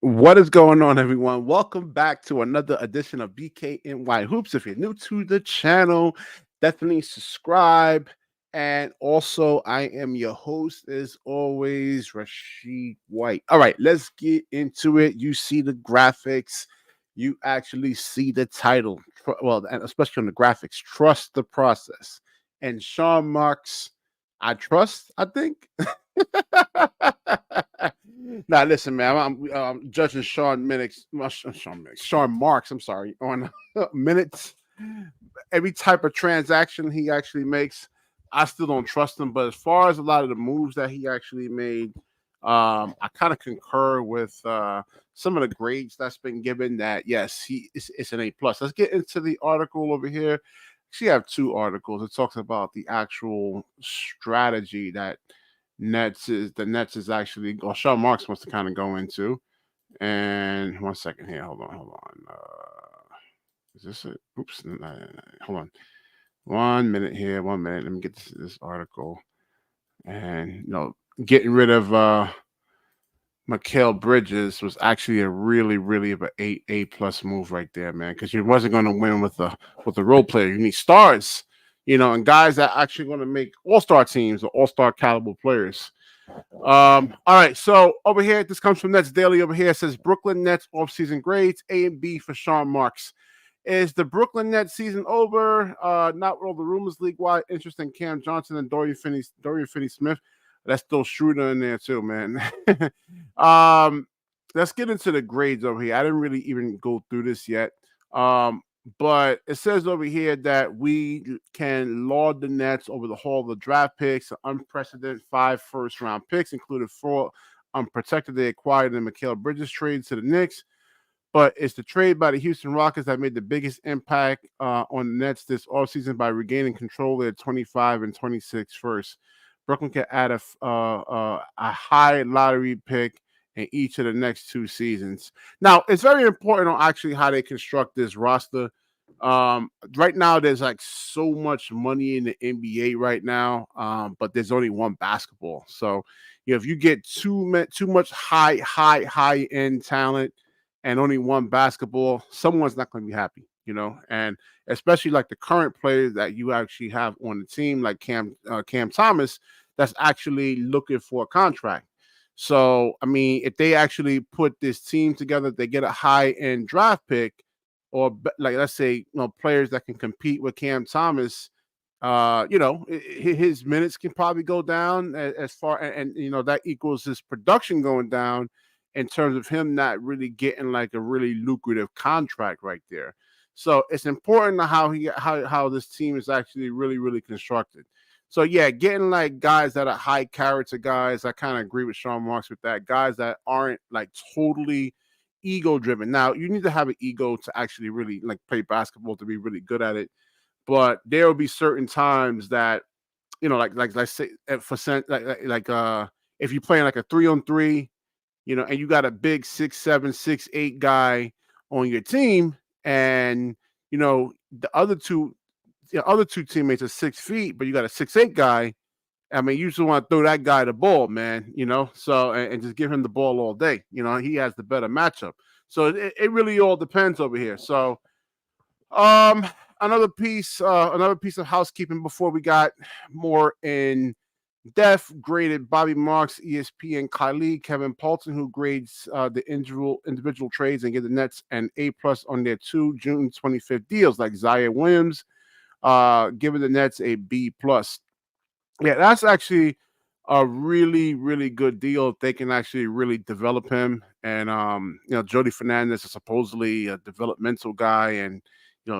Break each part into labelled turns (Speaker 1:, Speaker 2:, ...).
Speaker 1: What is going on, everyone? Welcome back to another edition of BKNY Hoops. If you're new to the channel, definitely subscribe. And also, I am your host, as always, Rashid White. All right, let's get into it. You see the graphics, you actually see the title. Well, and especially on the graphics, trust the process. And Sean Marks, I trust, I think. Now, listen, man. I'm judging Sean Marks. I'm sorry, on minutes. Every type of transaction he actually makes, I still don't trust him. But as far as a lot of the moves that he actually made, I kind of concur with some of the grades that's been given. That yes, it's an A plus. Let's get into the article over here. Actually, I have two articles. It talks about the actual strategy that Nets is actually, or Sean Marks wants to kind of go into. And one second here, hold on. Is this it? Oops, hold on. 1 minute here, 1 minute. Let me get this article. And getting rid of Mikal Bridges was actually a really of an A plus move right there, man. Because you wasn't going to win with a role player. You need stars, and guys that actually going to make all-star teams or all-star caliber players. All right, so over here, this comes from Nets Daily. Over here, it says Brooklyn Nets offseason grades A and B for Sean Marks. Is the Brooklyn Nets season over? Not with all the rumors league wide interest in Cam Johnson and Dorian Finney-Smith. That's still Schroeder in there too, man. um, let's get into the grades over here. I didn't really even go through this yet. But it says over here that we can laud the Nets over the haul of the draft picks, an unprecedented 5 first-round picks, including 4 unprotected they acquired in the Mikal Bridges trade to the Knicks. But it's the trade by the Houston Rockets that made the biggest impact on the Nets this offseason by regaining control of their 25 and 26 first. Brooklyn can add a high lottery pick in each of the next 2 seasons. Now, it's very important on actually how they construct this roster. Right now, there's like so much money in the NBA right now, but there's only one basketball. So, if you get too much high end talent and only one basketball, someone's not going to be happy, and especially like the current players that you actually have on the team, like Cam Thomas, that's actually looking for a contract. So, I mean, if they actually put this team together, they get a high end draft pick, or like let's say, players that can compete with Cam Thomas. His minutes can probably go down as far, and that equals his production going down in terms of him not really getting like a really lucrative contract right there. So it's important to how this team is actually really constructed. So yeah, getting like guys that are high character guys, I kind of agree with Sean Marks with that. Guys that aren't like totally ego driven. Now you need to have an ego to actually really like play basketball to be really good at it. But there will be certain times that like let's say for if you're playing like a 3-on-3, and you got a big 6'7", 6'8" guy on your team, and the other two teammates are 6 feet, but you got a 6'8" guy. I mean, you just want to throw that guy the ball, man. So and just give him the ball all day. He has the better matchup. So it really all depends over here. So um, another piece of housekeeping before we got more in depth. Graded Bobby Marks, ESPN colleague Kevin Paulton, who grades the individual trades and give the Nets an A+ on their 2 June 25th deals, like Zion Williams, giving the Nets a B+. Yeah, that's actually a really good deal if they can actually really develop him. And Jody Fernandez is supposedly a developmental guy, and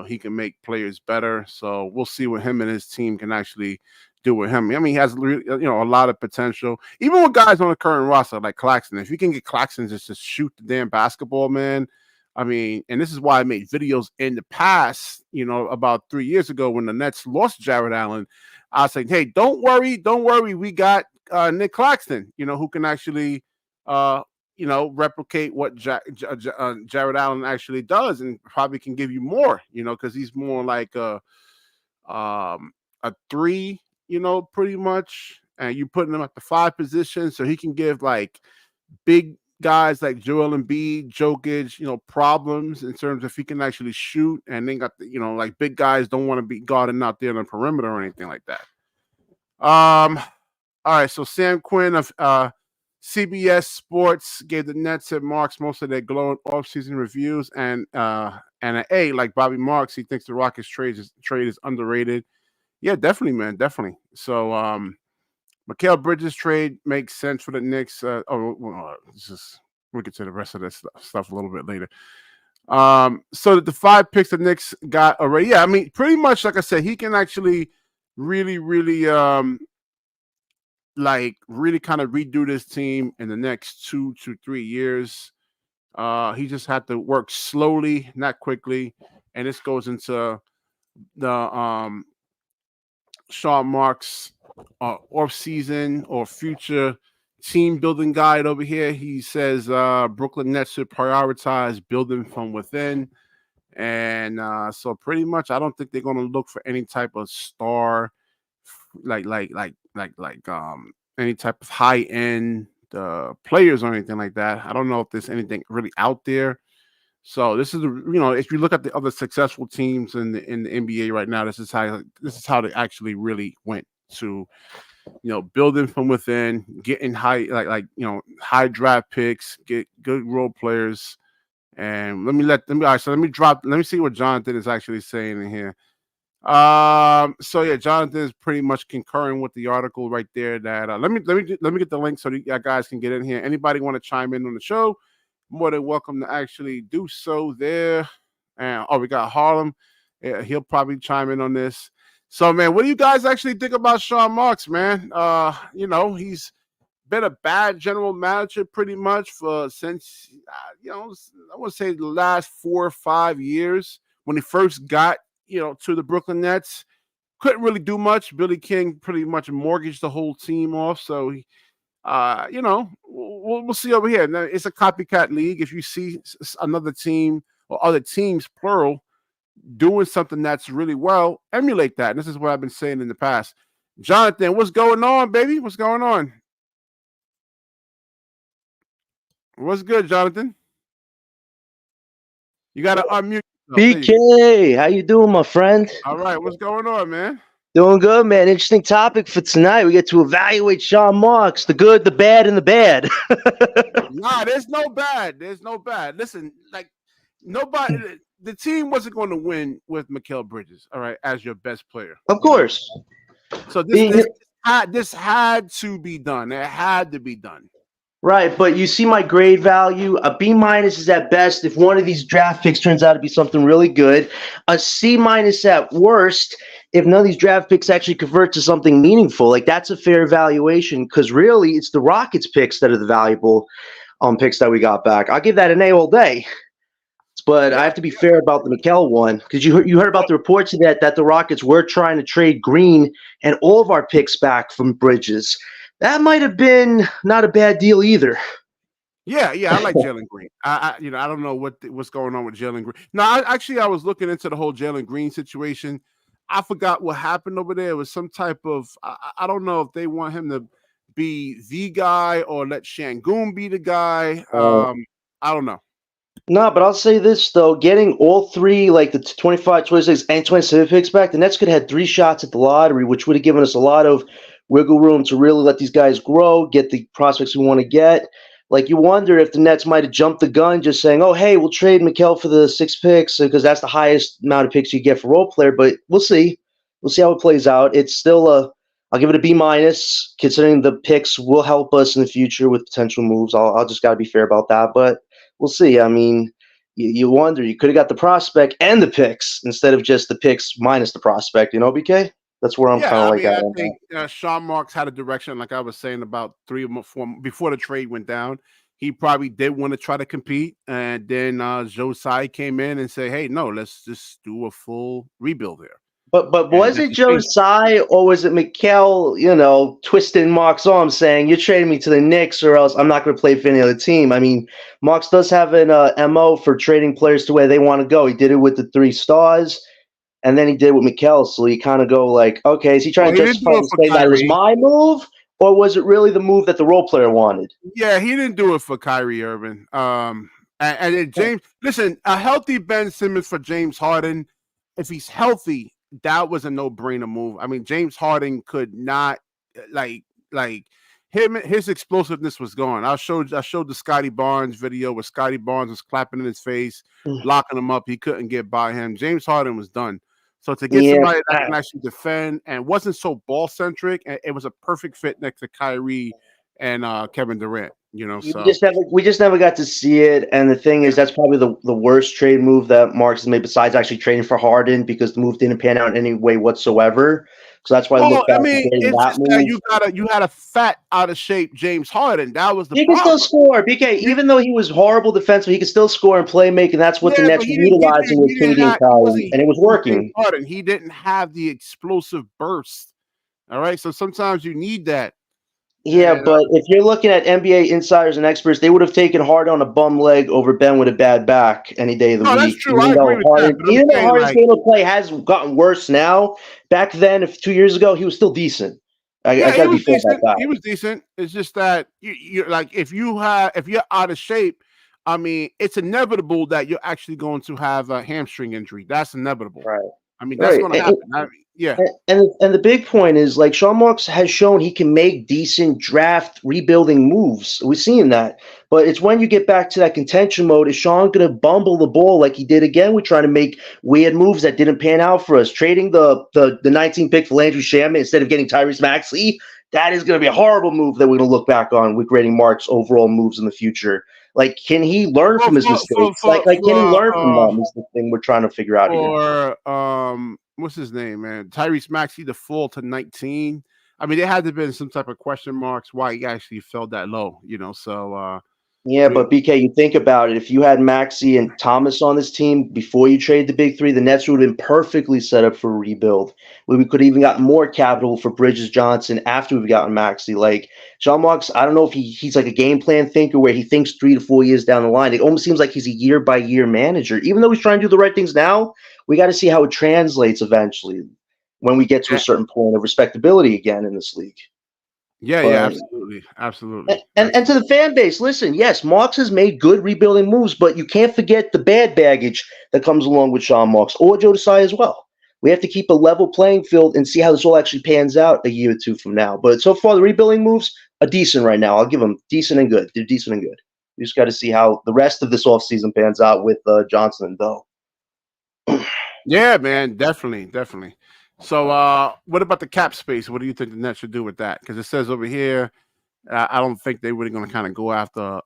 Speaker 1: he can make players better. So we'll see what him and his team can actually do with him. I mean, he has a lot of potential. Even with guys on the current roster like Claxton, if you can get Claxton just to shoot the damn basketball, man. I mean, and this is why I made videos in the past, about 3 years ago when the Nets lost Jared Allen. I was like, hey, don't worry, we got Nick Claxton, who can actually, replicate what Jared Allen actually does, and probably can give you more, because he's more like a 3, pretty much, and you putting him at the 5 position, so he can give like big guys like Joel Embiid, Jokic, problems in terms of if he can actually shoot, and then got like big guys don't want to be guarding out there on the perimeter or anything like that. All right, so Sam Quinn of CBS Sports gave the Nets and Marks most of their glowing offseason reviews, and an A like Bobby Marks. He thinks the Rockets trade is underrated. Yeah, definitely, man, definitely. So, Mikal Bridges trade makes sense for the Knicks. We'll get to the rest of this stuff a little bit later. So the 5 picks the Knicks got already. Yeah, I mean, pretty much like I said, he can actually really, really, really kind of redo this team in the next 2 to 3 years. He just had to work slowly, not quickly, and this goes into the Sean Marks off season or future team building guide over here. He says Brooklyn Nets should prioritize building from within. And so pretty much I don't think they're gonna look for any type of star any type of high end players or anything like that. I don't know if there's anything really out there. So this is if you look at the other successful teams in the NBA right now, this is how they actually really went to building from within, getting high high draft picks, get good role players, and let me see what Jonathan is actually saying in here. So yeah, Jonathan is pretty much concurring with the article right there. That let me get the link so you guys can get in here. Anybody want to chime in on the show? More than welcome to actually do so there. And we got Harlem. Yeah, he'll probably chime in on this. So, man, what do you guys actually think about Sean Marks, man? He's been a bad general manager pretty much since I want to say the last 4 or 5 years. When he first got to the Brooklyn Nets, couldn't really do much. Billy King pretty much mortgaged the whole team off, so he. We'll see over here. Now, it's a copycat league. If you see another team or other teams, plural, doing something that's really well, emulate that. And this is what I've been saying in the past. Jonathan, what's going on, baby? What's going on? What's good, Jonathan? You got to unmute yourself.
Speaker 2: BK, how you doing, my friend?
Speaker 1: All right, what's going on, man?
Speaker 2: Doing good, man. Interesting topic for tonight. We get to evaluate Sean Marks, the good, the bad, and the bad.
Speaker 1: Nah, there's no bad. There's no bad. Listen, nobody, the team wasn't going to win with Mikal Bridges, all right, as your best player.
Speaker 2: Of course.
Speaker 1: So this had to be done. It had to be done.
Speaker 2: Right, but you see my grade value. A B- is at best if one of these draft picks turns out to be something really good. A C- at worst if none of these draft picks actually convert to something meaningful. Like, that's a fair evaluation because really it's the Rockets picks that are the valuable picks that we got back. I'll give that an A all day. But I have to be fair about the Mikal one because you heard about the reports of that the Rockets were trying to trade Green and all of our picks back from Bridges. That might have been not a bad deal either.
Speaker 1: Yeah, I like Jalen Green. I don't know what's going on with Jalen Green. No, I was looking into the whole Jalen Green situation. I forgot what happened over there. It was some type of I don't know if they want him to be the guy or let Şengün be the guy. I don't know.
Speaker 2: No, but I'll say this, though. Getting all three, like the 25, 26, and 27 picks back, the Nets could have had 3 shots at the lottery, which would have given us a lot of wiggle room to really let these guys grow, get the prospects we want to get. Like, you wonder if the Nets might have jumped the gun just saying, oh, hey, we'll trade Mikal for the 6 picks because that's the highest amount of picks you get for role player. But we'll see. We'll see how it plays out. It's still I'll give it a B-, considering the picks will help us in the future with potential moves. I'll just got to be fair about that. But we'll see. I mean, you wonder. You could have got the prospect and the picks instead of just the picks minus the prospect, BK? That's where I'm kind of like at.
Speaker 1: I think Sean Marks had a direction, like I was saying about 3 or 4 before the trade went down. He probably did want to try to compete, and then Joe Tsai came in and said, "Hey, no, let's just do a full rebuild there."
Speaker 2: But was it Joe Tsai or was it Mikal, twisting Mark's arm saying, you're trading me to the Knicks or else I'm not going to play for any other team? I mean, Marks does have an MO for trading players to where they want to go. He did it with the 3 stars, and then he did it with Mikal. So you kind of go like, okay, is he trying to justify saying that it was my move? or was it really the move that the role player wanted?
Speaker 1: Yeah, he didn't do it for Kyrie Irving. And then James, listen, a healthy Ben Simmons for James Harden, if he's healthy, that was a no-brainer move. I mean, James Harden could not like like his explosiveness was gone. I showed the Scotty Barnes video where Scotty Barnes was clapping in his face, locking him up. He couldn't get by him. James Harden was done. So to get
Speaker 2: Yeah,
Speaker 1: somebody that can actually defend and wasn't so ball centric, it was a perfect fit next to Kyrie and Kevin Durant. So
Speaker 2: we just never got to see it. And the thing is, that's probably the worst trade move that Marks has made, besides actually trading for Harden, because the move didn't pan out in any way whatsoever. So that's why I
Speaker 1: well,
Speaker 2: look back
Speaker 1: I
Speaker 2: at
Speaker 1: mean,
Speaker 2: getting
Speaker 1: it's
Speaker 2: that
Speaker 1: just that
Speaker 2: move.
Speaker 1: you had a fat, out of shape James Harden. That was the
Speaker 2: He can still
Speaker 1: problem.
Speaker 2: score. BK, even though he was horrible defensively, he could still score and play make, and that's what the
Speaker 1: Yeah, but
Speaker 2: Nets were utilizing with
Speaker 1: he didn't
Speaker 2: KD and
Speaker 1: have he
Speaker 2: Kyrie,
Speaker 1: wasn't
Speaker 2: and it was
Speaker 1: James
Speaker 2: working.
Speaker 1: Harden. He didn't have the explosive burst. All right, so sometimes you need that.
Speaker 2: Yeah,
Speaker 1: And
Speaker 2: but if you're looking at NBA insiders and experts, they would have taken Harden on a bum leg over Ben with a bad back any day of the
Speaker 1: no, that's
Speaker 2: week.
Speaker 1: true. I agree with that. But I'm
Speaker 2: Even though
Speaker 1: saying,
Speaker 2: Harden's
Speaker 1: like,
Speaker 2: game of play has gotten worse now, back then, if 2 years ago, he was still decent. I
Speaker 1: yeah,
Speaker 2: got
Speaker 1: he
Speaker 2: to be
Speaker 1: was
Speaker 2: fair about
Speaker 1: decent.
Speaker 2: that.
Speaker 1: He was decent. It's just that you like if you're out of shape, I mean, it's inevitable that you're actually going to have a hamstring injury. That's inevitable.
Speaker 2: Right.
Speaker 1: I mean, that's
Speaker 2: Right.
Speaker 1: going to happen. I mean, yeah.
Speaker 2: And the big point is, like, Sean Marks has shown he can make decent draft rebuilding moves. We've seen that. But it's when you get back to that contention mode, is Sean going to bumble the ball like he did again? We're trying to make weird moves that didn't pan out for us. Trading the 19 pick for Landry Shamet instead of getting Tyrese Maxey, that is going to be a horrible move that we're going to look back on with grading Marks' overall moves in the future. Like, can he learn
Speaker 1: Well,
Speaker 2: from his mistakes? Like, can he learn from them? Is the thing we're trying to figure out here.
Speaker 1: for what's his name, man? Tyrese Maxey to fall to 19. I mean, there had to have been some type of question marks why he actually fell that low, So
Speaker 2: Yeah, but BK, you think about it. If you had Maxey and Thomas on this team before you trade the big three, the Nets would have been perfectly set up for a rebuild. We could have even gotten more capital for Bridges Johnson after we've gotten Maxey. Like, Sean Marks, I don't know if he's like a game plan thinker where he thinks 3 to 4 years down the line. It almost seems like he's a year by year manager. Even though he's trying to do the right things now, we got to see how it translates eventually when we get to a
Speaker 1: yeah,
Speaker 2: certain point of respectability again in this league.
Speaker 1: yeah,
Speaker 2: But
Speaker 1: absolutely,
Speaker 2: and,
Speaker 1: absolutely,
Speaker 2: and to the fan base, listen, yes, Marks has made good rebuilding moves, but you can't forget the bad baggage that comes along with Sean Marks or Joe Desai as well. We have to keep a level playing field and see how this all actually pans out a year or two from now. But so far, the rebuilding moves are decent right now. I'll give them decent and good. They're decent and good. You just got to see how the rest of this offseason pans out with Johnson and Doe.
Speaker 1: Yeah, man, definitely, definitely. So, what about the cap space? What do you think the Nets should do with that? Because it says over here, I don't think they were going to kind of go after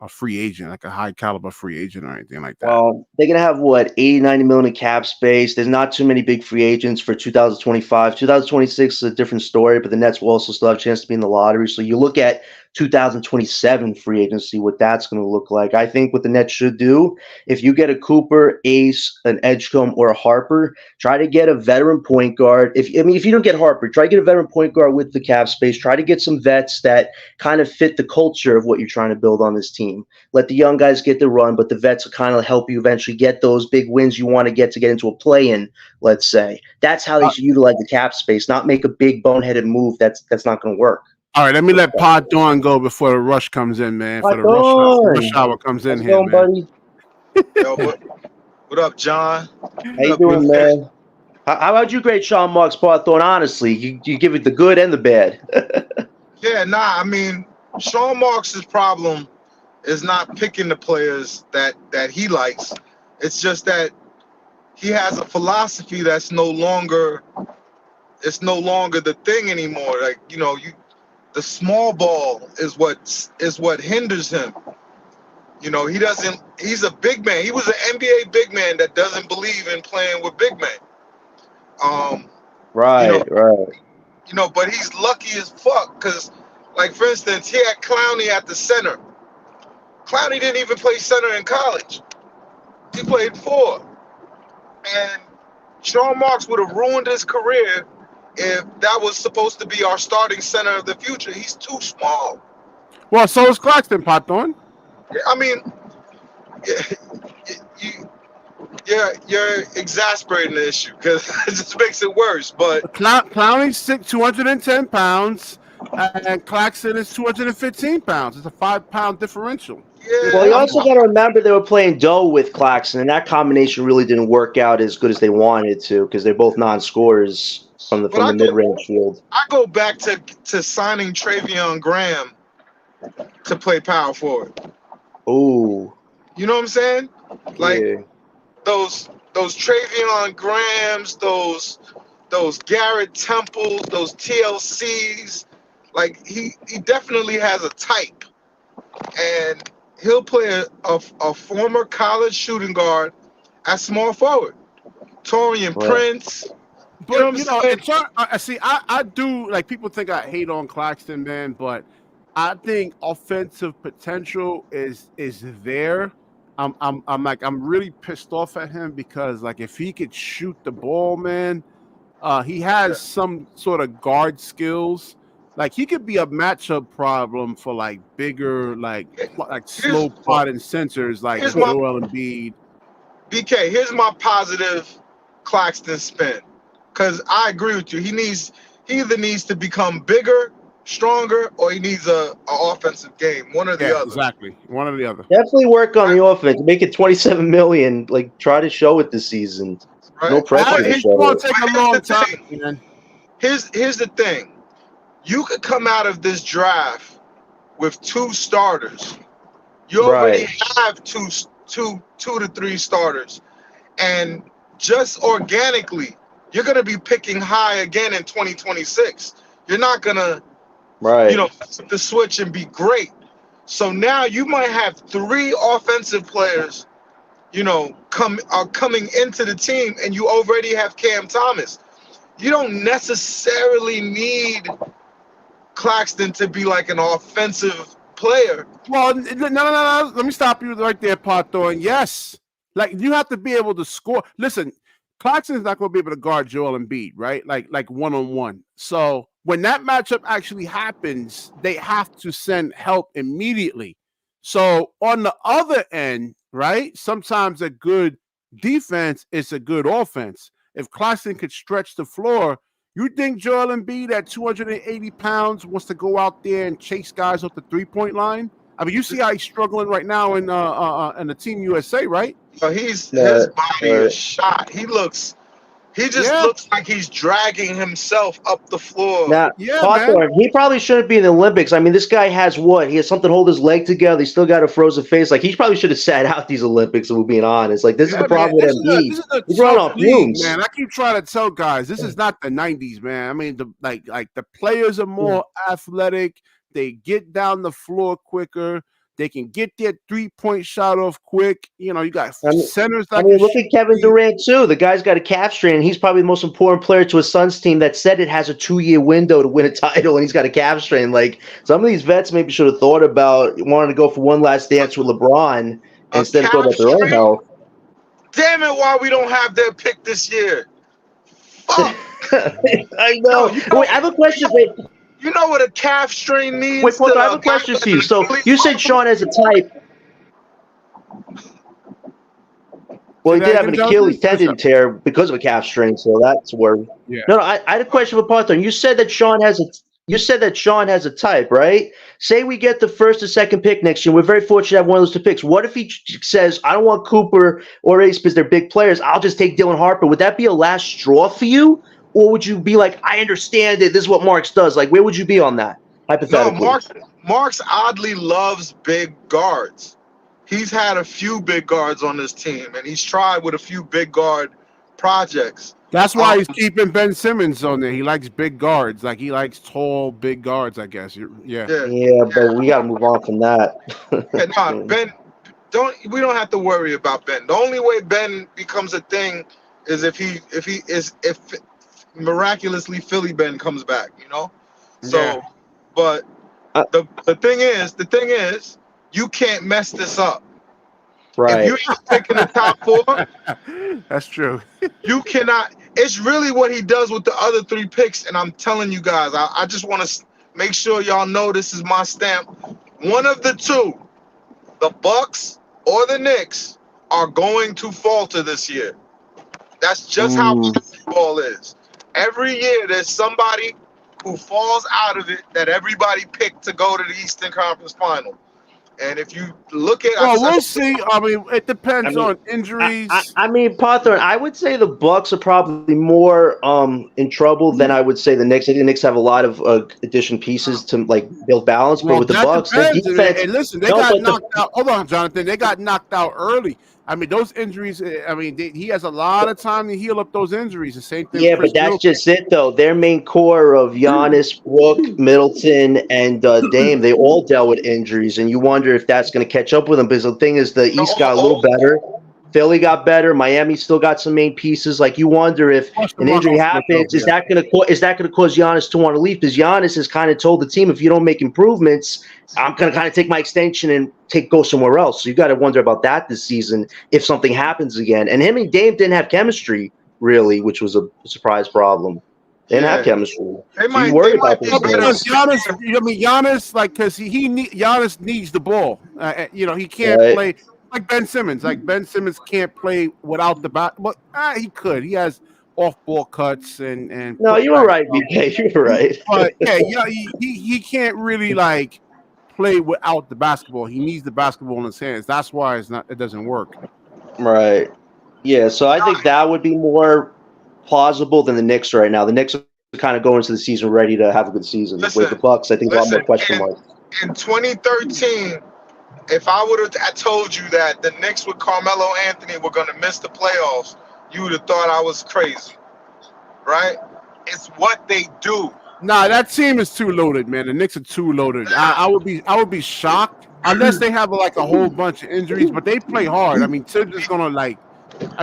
Speaker 1: a free agent, like a high caliber free agent or anything like that.
Speaker 2: Well, they're going to have what, 80, 90 million in cap space. There's not too many big free agents for 2025. 2026 is a different story, but the Nets will also still have a chance to be in the lottery. So you look at 2027 free agency, what that's going to look like. I think what the Nets should do, if you get a Cooper, Ace, an Edgecombe, or a Harper, try to get a veteran point guard. If you don't get Harper, try to get a veteran point guard with the cap space. Try to get some vets that kind of fit the culture of what you're trying to build on this team. Let the young guys get the run, but the vets will kind of help you eventually get those big wins you want to get into a play-in, let's say. That's how they should utilize the cap space, not make a big boneheaded move that's not going to work.
Speaker 1: All right, let me let Pod Dawn go before the rush comes in, man. For the rush hour comes in here, man.
Speaker 2: Buddy?
Speaker 3: Yo, what up, John?
Speaker 2: How you doing, man? How about you, great Sean Marks Parthorn? Honestly, you give it the good and the bad.
Speaker 3: Yeah, I mean, Sean Marks' problem is not picking the players that he likes. It's just that he has a philosophy that's no longer the thing anymore. Like, the small ball is what hinders him. He's a big man. He was an NBA big man that doesn't believe in playing with big men.
Speaker 2: Right.
Speaker 3: But he's lucky as fuck because, like, for instance, he had Clowney at the center. Clowney didn't even play center in college. He played 4. And Sean Marks would have ruined his career if that was supposed to be our starting center of the future. He's too small.
Speaker 1: Well, so is Claxton, Pod Dawn.
Speaker 3: I mean, you're exasperating the issue because it just makes it worse. But
Speaker 1: Clowney's 210 pounds, and Claxton is 215 pounds. It's a 5-pound differential.
Speaker 2: Well, you
Speaker 3: yeah,
Speaker 2: also got to remember they were playing Doe with Claxton, and that combination really didn't work out as good as they wanted to because they're both non-scorers from
Speaker 3: but
Speaker 2: the mid-range field.
Speaker 3: I go back to signing Travion Graham to play power forward.
Speaker 2: Ooh,
Speaker 3: You know what I'm saying? Like
Speaker 2: yeah.
Speaker 3: those Travion Grahams, those Garrett Temples, those TLCs. Like he definitely has a type, and he'll play a former college shooting guard at small forward. Torian
Speaker 2: Right.
Speaker 3: Prince. You know what I'm saying?
Speaker 1: I do, like, people think I hate on Claxton, man, but I think offensive potential is there. I'm really pissed off at him because, like, if he could shoot the ball, man, he has some sort of guard skills. Like, he could be a matchup problem for, like, bigger, like slow potting sensors like
Speaker 3: here's my-
Speaker 1: Joel Embiid.
Speaker 3: BK, here's my positive Claxton spin. Because I agree with you. He either needs to become bigger, stronger, or he needs a offensive game. One or the other.
Speaker 1: Exactly. One or the other.
Speaker 2: Definitely work on the offense. Make it $27 million. Like, try to show it this season.
Speaker 3: Right?
Speaker 2: No pressure to
Speaker 1: It's
Speaker 2: show
Speaker 1: going
Speaker 2: it.
Speaker 1: to take a long time, man.
Speaker 3: Here's the thing. You could come out of this draft with 2 starters. You already have two to 3 starters. And just organically, you're going to be picking high again in 2026. You're not going to, flip the switch and be great. So now you might have 3 offensive players, coming into the team, and you already have Cam Thomas. You don't necessarily need Claxton to be like an offensive player.
Speaker 1: Well, no. Let me stop you right there, Pato. And yes, like, you have to be able to score. Listen, Claxton's not going to be able to guard Joel Embiid, right? Like one-on-one. So when that matchup actually happens, they have to send help immediately. So on the other end, right, sometimes a good defense is a good offense. If Claxton could stretch the floor, you think Joel Embiid at 280 pounds wants to go out there and chase guys off the 3-point line? I mean, you see how he's struggling right now in the Team USA, right?
Speaker 3: His body is shot. He just looks like he's dragging himself up the floor.
Speaker 2: Now,
Speaker 1: man.
Speaker 2: He probably shouldn't be in the Olympics. I mean, this guy has what? He has something to hold his leg together. He's still got a frozen face. Like, he probably should have sat out these Olympics, if we're being honest. Like, this is the problem with Embiid. He's running off fumes.
Speaker 1: Man, I keep trying to tell guys, this is not the 90s, man. I mean, the players are more athletic. They get down the floor quicker. They can get their 3-point shot off quick. You got centers.
Speaker 2: Look at Kevin Durant too. The guy's got a calf strain, and he's probably the most important player to his Suns team that said it has a 2-year window to win a title, and he's got a calf strain. Like, some of these vets maybe should have thought about wanting to go for one last dance with LeBron instead of thought about their own health.
Speaker 3: Damn it! Why we don't have their pick this year? Fuck.
Speaker 2: I know. Wait, I have a question.
Speaker 3: You know what a calf strain means?
Speaker 2: Wait, Paul, I have a question to you. So you said Sean has a type. Well, he did have an Achilles tendon tear because of a calf strain, so that's where.
Speaker 1: Yeah.
Speaker 2: No, I had a question for Paul. You said that Sean has a type, right? Say we get the first or second pick next year. We're very fortunate to have one of those 2 picks. What if he says, "I don't want Cooper or Ace because they're big players. I'll just take Dylan Harper"? Would that be a last straw for you? Or would you be like, I understand it, this is what Marks does? Like, where would you be on that, hypothetically?
Speaker 3: No, Marks oddly loves big guards. He's had a few big guards on this team, and he's tried with a few big guard projects.
Speaker 1: That's why he's keeping Ben Simmons on there. He likes big guards. Like, he likes tall, big guards, I guess. Yeah,
Speaker 2: but we got to move on from that.
Speaker 3: Ben, we don't have to worry about Ben. The only way Ben becomes a thing is if miraculously Philly Ben comes back, So, but the thing is, you can't mess this up.
Speaker 2: Right.
Speaker 3: If you ain't picking the top 4,
Speaker 1: that's true.
Speaker 3: You cannot. It's really what he does with the other 3 picks, and I'm telling you guys, I just want to make sure y'all know this is my stamp. One of the 2, the Bucks or the Knicks, are going to falter this year. That's just how
Speaker 2: Mm.
Speaker 3: basketball is. Every year there's somebody who falls out of it that everybody picked to go to the Eastern Conference Final. And if you look at,
Speaker 1: Well, we'll see. I mean, it depends on injuries.
Speaker 2: I mean, Potter, I would say the Bucks are probably more in trouble than I would say the Knicks. I think the Knicks have a lot of addition pieces to like build balance, but
Speaker 1: Well,
Speaker 2: with the
Speaker 1: that
Speaker 2: Bucks, their
Speaker 1: depends.
Speaker 2: defense.
Speaker 1: And listen, they
Speaker 2: No,
Speaker 1: got
Speaker 2: but the
Speaker 1: knocked out. Hold on, Jonathan. They got knocked out early. I mean, those injuries. I mean, he has a lot of time to heal up those injuries. The same thing with
Speaker 2: yeah, but
Speaker 1: Chris
Speaker 2: that's
Speaker 1: Middleton.
Speaker 2: just it though. Their main core of Giannis, Brook, Middleton, and Dame, they all dealt with injuries, and you wonder if that's going to catch up with them. Because the thing is, the East got a little better. Philly got better. Miami still got some main pieces. Like you wonder if
Speaker 1: Question
Speaker 2: an
Speaker 1: mark
Speaker 2: injury
Speaker 1: on
Speaker 2: happens,
Speaker 1: Philadelphia.
Speaker 2: is that going to cause Giannis to want to leave? Because Giannis has kind of told the team, if you don't make improvements, I'm going to kind of take my extension and go somewhere else. So you got to wonder about that this season if something happens again. And him and Dame didn't have chemistry really, which was a surprise problem. They didn't have chemistry. So you worry about this.
Speaker 1: Because Giannis, I mean, Giannis, like, because Giannis needs the ball. You know, he can't
Speaker 2: Right.
Speaker 1: play like Ben Simmons. Like Ben Simmons can't play without the bat, but he could. He has off-ball cuts and.
Speaker 2: No, you were
Speaker 1: putback
Speaker 2: right,
Speaker 1: stuff.
Speaker 2: BK. You're right.
Speaker 1: But yeah, he can't really like play without the basketball. He needs the basketball in his hands. That's why it doesn't work.
Speaker 2: Right. Yeah, so I think that would be more plausible than the Knicks right now. The Knicks are kind of going into the season ready to have a good season. With the Bucks, I think a lot more question marks.
Speaker 3: In 2013, if I would have told you that the Knicks with Carmelo Anthony were going to miss the playoffs, you would have thought I was crazy, right? It's what they do.
Speaker 1: Nah, that team is too loaded, man. The Knicks are too loaded. I would be shocked unless they have like a whole bunch of injuries, but they play hard. I mean, Tibbs is gonna like.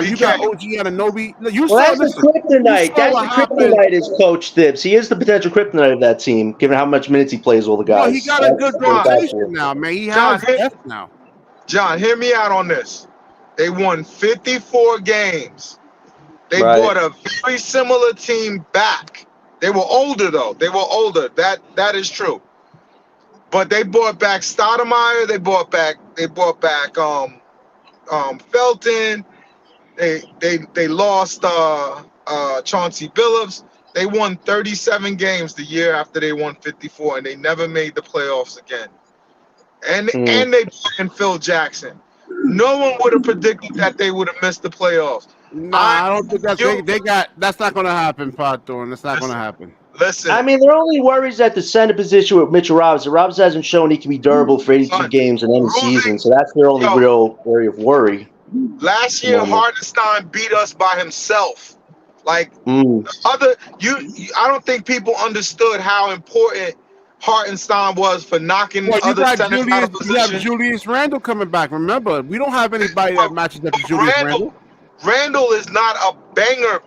Speaker 1: You got OG Anunoby.
Speaker 2: That's the kryptonite. That's the kryptonite is Coach Thibs. He is the potential kryptonite of that team, given how much minutes he plays all the guys.
Speaker 1: Well, he got a good rotation now, man. He has depth now.
Speaker 3: John, hear me out on this. They won 54 games. They brought a very similar team back. They were older though. They were older. That is true. But they brought back Stoudemire. They brought back Felton. They lost Chauncey Billups. They won 37 games the year after they won 54, and they never made the playoffs again. And they brought in Phil Jackson. No one would have predicted that they would have missed the playoffs.
Speaker 1: Nah, I don't think that's not going to happen, Pot Thorne. That's not going to happen.
Speaker 3: Listen,
Speaker 2: I mean, their only worries at the center position with Mitchell Robinson. Robinson hasn't shown he can be durable for 82 games in any season, so that's their only real area of worry.
Speaker 3: Last year, Hartenstein beat us by himself. Like I don't think people understood how important Hartenstein was for knocking other centers out of position.
Speaker 1: You have Julius Randle coming back. Remember, we don't have anybody that matches up to Julius Randle.
Speaker 3: Randle is not a banger.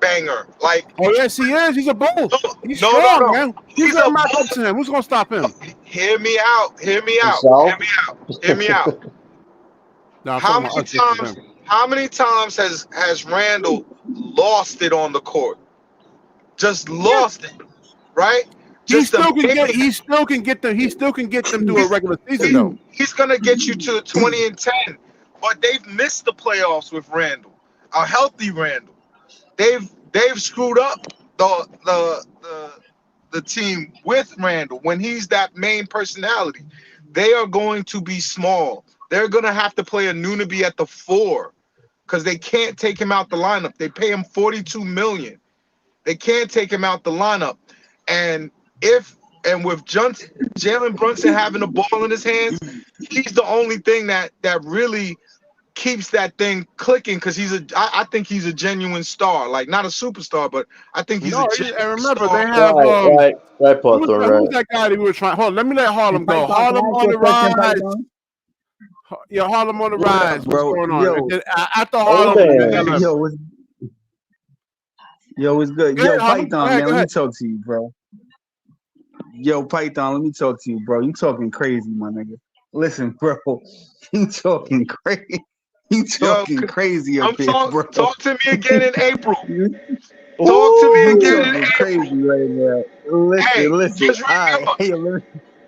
Speaker 3: Like,
Speaker 1: oh yes, he is. He's a bull. He's strong, man. Who's gonna match up to him? Who's gonna stop him?
Speaker 3: Hear me out.
Speaker 1: No,
Speaker 3: how many times has Randle lost it on the court? Just lost it, right?
Speaker 1: He still can get them through a regular season though.
Speaker 3: He's gonna get you to 20-10, but they've missed the playoffs with Randle. A healthy Randle. They've screwed up the team with Randle when he's that main personality. They are going to be small. They're gonna have to play a Anunoby at the 4 because they can't take him out the lineup. They pay him $42 million. They can't take him out the lineup. And with Jalen Brunson having the ball in his hands, he's the only thing that really keeps that thing clicking because I think he's a genuine star, like not a superstar, but I think he's a genuine
Speaker 1: and remember,
Speaker 3: star.
Speaker 1: they have
Speaker 2: who's
Speaker 1: that guy that we were trying? Hold on, let me let Harlem go. Harlem on the rise. Yo, Harlem on the rise. What's going on?
Speaker 4: Yo.
Speaker 1: After Harlem,
Speaker 4: what's good? Yo, Python, man, let me talk to you, bro. Yo, Python, let me talk to you, bro. You talking crazy, my nigga. Listen, bro, you talking crazy. You talking crazy up here, bro.
Speaker 3: Talk to me again in April. Talk to me again in April.
Speaker 4: Crazy right now. Listen.
Speaker 3: Just remember.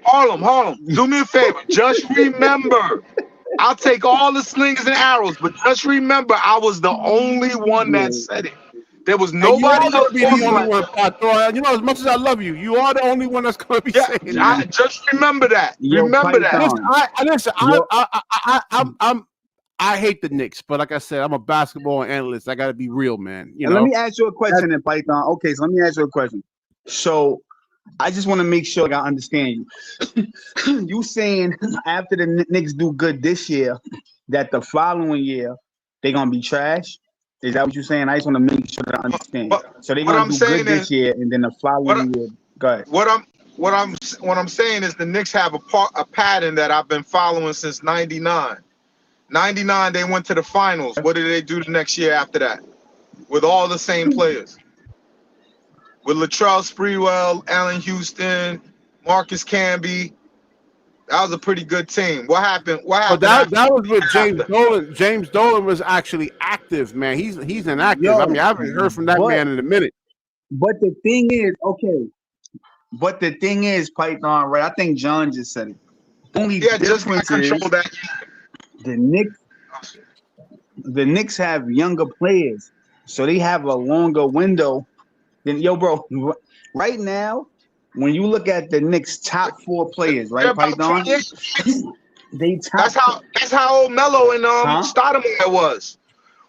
Speaker 3: Harlem, do me a favor. Just remember, I'll take all the slings and arrows, but just remember, I was the only one that said it. There was
Speaker 1: And you
Speaker 3: nobody
Speaker 1: are going
Speaker 3: else
Speaker 1: to be the
Speaker 3: on
Speaker 1: only
Speaker 3: my.
Speaker 1: one, Pato. You know, as much as I love you, you are the only one that's going to be
Speaker 3: Yeah,
Speaker 1: saying that.
Speaker 3: I just remember that.
Speaker 4: Yo,
Speaker 3: Remember that.
Speaker 1: Listen,
Speaker 4: Python. Yo,
Speaker 1: I hate the Knicks, but like I said, I'm a basketball analyst. I got to be real, man. You
Speaker 4: and let
Speaker 1: know,
Speaker 4: me ask you a question in Python. Okay, so let me ask you a question. So I just want to make sure like, I understand you. You saying after the Knicks do good this year, that the following year they're gonna be trash? Is that what you're saying? I just want to make sure that I understand.
Speaker 3: But
Speaker 4: So they're
Speaker 3: what
Speaker 4: gonna
Speaker 3: I'm
Speaker 4: do good
Speaker 3: saying
Speaker 4: this
Speaker 3: is,
Speaker 4: year, and then the
Speaker 3: what
Speaker 4: following year, go ahead.
Speaker 3: what I'm what I'm saying is the Knicks have a pattern that I've been following since '99. '99 they went to the finals. What did they do the next year after that? With all the same players. With Latrell Sprewell, Allen Houston, Marcus Camby. That was a pretty good team. What happened? What
Speaker 1: but
Speaker 3: happened after?
Speaker 1: that was with James
Speaker 3: After?
Speaker 1: Dolan. James Dolan was actually active, man. He's inactive. I
Speaker 4: Yo,
Speaker 1: mean, I haven't heard from that
Speaker 4: but
Speaker 1: man in a minute.
Speaker 4: the thing is, okay. But the thing is, Python, right? I think John just said it. Only
Speaker 3: Yeah, just got
Speaker 4: difference is
Speaker 3: control that.
Speaker 4: the Knicks. The Knicks have younger players, so they have a longer window than yo, bro. Right now, when you look at the Knicks' top four players,
Speaker 3: They're
Speaker 4: right,
Speaker 3: about
Speaker 4: Python,
Speaker 3: 28.
Speaker 4: they top,
Speaker 3: That's how old Melo and
Speaker 4: huh?
Speaker 3: Stoudemire was.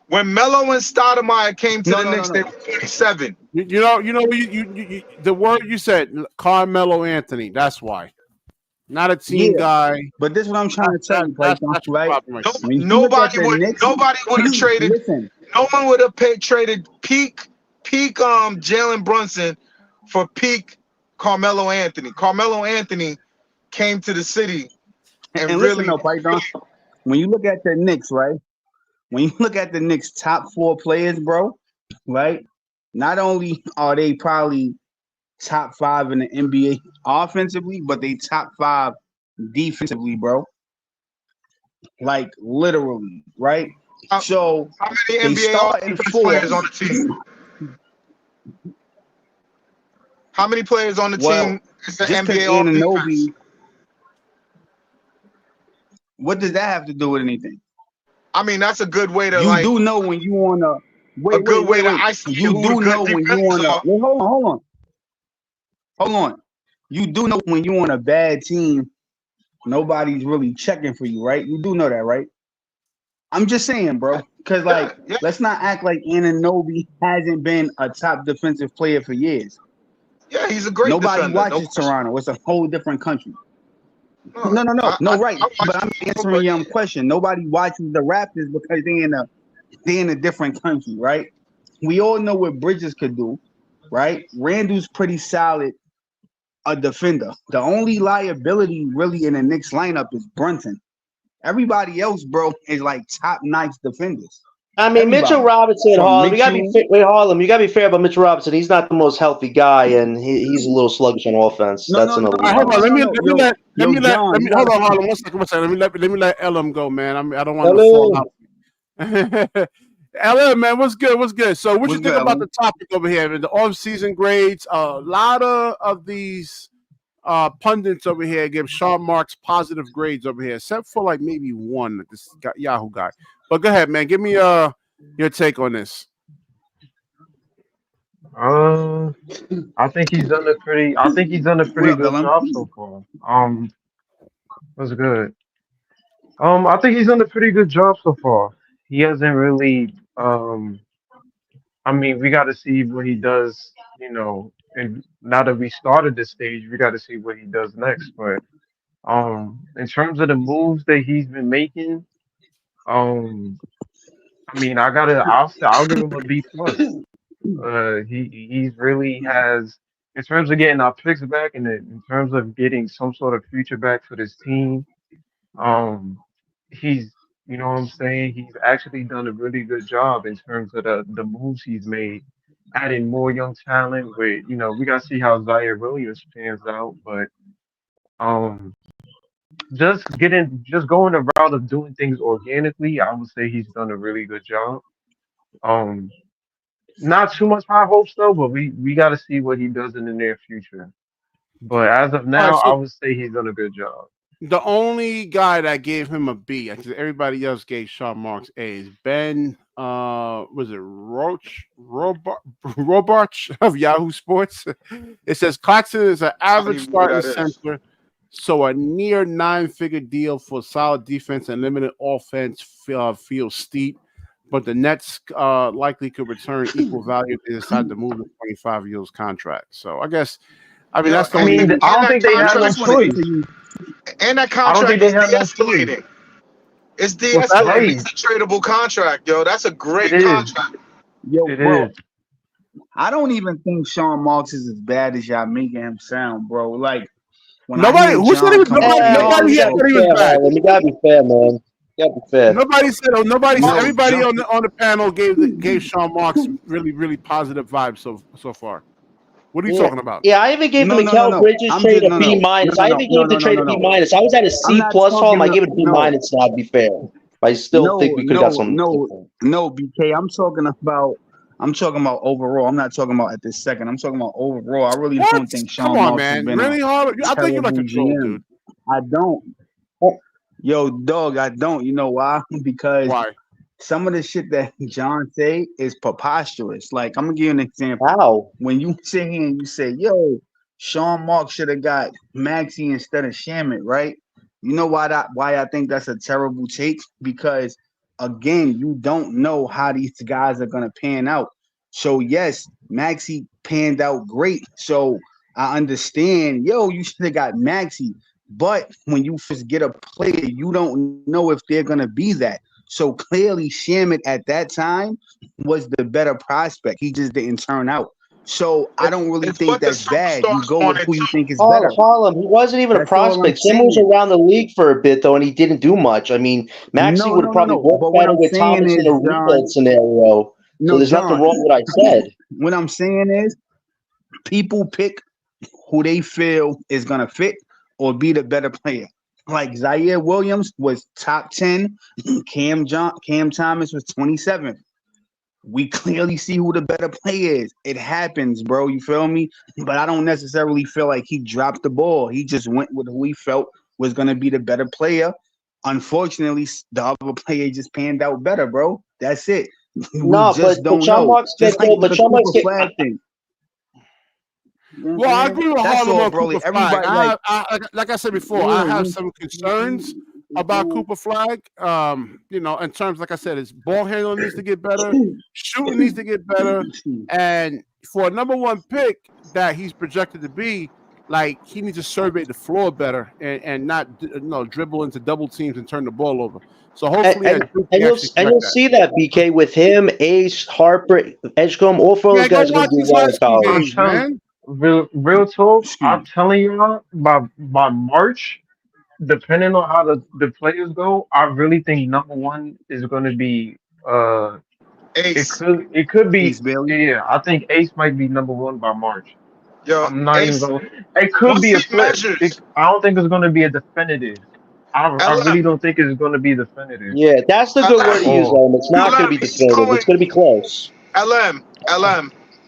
Speaker 3: When Melo and Stoudemire came to
Speaker 4: No,
Speaker 3: the
Speaker 4: no, no,
Speaker 3: Knicks, they
Speaker 4: no.
Speaker 3: were 27.
Speaker 1: The word you said, Carmelo Anthony. That's why. Not a team
Speaker 4: Yeah,
Speaker 1: guy.
Speaker 4: but this is what I'm trying to tell you, Python,
Speaker 1: That's your
Speaker 4: right?
Speaker 1: problem right
Speaker 3: No,
Speaker 1: there.
Speaker 4: When you look at
Speaker 3: nobody
Speaker 4: the
Speaker 3: would
Speaker 4: Knicks,
Speaker 3: nobody would have traded.
Speaker 4: listen,
Speaker 3: No one would have traded peak Jalen Brunson for peak Carmelo Anthony. Carmelo Anthony came to the city and
Speaker 4: and listen
Speaker 3: really.
Speaker 4: though, Python. When you look at the Knicks, right? When you look at the Knicks' top four players, bro, right? Not only are they probably top five in the NBA offensively, but they top five defensively, bro. Like literally, right?
Speaker 3: How,
Speaker 4: So
Speaker 3: how many
Speaker 4: they
Speaker 3: NBA
Speaker 4: start in
Speaker 3: defense
Speaker 4: fourth.
Speaker 3: players on the team? How many players on the
Speaker 4: Well,
Speaker 3: team is the
Speaker 4: just because
Speaker 3: NBA all defense?
Speaker 4: Anunoby, what does that have to do with anything?
Speaker 3: I mean, that's a good way to
Speaker 4: You
Speaker 3: like
Speaker 4: do know when you wanna
Speaker 3: a
Speaker 4: wait, wait,
Speaker 3: good way
Speaker 4: wait,
Speaker 3: to
Speaker 4: wait.
Speaker 3: isolate
Speaker 4: You
Speaker 3: who the
Speaker 4: do
Speaker 3: good
Speaker 4: know when you
Speaker 3: defenders
Speaker 4: wanna
Speaker 3: are.
Speaker 4: wait, hold on. You do know when you on a bad team, nobody's really checking for you, right? You do know that, right? I'm just saying, bro, because
Speaker 3: Yeah,
Speaker 4: like,
Speaker 3: yeah,
Speaker 4: let's not act like Anunoby hasn't been a top defensive player for years.
Speaker 3: yeah. He's a great
Speaker 4: Nobody
Speaker 3: defender, no
Speaker 4: watches
Speaker 3: question.
Speaker 4: Toronto. It's a whole different country.
Speaker 3: No,
Speaker 4: No, right.
Speaker 3: I
Speaker 4: But
Speaker 3: watch
Speaker 4: I'm
Speaker 3: him,
Speaker 4: answering
Speaker 3: but
Speaker 4: your question. Nobody watches the Raptors because they in a different country, right? We all know what Bridges could do, right? Randall's pretty solid, a defender. The only liability really in the Knicks lineup is Brunson. Everybody else, bro, is like top notch defenders.
Speaker 2: I mean, Mitchell
Speaker 4: Everybody
Speaker 2: Robinson,
Speaker 4: from
Speaker 2: Harlem. You gotta be
Speaker 4: Mitchell.
Speaker 2: wait, Harlem. You gotta be fair about Mitchell Robinson. He's not the most healthy guy, and he's a little sluggish on offense.
Speaker 4: No,
Speaker 2: That's
Speaker 4: no, no,
Speaker 2: another
Speaker 1: All right,
Speaker 4: no,
Speaker 2: one.
Speaker 1: hold
Speaker 4: no,
Speaker 1: on.
Speaker 4: no, no. Yo,
Speaker 1: Let
Speaker 4: John,
Speaker 1: me
Speaker 4: you
Speaker 1: hold
Speaker 4: gotta.
Speaker 1: on, hold on. One second. Let me let Elam go, man. I don't want him to fall
Speaker 2: Hello.
Speaker 1: out. Elam, man, what's good? What's good? So, what you
Speaker 4: What's good,
Speaker 1: think about
Speaker 4: Ellen?
Speaker 1: the topic over here? The off-season grades. A lot of these pundits over here give Sean Marks positive grades over here, except for like maybe one. This Yahoo guy. But go ahead, man. Give me your take on this.
Speaker 5: Uh, I think he's done a pretty. I think he's done a
Speaker 4: What
Speaker 5: pretty
Speaker 4: up,
Speaker 5: good
Speaker 4: Ellen?
Speaker 5: job so far. What's good? I think he's done a pretty good job so far. He hasn't really. I mean, we got to see what he does. And now that we started this stage, we got to see what he does next. But in terms of the moves that he's been making, um, I mean, I'll give him a B plus. He's really has in terms of getting our picks back and in terms of getting some sort of future back for this team. Um, he's what I'm saying. He's actually done a really good job in terms of the moves he's made, adding more young talent. With we gotta see how Zaire Williams pans out, but um, just going the route of doing things organically, I would say he's done a really good job. Um, Not too much high hopes though, but we got to see what he does in the near future. But as of
Speaker 1: All right,
Speaker 5: now, I would say he's done a good job.
Speaker 1: The only guy that gave him a B, because everybody else gave Sean Marks A's. Ben, was it Robarch of Yahoo Sports? It says Claxton is an
Speaker 3: I don't
Speaker 1: average
Speaker 3: even know who
Speaker 1: starting
Speaker 3: that is.
Speaker 1: center, so a near 9-figure deal for solid defense and limited offense feels steep. But the Nets likely could return equal value if they decide to move the 25 years contract. So I guess, I mean,
Speaker 3: Yo,
Speaker 1: that's the
Speaker 5: I
Speaker 1: only.
Speaker 5: mean, I
Speaker 3: and
Speaker 5: don't
Speaker 3: that
Speaker 5: think they
Speaker 4: Yo,
Speaker 5: have
Speaker 4: I
Speaker 5: no
Speaker 3: contract,
Speaker 4: just want to
Speaker 5: choice.
Speaker 4: tell you,
Speaker 3: and that
Speaker 5: I don't think
Speaker 3: contract
Speaker 5: they
Speaker 3: is
Speaker 5: have no choice.
Speaker 3: de-escalating. It's
Speaker 1: What's that?
Speaker 3: de-escalating.
Speaker 5: Hey,
Speaker 3: It's a tradable contract, yo. That's a
Speaker 5: it
Speaker 3: great
Speaker 5: is.
Speaker 3: contract.
Speaker 4: yo,
Speaker 5: It
Speaker 4: bro.
Speaker 5: is.
Speaker 4: I don't even think Sean Marks is as bad as y'all making him sound, bro. Like when I
Speaker 1: Nobody
Speaker 4: hear
Speaker 1: who said he
Speaker 4: John
Speaker 1: was.
Speaker 4: come off
Speaker 1: Nobody.
Speaker 2: Eh,
Speaker 4: mic
Speaker 2: Harlem,
Speaker 1: Nobody
Speaker 2: you
Speaker 4: and
Speaker 1: here
Speaker 2: gotta be
Speaker 1: said
Speaker 4: talk,
Speaker 1: he was
Speaker 2: fair,
Speaker 1: bad.
Speaker 2: Harlem. You gotta be fair, man. You gotta be fair.
Speaker 1: Nobody said. Oh, nobody.
Speaker 4: no,
Speaker 1: Everybody
Speaker 4: John,
Speaker 1: on the panel gave Sean Marks really positive vibes so far. What are you
Speaker 2: Yeah,
Speaker 1: talking about?
Speaker 2: yeah. I even gave the Mikal
Speaker 4: no.
Speaker 2: Bridges
Speaker 4: I'm
Speaker 2: trade
Speaker 4: just
Speaker 2: a B minus. I even gave the trade a B
Speaker 4: no.
Speaker 2: minus. I was at a
Speaker 4: I'm
Speaker 2: C
Speaker 4: not
Speaker 2: plus, Harlem.
Speaker 4: talking.
Speaker 2: I gave it a B
Speaker 4: No,
Speaker 2: minus. Now, to be fair, I still think
Speaker 4: no,
Speaker 2: we could have got
Speaker 4: no,
Speaker 2: something
Speaker 4: no,
Speaker 2: different.
Speaker 4: no, BK. I'm talking about overall. I'm not talking about at this second. I'm talking about overall. I really
Speaker 1: What?
Speaker 4: don't think
Speaker 1: Come
Speaker 4: Sean
Speaker 1: on,
Speaker 4: Marks has
Speaker 1: man.
Speaker 4: been a
Speaker 1: Really hard. I think you like
Speaker 4: terrible
Speaker 1: to troll,
Speaker 4: GM.
Speaker 1: dude.
Speaker 4: I don't. Yo, dog, I don't. You know why? Because
Speaker 1: Why?
Speaker 4: some of the shit that John say is preposterous. Like, I'm gonna give you an example.
Speaker 2: How?
Speaker 4: When you sit here and you say, yo, Sean Marks should have got Maxi instead of Shamit, right? You know why I think that's a terrible take? Because again, you don't know how these guys are gonna pan out. So yes, Maxi panned out great. So I understand, yo, you should have got Maxi. But when you first get a player, you don't know if they're gonna be that. So clearly, Shamit at that time was the better prospect. He just didn't turn out. So I don't really
Speaker 3: It's
Speaker 4: think
Speaker 3: what the
Speaker 4: that's bad. You
Speaker 3: superstars
Speaker 4: go with
Speaker 3: wanted
Speaker 4: who you
Speaker 3: too.
Speaker 4: think is better.
Speaker 2: Harlem, he wasn't even a
Speaker 4: That's all I'm
Speaker 2: prospect. Sim was
Speaker 4: saying.
Speaker 2: around the league for a bit though, and he didn't do much. I mean, Maxi would have probably
Speaker 4: No.
Speaker 2: worked
Speaker 4: But what
Speaker 2: better
Speaker 4: I'm
Speaker 2: with
Speaker 4: saying
Speaker 2: Thomas in
Speaker 4: is,
Speaker 2: a
Speaker 4: John,
Speaker 2: rebuild scenario. So
Speaker 4: no,
Speaker 2: there's nothing
Speaker 4: John,
Speaker 2: wrong with what I said.
Speaker 4: what I'm saying is people pick who they feel is gonna fit or be the better player. Like Zaire Williams was top 10, Cam Thomas was 27th. We clearly see who the better player is. It happens, bro. You feel me? But I don't necessarily feel like he dropped the ball. He just went with who he felt was gonna be the better player. Unfortunately, the other player just panned out better, bro. That's it. We
Speaker 2: No,
Speaker 4: just
Speaker 2: but
Speaker 4: don't
Speaker 2: Sean
Speaker 4: know.
Speaker 2: Marks get
Speaker 4: Just like
Speaker 2: though.
Speaker 4: with
Speaker 2: But
Speaker 4: the
Speaker 2: Sean Marks
Speaker 4: Cooper
Speaker 2: get.
Speaker 4: Flag thing. You know what
Speaker 1: Well,
Speaker 4: I'm
Speaker 1: I
Speaker 4: saying?
Speaker 1: agree with
Speaker 4: That's
Speaker 1: Harlem
Speaker 4: all,
Speaker 1: on
Speaker 4: bro.
Speaker 1: Cooper
Speaker 4: Like
Speaker 1: Flag.
Speaker 4: everybody, like
Speaker 1: Like I said before, I have
Speaker 4: yeah,
Speaker 1: some concerns about Cooper Flag. In terms, like I said, his ball handling needs to get better, shooting needs to get better, and for a number one pick that he's projected to be, like he needs to survey the floor better and not dribble into double teams and turn the ball over. So
Speaker 2: And,
Speaker 1: hopefully,
Speaker 2: and,
Speaker 1: at Duke,
Speaker 2: and
Speaker 1: he
Speaker 2: you'll
Speaker 1: actually
Speaker 2: and
Speaker 1: correct
Speaker 2: you'll
Speaker 1: that.
Speaker 2: see that BK with him, Ace, Harper, Edgecombe, all four of those
Speaker 1: Man, go
Speaker 2: guys are going
Speaker 1: watch
Speaker 2: to do
Speaker 1: these
Speaker 2: well
Speaker 1: high
Speaker 2: in
Speaker 1: school
Speaker 5: I'm
Speaker 2: college.
Speaker 1: games,
Speaker 5: telling
Speaker 1: man.
Speaker 5: real talk.
Speaker 4: excuse
Speaker 5: I'm
Speaker 4: me.
Speaker 5: telling y'all by March, depending on how the players go, I really think number one is going to be
Speaker 3: Ace.
Speaker 5: it could be
Speaker 4: Ace Bailey.
Speaker 5: yeah. I think Ace might be number one by March.
Speaker 3: Yo,
Speaker 5: I'm not even
Speaker 3: Ace,
Speaker 5: going. It could
Speaker 3: once
Speaker 5: be
Speaker 3: he
Speaker 5: a flip.
Speaker 3: measures,
Speaker 5: I don't think it's going to be a definitive. I really
Speaker 3: LM,
Speaker 5: don't think it's going to be definitive
Speaker 2: Yeah, that's the good word
Speaker 5: at
Speaker 2: to use,
Speaker 5: all.
Speaker 2: Ellen. It's not going to be
Speaker 3: he's
Speaker 2: definitive.
Speaker 3: going,
Speaker 2: It's going to be close.
Speaker 3: LM,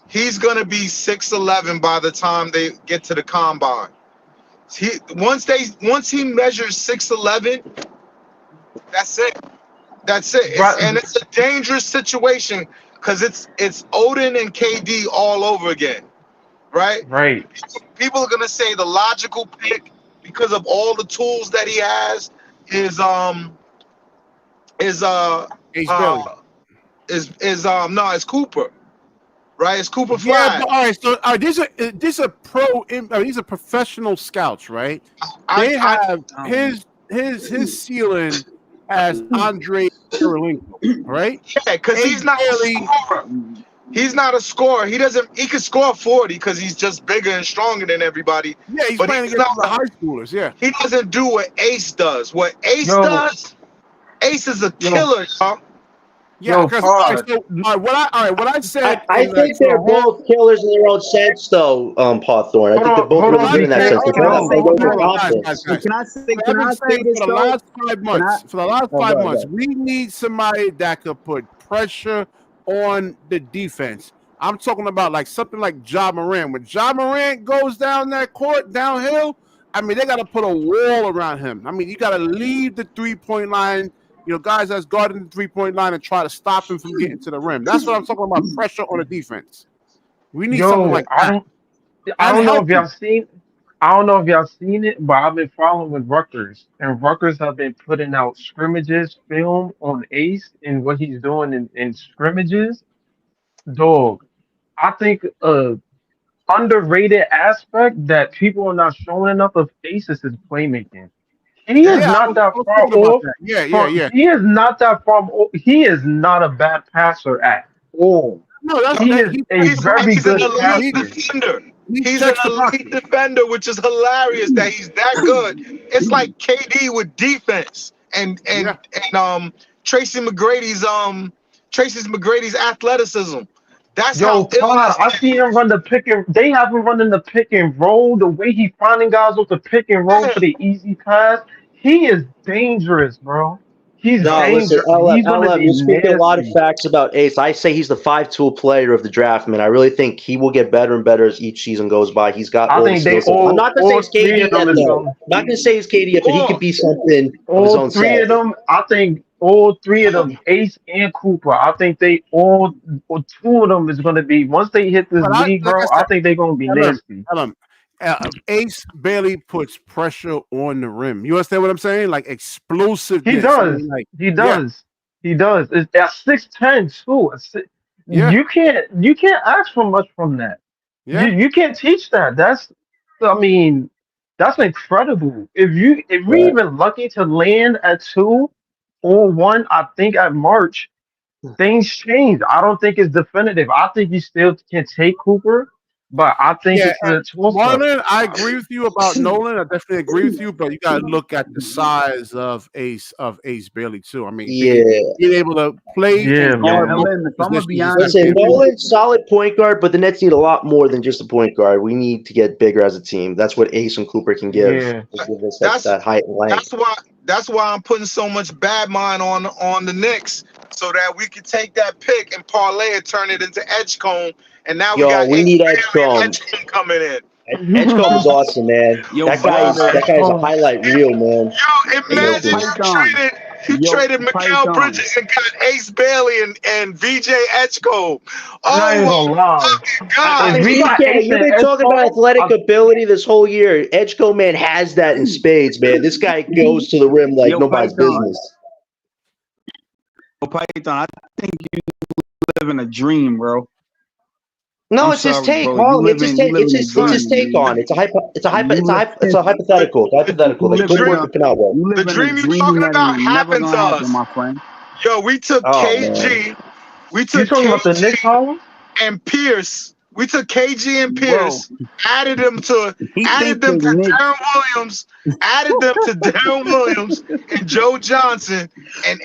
Speaker 3: he's going to be 6'11" by the time they get to the combine. Once he measures 6'11", that's it. That's it.
Speaker 5: Right,
Speaker 3: It's a dangerous situation because it's Odin and KD all over again, right?
Speaker 5: right,
Speaker 3: People are gonna say the logical pick because of all the tools that he has is is
Speaker 1: Ace Bailey.
Speaker 3: uh no, it's Cooper, right? It's Cooper
Speaker 1: Yeah,
Speaker 3: Flag.
Speaker 1: but all right. So these are these are professional scouts, right?
Speaker 3: I
Speaker 1: They
Speaker 3: I
Speaker 1: have his ceiling as Andre Kirilenko, right?
Speaker 3: yeah, because
Speaker 1: Ace
Speaker 3: he's not a
Speaker 1: Bailey.
Speaker 3: scorer. He's not a scorer. He could score 40 because he's just bigger and stronger than everybody.
Speaker 1: Yeah, he's
Speaker 3: But
Speaker 1: playing
Speaker 3: he's
Speaker 1: against
Speaker 3: not
Speaker 1: the high schoolers. Yeah.
Speaker 3: he doesn't do what Ace does. What Ace
Speaker 5: yo,
Speaker 3: does, Ace is a
Speaker 5: yo,
Speaker 3: killer, y'all.
Speaker 1: Yeah,
Speaker 5: yo,
Speaker 1: because
Speaker 5: Pod.
Speaker 1: what I said
Speaker 2: I
Speaker 1: in
Speaker 2: think
Speaker 1: for the
Speaker 2: they're
Speaker 1: whole
Speaker 2: both killers in their own sense, though, Hawthorne. I think they're both
Speaker 5: Hold
Speaker 2: really
Speaker 1: what
Speaker 5: on,
Speaker 2: good
Speaker 1: I'm
Speaker 2: in that
Speaker 1: saying,
Speaker 5: BK.
Speaker 2: sense.
Speaker 1: hold
Speaker 2: They're
Speaker 1: on,
Speaker 2: both
Speaker 1: hold
Speaker 5: Can
Speaker 1: on,
Speaker 2: they
Speaker 5: I
Speaker 2: both
Speaker 1: hold
Speaker 2: have
Speaker 1: on, hold on,
Speaker 5: say?
Speaker 1: guys,
Speaker 2: confidence.
Speaker 4: Hey,
Speaker 1: guys. So I've
Speaker 4: can
Speaker 1: been
Speaker 4: I say
Speaker 1: saying
Speaker 4: this
Speaker 1: for the
Speaker 4: though?
Speaker 1: last 5
Speaker 4: Can I?
Speaker 1: months, for the last
Speaker 4: Oh,
Speaker 1: 5 months,
Speaker 4: God.
Speaker 1: we need somebody that could put pressure on the defense. I'm talking about like something like Ja Morant. When Ja Morant goes down that court downhill, I mean, they got to put a wall around him. I mean, you got to leave the 3-point line. You know, guys that's guarding the 3-point line and try to stop him from getting to the rim. That's what I'm talking about. Pressure on the defense. We need something
Speaker 5: Yo,
Speaker 1: like that
Speaker 5: I
Speaker 1: and
Speaker 5: don't know if y'all
Speaker 1: healthy.
Speaker 5: seen I don't know if y'all seen it, but I've been following with Rutgers, and Rutgers have been putting out scrimmages film on Ace and what he's doing in scrimmages. Dog, I think underrated aspect that people are not showing enough of Ace is his playmaking. He is
Speaker 1: Yeah, I
Speaker 5: not
Speaker 1: was,
Speaker 5: that
Speaker 1: I was
Speaker 5: far
Speaker 1: thinking about
Speaker 5: off
Speaker 1: that. Yeah, yeah,
Speaker 5: from.
Speaker 1: yeah.
Speaker 5: He is not that far. He is not a bad passer at all.
Speaker 1: No, that's
Speaker 5: He
Speaker 1: that.
Speaker 5: is a very
Speaker 3: He's an
Speaker 5: good
Speaker 3: elite
Speaker 1: He
Speaker 5: passer.
Speaker 3: defender.
Speaker 1: he
Speaker 3: He's an
Speaker 1: checks the
Speaker 3: elite
Speaker 1: boxes.
Speaker 3: defender, which is hilarious that he's that good. It's like KD with defense
Speaker 1: Yeah,
Speaker 3: Tracy McGrady's athleticism. That's how
Speaker 5: Yo,
Speaker 3: ill
Speaker 5: Todd,
Speaker 3: this
Speaker 5: I
Speaker 3: nigga
Speaker 5: see him run the pick and they have him running the pick and roll. The way he finding guys with the pick and roll
Speaker 3: is.
Speaker 5: for the easy pass, he is dangerous, bro. He's
Speaker 2: No, listen,
Speaker 5: dangerous. He's gonna
Speaker 2: LM,
Speaker 5: be
Speaker 2: you're speaking a lot of
Speaker 5: nasty.
Speaker 2: facts about Ace. I say he's the 5-tool player of the draft, man. I really think he will get better and better as each season goes by. He's got
Speaker 5: I
Speaker 2: all the
Speaker 5: think they
Speaker 2: skill sets. I'm not going to say
Speaker 5: all
Speaker 2: he's
Speaker 5: three
Speaker 2: KD
Speaker 5: of them
Speaker 2: yet,
Speaker 5: is
Speaker 2: though.
Speaker 5: going.
Speaker 2: I'm not going to say he's KD yet, but he could be
Speaker 3: Pause.
Speaker 2: something of his
Speaker 5: All
Speaker 2: own
Speaker 5: three
Speaker 2: self.
Speaker 5: of them, I think all three of them, Ace and Cooper, I think they all or two of them is gonna be once they hit this
Speaker 1: but
Speaker 5: league,
Speaker 1: like I
Speaker 5: bro. I
Speaker 1: said,
Speaker 5: think they're gonna be
Speaker 1: tell him,
Speaker 5: nasty.
Speaker 1: tell him. Ace barely puts pressure on the rim. You understand what I'm saying? Like
Speaker 5: He
Speaker 1: explosiveness. I mean,
Speaker 5: does.
Speaker 1: like,
Speaker 5: He
Speaker 1: yeah,
Speaker 5: does. He does. It's at 6'10" too.
Speaker 1: yeah,
Speaker 5: You can't ask for much from that. You
Speaker 1: yeah,
Speaker 5: you can't teach that. I mean, that's incredible. If we
Speaker 2: Right.
Speaker 5: even lucky to land at 2 or 1, I think at March things change. I don't think it's definitive. I think you still can take Cooper, but I think
Speaker 1: yeah.
Speaker 5: it's a toss up.
Speaker 1: Marlon, I agree with you about Nolan. I definitely agree with you, but you got to look at the size of Ace Bailey too. I mean,
Speaker 2: Yeah.
Speaker 1: being able to play
Speaker 5: Yeah,
Speaker 1: and guard
Speaker 5: man.
Speaker 1: multiple
Speaker 4: LM, if I'm gonna be
Speaker 1: positions is
Speaker 4: honest
Speaker 1: definitely
Speaker 2: Listen,
Speaker 4: with you,
Speaker 1: important.
Speaker 2: Nolan's solid point guard, but the Nets need a lot more than just a point guard. We need to get bigger as a team. That's what Ace and Cooper can give.
Speaker 5: Yeah.
Speaker 2: They give us
Speaker 3: That's
Speaker 2: that height and length.
Speaker 3: that's why I'm putting so much bad mind on the Knicks so that we could take that pick and parlay it, turn it into Edgecombe, and now we
Speaker 2: Yo,
Speaker 3: got
Speaker 2: we
Speaker 3: Ace
Speaker 2: need
Speaker 3: Bailey and
Speaker 2: Edgecombe.
Speaker 3: Edgecombe coming in.
Speaker 2: Edgecombe is awesome, man.
Speaker 4: yo,
Speaker 2: That guy is
Speaker 4: brother,
Speaker 2: that guy is a
Speaker 5: Edgecombe.
Speaker 2: highlight reel, man.
Speaker 3: Yo,
Speaker 4: yo,
Speaker 3: imagine
Speaker 2: Amazing.
Speaker 4: Python,
Speaker 3: you
Speaker 4: yo,
Speaker 3: traded Mikal
Speaker 4: Python.
Speaker 3: Bridges and got Ace Bailey and VJ Edgecombe.
Speaker 5: I'm not
Speaker 3: Oh
Speaker 5: even
Speaker 3: my
Speaker 5: gonna lie.
Speaker 3: fucking
Speaker 2: I
Speaker 3: god!
Speaker 5: If
Speaker 2: mean,
Speaker 5: we got
Speaker 2: BK,
Speaker 5: Ace
Speaker 2: you've
Speaker 5: and
Speaker 2: been talking about
Speaker 5: Edgecombe,
Speaker 2: athletic ability this whole year. Edgecombe, man, has that in spades, man. This guy goes to the rim like
Speaker 4: Yo,
Speaker 2: nobody's
Speaker 4: Python,
Speaker 2: business.
Speaker 4: yo, Python. I think you live in a dream, bro.
Speaker 2: No,
Speaker 4: I'm
Speaker 2: it's his
Speaker 4: sorry,
Speaker 2: take,
Speaker 4: bro. You
Speaker 2: Harlem.
Speaker 4: live in, you live in a
Speaker 2: It's his
Speaker 4: dream,
Speaker 2: take on
Speaker 4: man.
Speaker 2: it.
Speaker 4: You live,
Speaker 2: It's a hypothetical. It's a hypothetical.
Speaker 4: you
Speaker 2: Like,
Speaker 4: live
Speaker 2: good
Speaker 3: Dream,
Speaker 4: in
Speaker 2: work
Speaker 4: a,
Speaker 2: with Canal, bro.
Speaker 4: you
Speaker 3: the
Speaker 4: live in a
Speaker 3: dream you
Speaker 4: dream
Speaker 3: talking
Speaker 4: that
Speaker 3: about
Speaker 4: ain't never
Speaker 3: happened to
Speaker 4: gonna happen,
Speaker 3: us.
Speaker 4: my friend.
Speaker 3: Yo, we took
Speaker 2: Oh man.
Speaker 3: KG, we
Speaker 5: you
Speaker 3: took
Speaker 5: talking about the Knicks,
Speaker 3: KG
Speaker 5: Harlem?
Speaker 3: and Pierce. We took KG and
Speaker 4: Bro,
Speaker 3: Pierce, added them to
Speaker 4: he
Speaker 3: added
Speaker 4: think
Speaker 3: them
Speaker 4: the
Speaker 3: to
Speaker 4: Knicks.
Speaker 3: Darren Williams, added them to Darren Williams and Joe Johnson, and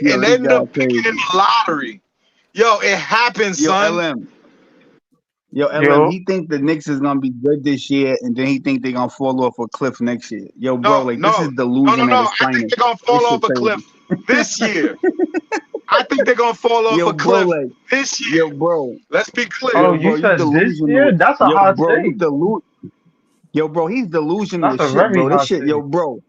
Speaker 4: Yo, this
Speaker 3: ended
Speaker 4: guy
Speaker 3: up picking in
Speaker 4: crazy.
Speaker 3: the lottery. Yo, it happened,
Speaker 4: Yo,
Speaker 3: son.
Speaker 4: LM. Yo, LM,
Speaker 5: Yo,
Speaker 4: he think the Knicks is gonna be good this year, and then he think they're gonna fall off a cliff next year. Yo, bro,
Speaker 3: No,
Speaker 4: like this is
Speaker 3: no, no, no,
Speaker 4: delusion at
Speaker 3: no.
Speaker 4: its
Speaker 3: I think
Speaker 4: finest.
Speaker 3: they're gonna
Speaker 4: This
Speaker 3: fall
Speaker 4: shit
Speaker 3: off a
Speaker 4: crazy.
Speaker 3: cliff this year. I think they're gonna fall off
Speaker 4: Yo,
Speaker 3: a
Speaker 4: bro,
Speaker 3: cliff
Speaker 4: like,
Speaker 3: this year.
Speaker 4: yo, bro,
Speaker 3: Let's be clear.
Speaker 5: oh,
Speaker 4: yo,
Speaker 5: you
Speaker 4: bro, you
Speaker 5: said this year?
Speaker 4: delusional.
Speaker 5: That's a
Speaker 4: Yo,
Speaker 5: hot
Speaker 4: bro, you
Speaker 5: take.
Speaker 4: Yo, bro, he's delusional
Speaker 5: That's
Speaker 4: as
Speaker 5: a
Speaker 4: shit,
Speaker 5: very
Speaker 4: bro. This
Speaker 5: hot
Speaker 4: shit, yo,
Speaker 5: take.
Speaker 4: bro.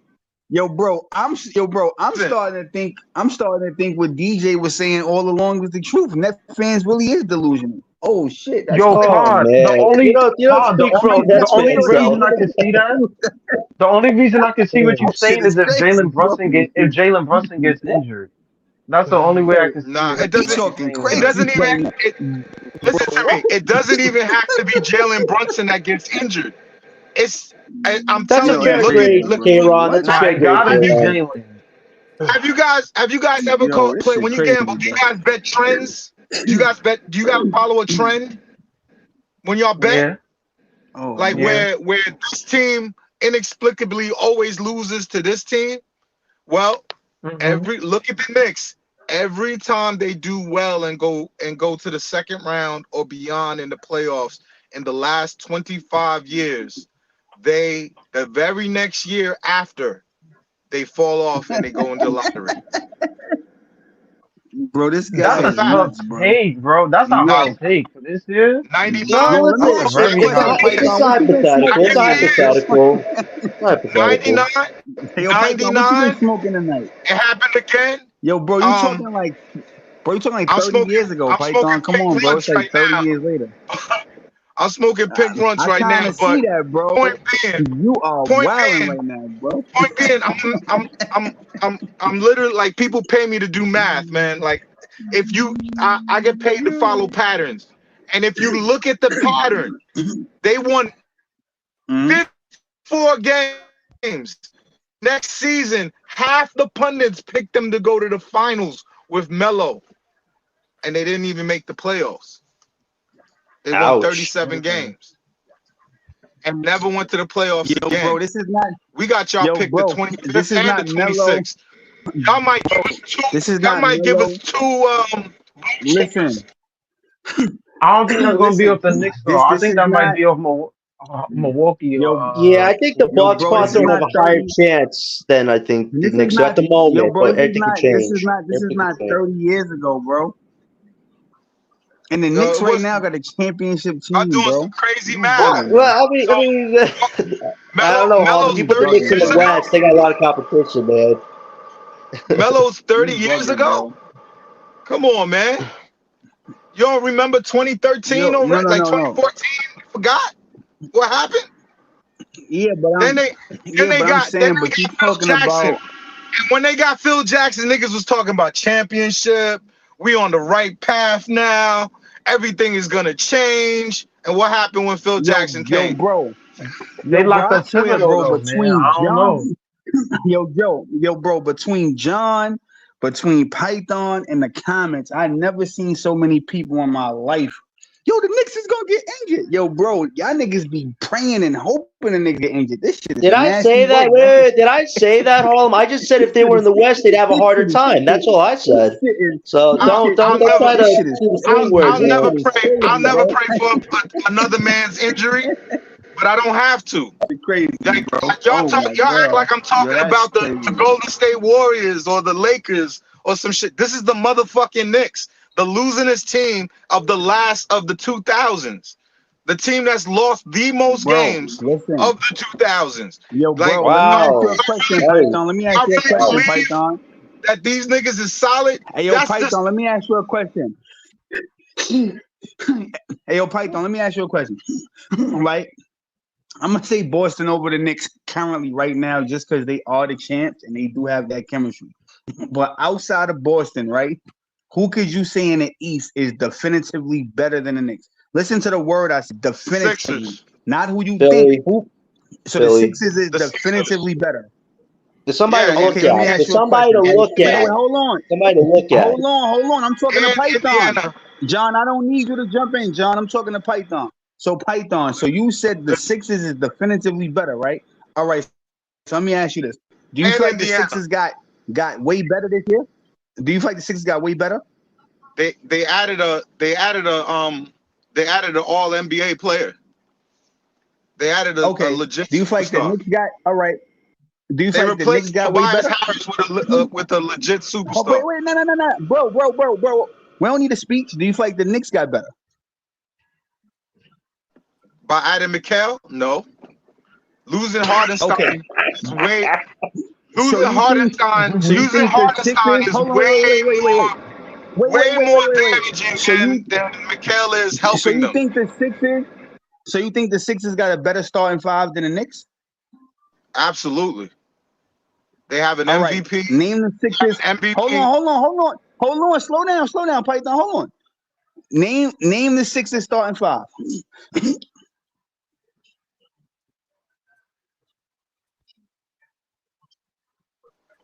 Speaker 4: I'm
Speaker 3: Listen,
Speaker 4: starting to think what DJ was saying all along was the truth. Net fans really is delusional. Oh shit, that's
Speaker 5: Yo,
Speaker 4: crazy.
Speaker 2: Oh
Speaker 5: Todd,
Speaker 2: man. You don't
Speaker 5: The
Speaker 2: speak for all
Speaker 5: only the
Speaker 2: Nets
Speaker 5: only
Speaker 2: fans,
Speaker 5: reason
Speaker 2: though.
Speaker 5: I can see that, the only reason I can see what you're
Speaker 4: That shit
Speaker 5: saying is
Speaker 4: is crazy, bro.
Speaker 5: If Jalen Brunson gets injured. That's the only way I can see
Speaker 3: nah,
Speaker 5: what,
Speaker 3: it
Speaker 4: He
Speaker 3: doesn't.
Speaker 5: what you're
Speaker 4: talking
Speaker 5: saying
Speaker 3: It
Speaker 5: there.
Speaker 4: crazy,
Speaker 3: doesn't even.
Speaker 4: bro.
Speaker 3: Listen to me. It doesn't even have to be Jalen Brunson that gets injured. I'm
Speaker 2: That's a
Speaker 3: telling you.
Speaker 4: Yo,
Speaker 2: fair
Speaker 4: that's
Speaker 3: Look at
Speaker 4: crazy,
Speaker 2: grade,
Speaker 3: look.
Speaker 4: bro.
Speaker 2: K-Ron.
Speaker 4: What?
Speaker 2: That's a
Speaker 5: Nah,
Speaker 2: fair
Speaker 5: it
Speaker 2: grade,
Speaker 5: gotta be
Speaker 2: K-Ron.
Speaker 5: Jalen.
Speaker 3: Have you guys ever
Speaker 4: Yo, this
Speaker 3: play
Speaker 4: shit
Speaker 3: when you
Speaker 4: crazy,
Speaker 3: gamble? Do you
Speaker 4: bro.
Speaker 3: guys bet trends? Do you guys bet? Do you guys follow a trend when y'all bet?
Speaker 5: Yeah,
Speaker 4: Oh
Speaker 3: Like
Speaker 4: man.
Speaker 5: yeah.
Speaker 3: where this team inexplicably always loses to this team? Well,
Speaker 5: Hmm.
Speaker 3: look at the Knicks. Every time they do well and go to the second round or beyond in the playoffs in the last 25 years, the very next year after they fall off and they go into the lottery.
Speaker 4: Bro, this
Speaker 5: That's
Speaker 4: guy
Speaker 5: a
Speaker 4: is
Speaker 5: tough
Speaker 4: nuts, bro.
Speaker 5: take, bro. That's a hot
Speaker 4: Yo,
Speaker 5: take for this year.
Speaker 3: 99.
Speaker 2: No,
Speaker 4: yo, let me
Speaker 5: That's
Speaker 2: listen,
Speaker 5: a
Speaker 4: ask you a
Speaker 5: very
Speaker 4: question,
Speaker 5: hot
Speaker 2: it's
Speaker 5: take.
Speaker 2: just
Speaker 4: Python.
Speaker 2: a
Speaker 4: What you been
Speaker 2: hypothetical.
Speaker 4: smoking
Speaker 2: It's a
Speaker 4: tonight?
Speaker 2: hypothetical. It's a hypothetical.
Speaker 3: 99,
Speaker 4: Hey, yo, Python, what you been
Speaker 3: 99.
Speaker 4: smoking tonight?
Speaker 3: It happened again.
Speaker 4: Yo, bro, you talking like, bro, you talking like 30 years ago,
Speaker 3: I'm smoking
Speaker 4: Python. Come
Speaker 3: pink
Speaker 4: on, bro. It's
Speaker 3: blunts
Speaker 4: like
Speaker 3: right
Speaker 4: 30
Speaker 3: now.
Speaker 4: years later.
Speaker 3: I'm smoking pink blunts
Speaker 4: I
Speaker 3: right
Speaker 4: kind
Speaker 3: now.
Speaker 4: of see
Speaker 3: But
Speaker 4: that, bro.
Speaker 3: point being,
Speaker 4: You are
Speaker 3: point
Speaker 4: wilding
Speaker 3: being,
Speaker 4: right now, bro.
Speaker 3: point being, I'm literally like people pay me to do math, man. Like if I get paid to follow patterns, and if you look at the pattern, they won
Speaker 4: Mhm.
Speaker 3: 54 games. Next season, half the pundits picked them to go to the finals with Melo, and they didn't even make the playoffs. They won
Speaker 2: Ouch.
Speaker 3: 37 games and never went to the playoffs
Speaker 4: Yo,
Speaker 3: again.
Speaker 4: bro, this is not.
Speaker 3: We got y'all
Speaker 4: Yo,
Speaker 3: picked the
Speaker 4: bro,
Speaker 3: 25th
Speaker 4: this is
Speaker 3: and
Speaker 4: not
Speaker 3: the
Speaker 4: Melo.
Speaker 3: 26th. Y'all might give us two.
Speaker 4: This is
Speaker 3: Y'all
Speaker 4: not
Speaker 3: might give us
Speaker 4: Melo.
Speaker 3: two
Speaker 4: Listen,
Speaker 5: I don't think that's gonna be
Speaker 4: listen.
Speaker 5: off the Knicks though. I
Speaker 4: This
Speaker 5: think
Speaker 4: is
Speaker 5: that might
Speaker 4: not.
Speaker 5: be off Milwaukee or
Speaker 4: Yo,
Speaker 2: Yeah, I think the
Speaker 4: yo,
Speaker 2: Bucks
Speaker 4: bro, this is
Speaker 2: possibly have
Speaker 4: not
Speaker 2: a higher
Speaker 4: 30.
Speaker 2: chance than I think the
Speaker 4: This is
Speaker 2: Knicks at
Speaker 4: not.
Speaker 2: the
Speaker 4: Yo,
Speaker 2: moment,
Speaker 4: bro,
Speaker 2: but
Speaker 4: this is
Speaker 2: everything can
Speaker 4: not. This is
Speaker 2: change.
Speaker 4: not. This is
Speaker 2: Everything
Speaker 4: not
Speaker 2: can change.
Speaker 4: 30 years ago, bro. And the Knicks
Speaker 3: it
Speaker 4: right
Speaker 3: was
Speaker 4: now got a championship
Speaker 3: I'm
Speaker 4: team,
Speaker 3: doing
Speaker 4: bro.
Speaker 3: some crazy
Speaker 4: You
Speaker 3: math.
Speaker 4: bugging, man.
Speaker 2: Well, I mean, I don't know, Harvey.
Speaker 3: Melo's
Speaker 2: You put the
Speaker 3: 30
Speaker 2: Knicks in
Speaker 3: years
Speaker 2: the
Speaker 3: ago.
Speaker 2: West, they got a lot of competition, man.
Speaker 3: Melo's 30
Speaker 4: You
Speaker 3: years
Speaker 4: bugging,
Speaker 3: ago.
Speaker 4: bro.
Speaker 3: Come on, man. You don't remember 2013
Speaker 4: Yo, no,
Speaker 3: already?
Speaker 4: no,
Speaker 3: Like
Speaker 4: no, no.
Speaker 3: 2014? You forgot what happened?
Speaker 4: Yeah, but
Speaker 3: Then
Speaker 4: I'm.
Speaker 3: they
Speaker 4: Yeah, but I'm saying, but you
Speaker 3: Phil
Speaker 4: talking
Speaker 3: Jackson.
Speaker 4: about.
Speaker 3: And when they got Phil Jackson, niggas was talking about championship. We on the right path now. Everything is gonna change. And what happened when Phil Jackson
Speaker 4: Yo,
Speaker 3: came?
Speaker 4: bro.
Speaker 5: they
Speaker 4: Yo, bro,
Speaker 5: locked
Speaker 4: I
Speaker 5: up
Speaker 4: swear,
Speaker 5: Thibodeau
Speaker 4: bro,
Speaker 5: though, man.
Speaker 4: between
Speaker 5: I don't know.
Speaker 4: John, yo, bro, between John, between Python and the comments, I never seen so many people in my life. Yo, the Knicks is gonna get injured. Yo, bro, y'all niggas be praying and hoping the niggas get injured. This shit is
Speaker 2: Did I
Speaker 4: nasty
Speaker 2: say that?
Speaker 4: work, bro.
Speaker 2: Wait, did I say that, Harlem? I just said if they were in the West, they'd have a harder time. That's all I said.
Speaker 4: This shit is.
Speaker 2: So don't try to
Speaker 4: This shit is
Speaker 2: do the
Speaker 4: crazy.
Speaker 2: swing words,
Speaker 3: I'll never
Speaker 2: man.
Speaker 4: This shit is
Speaker 3: pray. I'll
Speaker 4: crazy,
Speaker 3: never
Speaker 4: bro.
Speaker 3: pray for another man's injury, but I don't have to.
Speaker 4: It's crazy,
Speaker 3: Like,
Speaker 4: bro.
Speaker 3: y'all
Speaker 4: Oh my
Speaker 3: act
Speaker 4: god.
Speaker 3: like I'm
Speaker 4: Yo,
Speaker 3: talking
Speaker 4: that's
Speaker 3: about the
Speaker 4: crazy.
Speaker 3: Golden State Warriors or the Lakers or some shit. This is the motherfucking Knicks, the losingest team of the last of the 2000s. The team that's lost the most
Speaker 4: Bro,
Speaker 3: games
Speaker 4: listen.
Speaker 3: of the 2000s.
Speaker 4: Yo,
Speaker 3: Like,
Speaker 4: bro, let me ask you
Speaker 2: Wow.
Speaker 4: a question,
Speaker 2: Hey,
Speaker 4: Python. Let me ask
Speaker 3: I
Speaker 4: you a
Speaker 3: really
Speaker 4: question,
Speaker 3: believe
Speaker 4: Python.
Speaker 3: that these niggas is solid.
Speaker 4: Hey, yo,
Speaker 3: That's
Speaker 4: Python,
Speaker 3: just
Speaker 4: let me ask you a question. Hey, yo, Python, let me ask you a question. Right? I'm going to say Boston over the Knicks currently right now just because they are the champs and they do have that chemistry. But outside of Boston, right? Who could you say in the East is definitively better than the Knicks? Listen to the word I said, definitively.
Speaker 3: Sixers.
Speaker 4: Not who you
Speaker 2: Philly.
Speaker 4: think. Who? So the
Speaker 2: Philly.
Speaker 4: Sixers is
Speaker 3: The Sixers.
Speaker 4: definitively better.
Speaker 2: There's somebody
Speaker 3: Yeah,
Speaker 2: to look
Speaker 4: Okay, let me
Speaker 2: at.
Speaker 4: ask
Speaker 2: There's
Speaker 4: you a
Speaker 2: somebody to
Speaker 4: question.
Speaker 2: look
Speaker 4: Wait,
Speaker 2: at.
Speaker 4: hold on.
Speaker 2: Somebody to look at.
Speaker 4: Hold on. I'm talking to
Speaker 3: And
Speaker 4: Python.
Speaker 3: Indiana.
Speaker 4: John, I don't need you to jump in, John. I'm talking to Python. So Python, so you said the Sixers is definitively better, right? All right. So let me ask you this. Do you
Speaker 3: And
Speaker 4: feel like the
Speaker 3: Indiana.
Speaker 4: Sixers got way better this year? Do you feel like the Sixers got way better?
Speaker 3: They added an all NBA player. They added a
Speaker 4: Okay.
Speaker 3: legit
Speaker 4: Do you feel like the
Speaker 3: superstar.
Speaker 4: Knicks got all right? Do you
Speaker 3: They
Speaker 4: feel like the Knicks
Speaker 3: replaced
Speaker 4: got way
Speaker 3: Tobias
Speaker 4: better?
Speaker 3: Harris with a legit
Speaker 4: Oh,
Speaker 3: superstar.
Speaker 4: wait, no. Bro. We don't need a speech. Do you feel like the Knicks got better?
Speaker 3: By Adam McHale? No. Losing Hardenstein
Speaker 4: Okay.
Speaker 3: is way
Speaker 4: So
Speaker 3: losing
Speaker 4: you think
Speaker 3: Hardenstein
Speaker 4: so you
Speaker 3: losing
Speaker 4: think the
Speaker 3: Hardenstein
Speaker 4: Sixers
Speaker 3: is
Speaker 4: hold on,
Speaker 3: way more
Speaker 4: wait.
Speaker 3: damaging
Speaker 4: So you
Speaker 3: than McHale is
Speaker 4: so
Speaker 3: helping
Speaker 4: you
Speaker 3: them.
Speaker 4: think the Sixers got a better starting five than the Knicks?
Speaker 3: Absolutely. They have an
Speaker 4: All right.
Speaker 3: MVP.
Speaker 4: Name the Sixers.
Speaker 3: MVP.
Speaker 4: Hold on. Slow down, Python. Hold on. Name the Sixers starting five.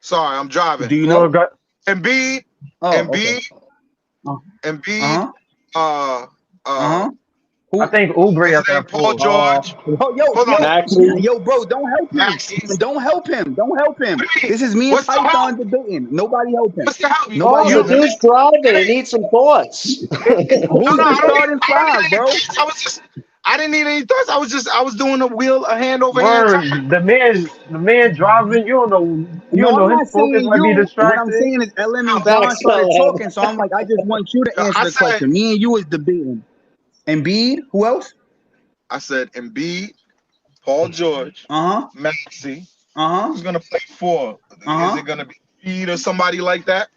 Speaker 3: Sorry, I'm driving.
Speaker 4: Do you
Speaker 5: Well,
Speaker 4: know?
Speaker 3: Embiid,
Speaker 4: Oh,
Speaker 3: Embiid,
Speaker 4: okay.
Speaker 3: Embiid,
Speaker 4: Who?
Speaker 5: I think Oubre
Speaker 3: what's
Speaker 5: at
Speaker 3: his name?
Speaker 5: that
Speaker 3: Paul
Speaker 5: four.
Speaker 3: George. Hold on.
Speaker 2: Maxey.
Speaker 4: Bro, don't help him.
Speaker 3: Maxey.
Speaker 4: Don't help him. Don't help him.
Speaker 3: What do you mean?
Speaker 4: This is me and
Speaker 3: What's the help?
Speaker 4: Python debating. Nobody help him.
Speaker 3: What's the help?
Speaker 4: Nobody
Speaker 2: Oh, the
Speaker 4: help him.
Speaker 2: dude's driving. He needs some thoughts.
Speaker 4: Who's
Speaker 3: No,
Speaker 4: the
Speaker 3: I don't
Speaker 4: starting
Speaker 3: need
Speaker 4: five, bro?
Speaker 3: I was just I didn't need any thoughts. I was doing a hand over hand.
Speaker 5: Word, the man driving. You
Speaker 4: No,
Speaker 5: don't
Speaker 4: I'm
Speaker 5: know his
Speaker 4: not
Speaker 5: focus
Speaker 4: saying
Speaker 5: might be
Speaker 4: you. What I'm
Speaker 5: distracted.
Speaker 4: saying is LM and John
Speaker 2: Facts,
Speaker 4: started
Speaker 2: LM.
Speaker 4: talking, so I'm like, I just want you to answer
Speaker 3: I
Speaker 4: the
Speaker 3: said,
Speaker 4: question. Me and you is debating. Embiid, who else?
Speaker 3: Embiid, Paul George,
Speaker 4: Uh huh.
Speaker 3: Maxey.
Speaker 4: Uh
Speaker 3: Who's gonna play four? Is
Speaker 4: huh.
Speaker 3: it gonna be Embiid or somebody like that?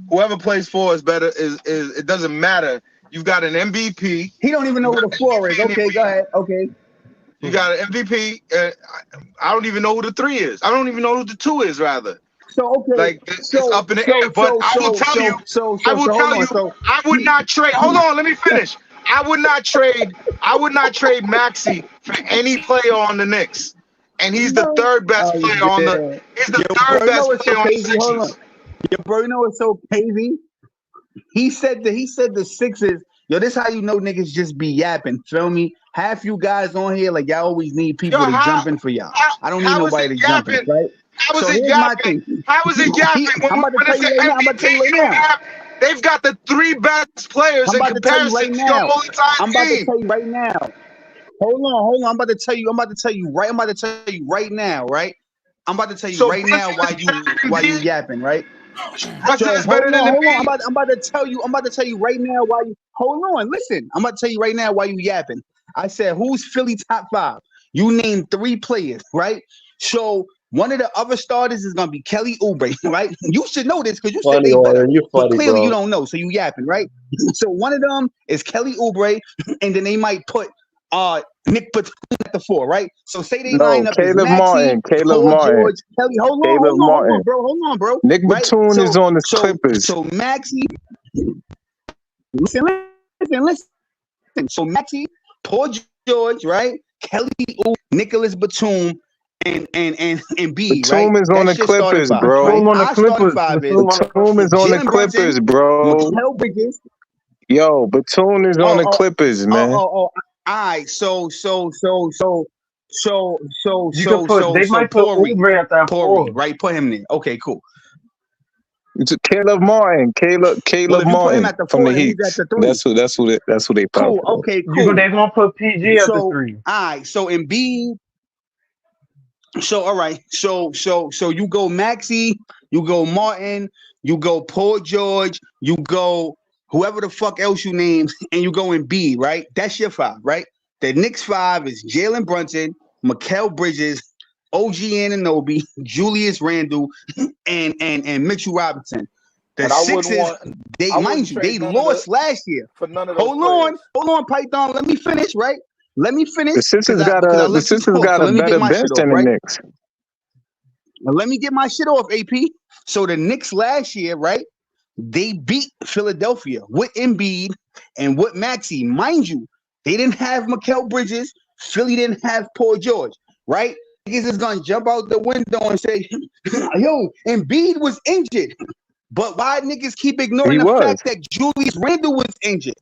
Speaker 3: Whoever plays four is better. Is it doesn't matter. You've got an MVP.
Speaker 4: He don't even
Speaker 3: You
Speaker 4: know
Speaker 3: got
Speaker 4: who the four is.
Speaker 3: an
Speaker 4: Okay, go
Speaker 3: MVP.
Speaker 4: ahead. Okay.
Speaker 3: You got an MVP. I don't even know who the three is. I don't even know who the two is. Rather,
Speaker 4: So okay.
Speaker 3: like it's up in the air. But I will
Speaker 4: Hold
Speaker 3: tell
Speaker 4: on.
Speaker 3: you,
Speaker 4: So
Speaker 3: I would not trade. Hold on, let me finish. I would not trade. I would not trade Maxey for any player on the Knicks, and he's the
Speaker 4: no.
Speaker 3: third best
Speaker 4: Oh
Speaker 3: player on the.
Speaker 4: yeah.
Speaker 3: He's the
Speaker 4: Yo,
Speaker 3: third
Speaker 4: bro, you know
Speaker 3: best
Speaker 4: what's so
Speaker 3: player on the
Speaker 4: crazy? Hold on.
Speaker 3: Sixers.
Speaker 4: Yo, bro, you know what's so crazy? He said the Sixers. Yo, this how you know niggas just be yapping. Feel me? Half you guys on here like y'all always need
Speaker 3: Yo,
Speaker 4: people to jump in for y'all. I don't need
Speaker 3: how is it
Speaker 4: nobody to jump in,
Speaker 3: yapping?
Speaker 4: right?
Speaker 3: How is
Speaker 4: So
Speaker 3: it
Speaker 4: here's my
Speaker 3: yapping?
Speaker 4: thing.
Speaker 3: How is it yapping when,
Speaker 4: I'm about to
Speaker 3: when
Speaker 4: tell
Speaker 3: it's
Speaker 4: you
Speaker 3: the
Speaker 4: right now. I'm about to
Speaker 3: MVP?
Speaker 4: tell you right
Speaker 3: You don't
Speaker 4: now.
Speaker 3: have. They've got the three best players
Speaker 4: I'm
Speaker 3: in
Speaker 4: about to tell you
Speaker 3: comparison
Speaker 4: right
Speaker 3: to your
Speaker 4: now.
Speaker 3: multi-time
Speaker 4: I'm about to
Speaker 3: team.
Speaker 4: tell you right now. Hold on. I'm about to tell you. I'm about to tell you right now, right? I'm about to tell you
Speaker 3: So
Speaker 4: right now
Speaker 3: Brunson
Speaker 4: why
Speaker 3: is better than
Speaker 4: you
Speaker 3: Embiid.
Speaker 4: yapping, right?
Speaker 3: Brunson
Speaker 4: So
Speaker 3: is better than
Speaker 4: hold on.
Speaker 3: Embiid.
Speaker 4: I'm about to tell you. I'm about to tell you right now why you hold on. Listen, I'm about to tell you right now why you yapping. I said, who's Philly top five? You named three players, right? So one of the other starters is gonna be Kelly Oubre, right? You should know this because you said
Speaker 2: Funny,
Speaker 4: they better,
Speaker 2: Oren. You
Speaker 4: but
Speaker 2: funny,
Speaker 4: clearly you
Speaker 2: bro.
Speaker 4: don't know, so you yapping, right? So one of them is Kelly Oubre, and then they might put Nick Batum at the four, right? So say they
Speaker 6: No,
Speaker 4: line up as
Speaker 6: Caleb
Speaker 4: Maxey,
Speaker 6: Martin. Caleb
Speaker 4: Paul
Speaker 6: Martin.
Speaker 4: George, Kelly.
Speaker 6: Caleb
Speaker 4: Hold
Speaker 6: Martin.
Speaker 4: on, bro. Hold on, bro.
Speaker 6: Nick
Speaker 4: Right?
Speaker 6: Batum is on the Clippers.
Speaker 4: So Maxey, listen. So Maxey, Paul George, right? Kelly, Nicholas Batum, and B, right?
Speaker 6: Batum is on
Speaker 4: That's
Speaker 6: the
Speaker 4: your starting
Speaker 6: Clippers,
Speaker 4: five, right?
Speaker 6: bro.
Speaker 5: Batum on the
Speaker 4: Our starting
Speaker 5: Clippers.
Speaker 4: five is
Speaker 5: Batum on the
Speaker 6: Batum is
Speaker 5: Clippers.
Speaker 6: on the
Speaker 4: Jalen
Speaker 6: Clippers,
Speaker 4: Brunson,
Speaker 6: bro.
Speaker 4: Mikal Bridges.
Speaker 6: Yo, Batum is on the
Speaker 4: Oh,
Speaker 6: Clippers, man.
Speaker 4: All right.
Speaker 5: You could put. They
Speaker 4: So
Speaker 5: might put Oubre at that
Speaker 4: Pori,
Speaker 5: four.
Speaker 4: right? Put him there. Okay, cool.
Speaker 6: It's Caleb Martin.
Speaker 4: Well,
Speaker 6: Caleb
Speaker 4: if you put him
Speaker 6: Martin
Speaker 4: at the
Speaker 6: from
Speaker 4: four,
Speaker 6: the
Speaker 4: then who's at
Speaker 6: Heats.
Speaker 4: the three?
Speaker 6: That's who they pop
Speaker 4: Cool.
Speaker 6: for.
Speaker 4: Okay,
Speaker 5: You could.
Speaker 4: cool.
Speaker 5: They gonna put PG at the
Speaker 4: So,
Speaker 5: three.
Speaker 4: all right. So Embiid. So all right. So you go Maxey, you go Martin, you go Paul George, you go whoever the fuck else you name, and you go Embiid, right? That's your five, right? The Knicks five is Jalen Brunson, Mikal Bridges, OG Anunoby, Julius Randle, and Mitchell Robinson. The
Speaker 3: And I wouldn't
Speaker 4: Sixers,
Speaker 3: want.
Speaker 4: they
Speaker 3: I
Speaker 4: mind
Speaker 3: wouldn't
Speaker 4: you, they
Speaker 3: trade none of the
Speaker 4: lost last year.
Speaker 3: for none of those players.
Speaker 4: Hold on, Python. Let me finish, right? Let me finish
Speaker 6: The Sixers got
Speaker 4: because I
Speaker 6: the
Speaker 4: let you
Speaker 6: Sixers
Speaker 4: talk.
Speaker 6: got
Speaker 4: So
Speaker 6: a
Speaker 4: let me get
Speaker 6: better
Speaker 4: my
Speaker 6: bench
Speaker 4: shit off,
Speaker 6: than the
Speaker 4: right?
Speaker 6: Knicks.
Speaker 4: Now, let me get my shit off, AP. So the Knicks last year, right? They beat Philadelphia with Embiid and with Maxey. Mind you, they didn't have Mikal Bridges. Philly didn't have Paul George, right? Niggas is gonna jump out the window and say, yo, Embiid was injured. But why niggas keep ignoring
Speaker 6: He
Speaker 4: the
Speaker 6: was.
Speaker 4: fact that Julius Randle was injured?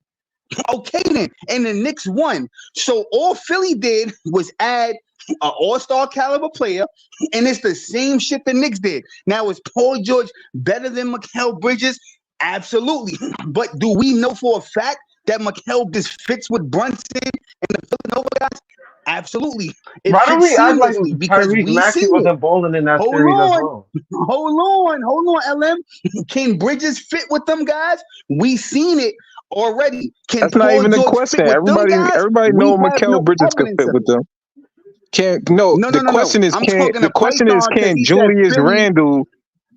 Speaker 4: Okay then, and the Knicks won. So all Philly did was add an all-star caliber player, and it's the same shit the Knicks did. Now is Paul George better than Mikal Bridges? Absolutely. But do we know for a fact that Mikal just fits with Brunson and the Villanova guys? Absolutely. It
Speaker 5: Why don't we
Speaker 4: fits
Speaker 5: act like
Speaker 4: seamlessly because
Speaker 5: Tyrese
Speaker 4: we
Speaker 5: Maxey
Speaker 4: seen it.
Speaker 5: wasn't bowling in that
Speaker 4: Hold
Speaker 5: series as
Speaker 4: on.
Speaker 5: well?
Speaker 4: Hold on, LM. Can Bridges fit with them guys? We seen it already. Can
Speaker 6: That's not
Speaker 4: Paul
Speaker 6: even a
Speaker 4: George
Speaker 6: question.
Speaker 4: fit with them guys?
Speaker 6: Everybody
Speaker 4: We
Speaker 6: know
Speaker 4: have
Speaker 6: Mikal
Speaker 4: no
Speaker 6: Bridges could
Speaker 4: evidence
Speaker 6: fit
Speaker 4: of
Speaker 6: with
Speaker 4: it.
Speaker 6: them. Can't no.
Speaker 4: No. I'm talking to
Speaker 6: The question is
Speaker 4: Python because
Speaker 6: can
Speaker 4: he said
Speaker 6: Julius
Speaker 4: Philly.
Speaker 6: Randle.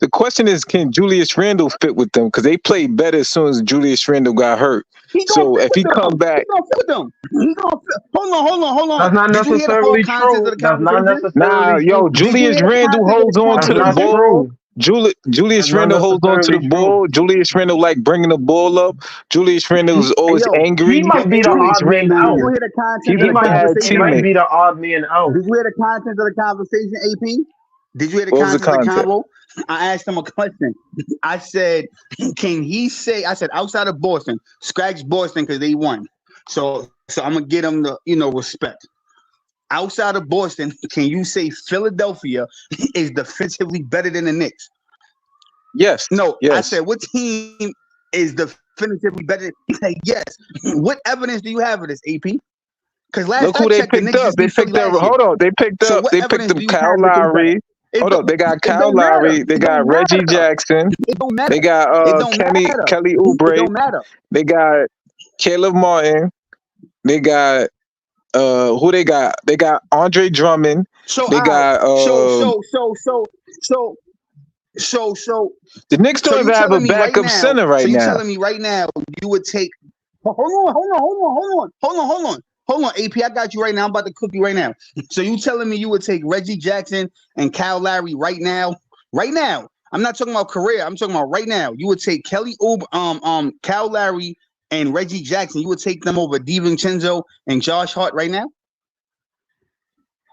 Speaker 6: The question is can Julius Randle fit with them because they played better as soon as Julius Randle got hurt.
Speaker 4: He gonna
Speaker 6: So
Speaker 4: fit
Speaker 6: if
Speaker 4: with
Speaker 6: he come
Speaker 4: them.
Speaker 6: back,
Speaker 4: He gonna fit with them. He gonna fit. Hold on.
Speaker 5: That's not
Speaker 4: Did you hear the whole
Speaker 5: necessarily
Speaker 4: content of
Speaker 5: true.
Speaker 4: the
Speaker 5: That's not
Speaker 4: conversation?
Speaker 6: nah,
Speaker 5: necessarily
Speaker 6: yo,
Speaker 5: true.
Speaker 4: Did you
Speaker 6: Julius
Speaker 4: hear the
Speaker 6: Randle
Speaker 4: content of the
Speaker 6: holds on
Speaker 5: That's
Speaker 6: to the
Speaker 5: not
Speaker 4: conversation?
Speaker 6: ball.
Speaker 5: true.
Speaker 6: Julius
Speaker 5: That's not
Speaker 6: Randle holds on to the
Speaker 5: necessarily
Speaker 6: ball.
Speaker 5: true.
Speaker 6: Julius Randle like bringing the ball up. Julius Randle is
Speaker 4: Hey
Speaker 6: always
Speaker 4: yo,
Speaker 5: He
Speaker 6: angry.
Speaker 5: might be the
Speaker 6: Julius
Speaker 5: odd man
Speaker 4: did
Speaker 6: Randle,
Speaker 4: you
Speaker 5: out.
Speaker 4: hear the content
Speaker 6: he's
Speaker 4: of
Speaker 6: a
Speaker 4: the
Speaker 6: bad
Speaker 5: He
Speaker 4: conversation?
Speaker 5: might
Speaker 6: teammate.
Speaker 5: be the odd man out.
Speaker 4: Did you hear the content of the conversation, AP? Did you hear the
Speaker 6: What was the
Speaker 4: content of the
Speaker 6: content?
Speaker 4: convo? I asked him a question. I said, can he say, I said, outside of Boston, scratch Boston because they won. So I'm gonna get him the, respect. Outside of Boston, can you say Philadelphia is defensively better than the Knicks?
Speaker 6: Yes,
Speaker 4: No, I
Speaker 6: yes.
Speaker 4: said, what team is definitively better? He said, yes. What evidence do you have of this, AP? Because last
Speaker 6: Look who
Speaker 4: I
Speaker 6: they
Speaker 4: checked, the
Speaker 6: picked
Speaker 4: Knicks
Speaker 6: up.
Speaker 4: just
Speaker 6: They
Speaker 4: beat Philly
Speaker 6: picked up.
Speaker 4: last year.
Speaker 6: Hold on. They picked
Speaker 4: So
Speaker 6: up.
Speaker 4: what
Speaker 6: They picked
Speaker 4: evidence
Speaker 6: up
Speaker 4: do you
Speaker 6: Kyle
Speaker 4: have that they're better?
Speaker 6: Lowry. Hold up. They got
Speaker 4: It
Speaker 6: Kyle
Speaker 4: don't matter.
Speaker 6: Lowry. They
Speaker 4: It
Speaker 6: got
Speaker 4: don't
Speaker 6: Reggie
Speaker 4: matter.
Speaker 6: Jackson.
Speaker 4: It don't matter.
Speaker 6: They got
Speaker 4: It don't
Speaker 6: Kelly
Speaker 4: matter.
Speaker 6: Kelly
Speaker 4: It
Speaker 6: Oubre.
Speaker 4: don't matter.
Speaker 6: They got Caleb Martin. They got who they got? They got Andre Drummond.
Speaker 4: So
Speaker 6: They got
Speaker 4: so
Speaker 6: the Knicks don't
Speaker 4: you
Speaker 6: even have a
Speaker 4: telling me right
Speaker 6: backup
Speaker 4: now?
Speaker 6: center right
Speaker 4: So you
Speaker 6: now.
Speaker 4: telling me right now you would take? Hold on, AP. I got you right now. I'm about to cook you right now. So you telling me you would take Reggie Jackson and Kyle Lowry right now? Right now. I'm not talking about career. I'm talking about right now. You would take Kelly Oubre, Kyle Lowry and Reggie Jackson. You would take them over DiVincenzo and Josh Hart right now?